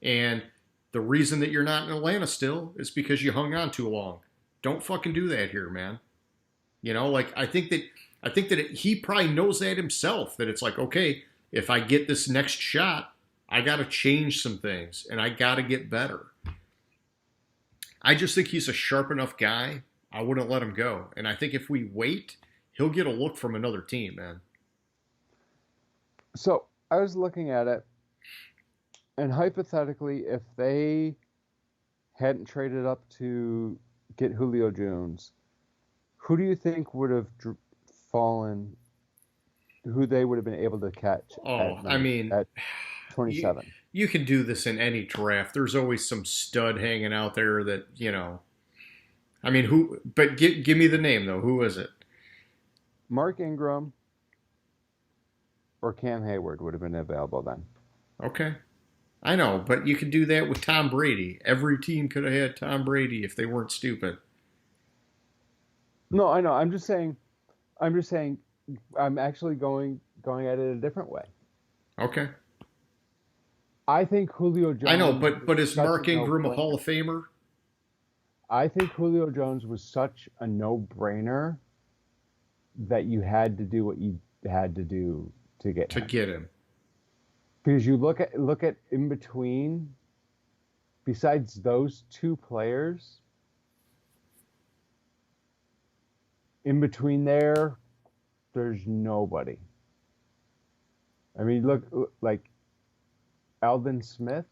And the reason that you're not in Atlanta still is because you hung on too long. Don't fucking do that here, man. Like I think that he probably knows that himself. That it's like, okay, if I get this next shot, I got to change some things and I got to get better. I just think he's a sharp enough guy. I wouldn't let him go. And I think if we wait, he'll get a look from another team, man. So I was looking at it, and hypothetically, if they hadn't traded up to get Julio Jones, who do you think would have fallen? Who they would have been able to catch? Oh, I mean, at 27. You can do this in any draft. There's always some stud hanging out there that, I mean, who? But give me the name, though. Who is it? Mark Ingram or Cam Hayward would have been available then. Okay. I know, but you could do that with Tom Brady. Every team could have had Tom Brady if they weren't stupid. No, I know. I'm just saying. I'm actually going at it a different way. Okay. I think Julio Jones. I know, but is Mark Ingram a Hall of Famer? I think Julio Jones was such a no-brainer that you had to do what you had to do to get him. Because you look at in between, besides those two players, in between there's nobody. I mean, look like Alvin Smith,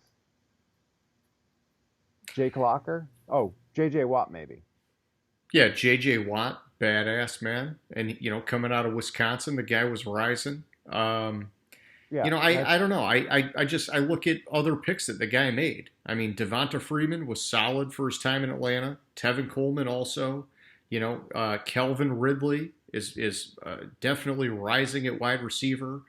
Jake Locker. Oh, J.J. Watt maybe. Yeah, J.J. Watt, badass man, and coming out of Wisconsin, the guy was rising. Yeah, I don't know. I look at other picks that the guy made. I mean, Devonta Freeman was solid for his time in Atlanta. Tevin Coleman also. Kelvin Ridley is definitely rising at wide receiver.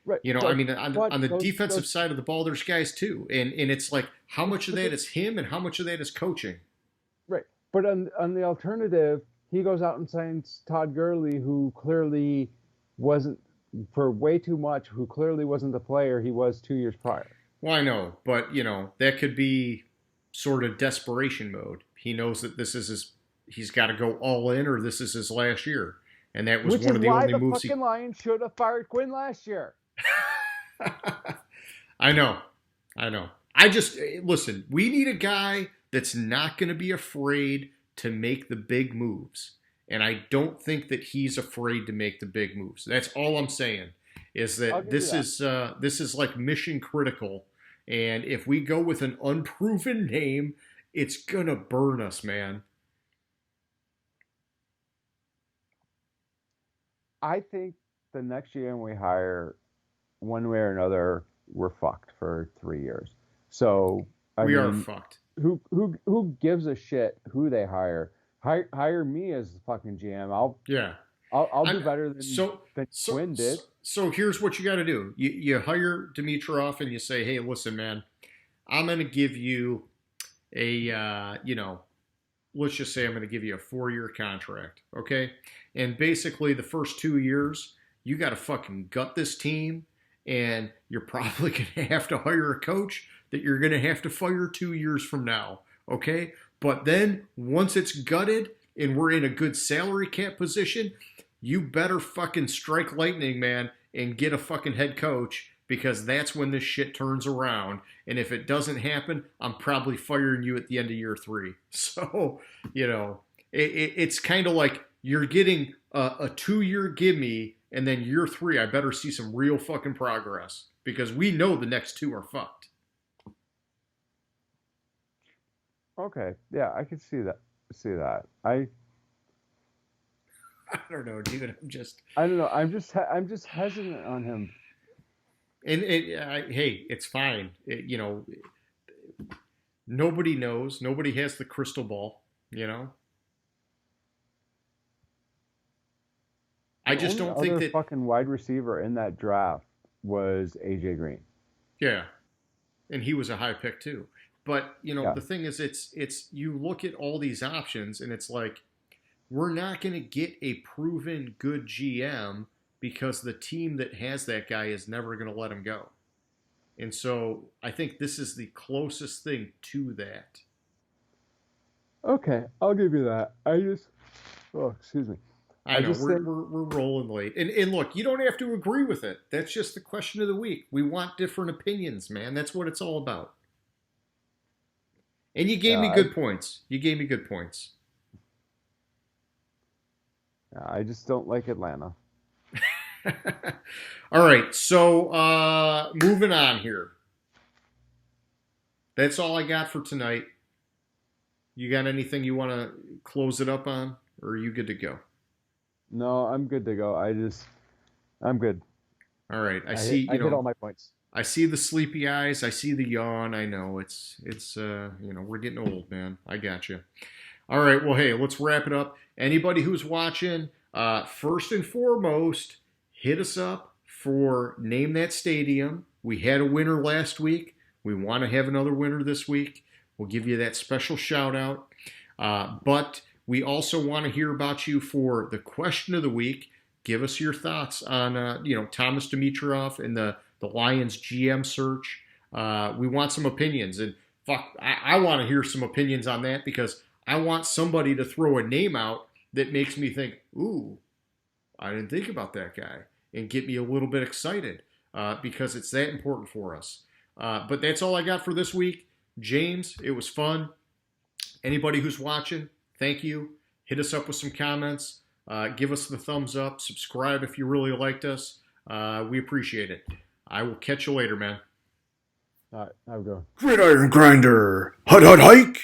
Right. I mean, on the defensive side of the ball, there's guys too, and it's like, how much of that is him and how much of that is coaching? Right. But on the alternative, he goes out and signs Todd Gurley, who clearly wasn't, for way too much, who clearly wasn't the player he was 2 years prior. Well, I know, but that could be sort of desperation mode. He knows that he's got to go all in, or this is his last year, and that was one of the only moves. Which is why the fucking Lions should have fired Quinn last year. I know. Listen, we need a guy that's not going to be afraid to make the big moves. And I don't think that he's afraid to make the big moves. That's all I'm saying, is that this is like mission critical. And if we go with an unproven name, it's going to burn us, man. I think the next year when we hire, one way or another, we're fucked for 3 years. So we are fucked. Who gives a shit who they hire? Hire me as the fucking GM. I'll do better than Quinn did. So here's what you got to do. You hire Dimitroff and you say, hey, listen, man, I'm going to give you let's just say I'm going to give you a 4-year contract, okay? And basically the first 2 years, you got to fucking gut this team, and you're probably going to have to hire a coach that you're going to have to fire 2 years from now, okay? But then once it's gutted and we're in a good salary cap position, you better fucking strike lightning, man, and get a fucking head coach, because that's when this shit turns around. And if it doesn't happen, I'm probably firing you at the end of year 3. So, it's kind of like you're getting a 2-year gimme, and then year 3, I better see some real fucking progress, because we know the next 2 are fucked. Okay, yeah, I can see that. I don't know, dude. I don't know. I'm just hesitant on him. And hey, it's fine. Nobody knows. Nobody has the crystal ball. I just don't think other that. fucking wide receiver in that draft was AJ Green. Yeah, and he was a high pick too. But Yeah. the thing is, it's you look at all these options, and it's like we're not going to get a proven good GM because the team that has that guy is never going to let him go. And so I think this is the closest thing to that. Okay, I'll give you that. Oh, excuse me. I I know just think, we're rolling late, and look, you don't have to agree with it. That's just the question of the week. We want different opinions, man. That's what it's all about. And you gave me I, good points. You gave me good points. I just don't like Atlanta. All right, so moving on here. That's all I got for tonight. You got anything you want to close it up on, or are you good to go? No, I'm good to go. I'm good. All right, I see. I hit all my points. I see the sleepy eyes. I see the yawn. I know it's we're getting old, man. I got you. All right, well, hey, let's wrap it up. Anybody who's watching, first and foremost, hit us up for Name That Stadium. We had a winner last week. We want to have another winner this week. We'll give you that special shout out. But we also want to hear about you for the question of the week. Give us your thoughts on Thomas Dimitroff and the Lions GM search. We want some opinions, and I want to hear some opinions on that because I want somebody to throw a name out that makes me think, ooh, I didn't think about that guy, and get me a little bit excited because it's that important for us. But that's all I got for this week. James, it was fun. Anybody who's watching, thank you. Hit us up with some comments. Give us the thumbs up. Subscribe if you really liked us. We appreciate it. I will catch you later, man. All right, have a go. Gridiron Grinder. Hut, hut, hike.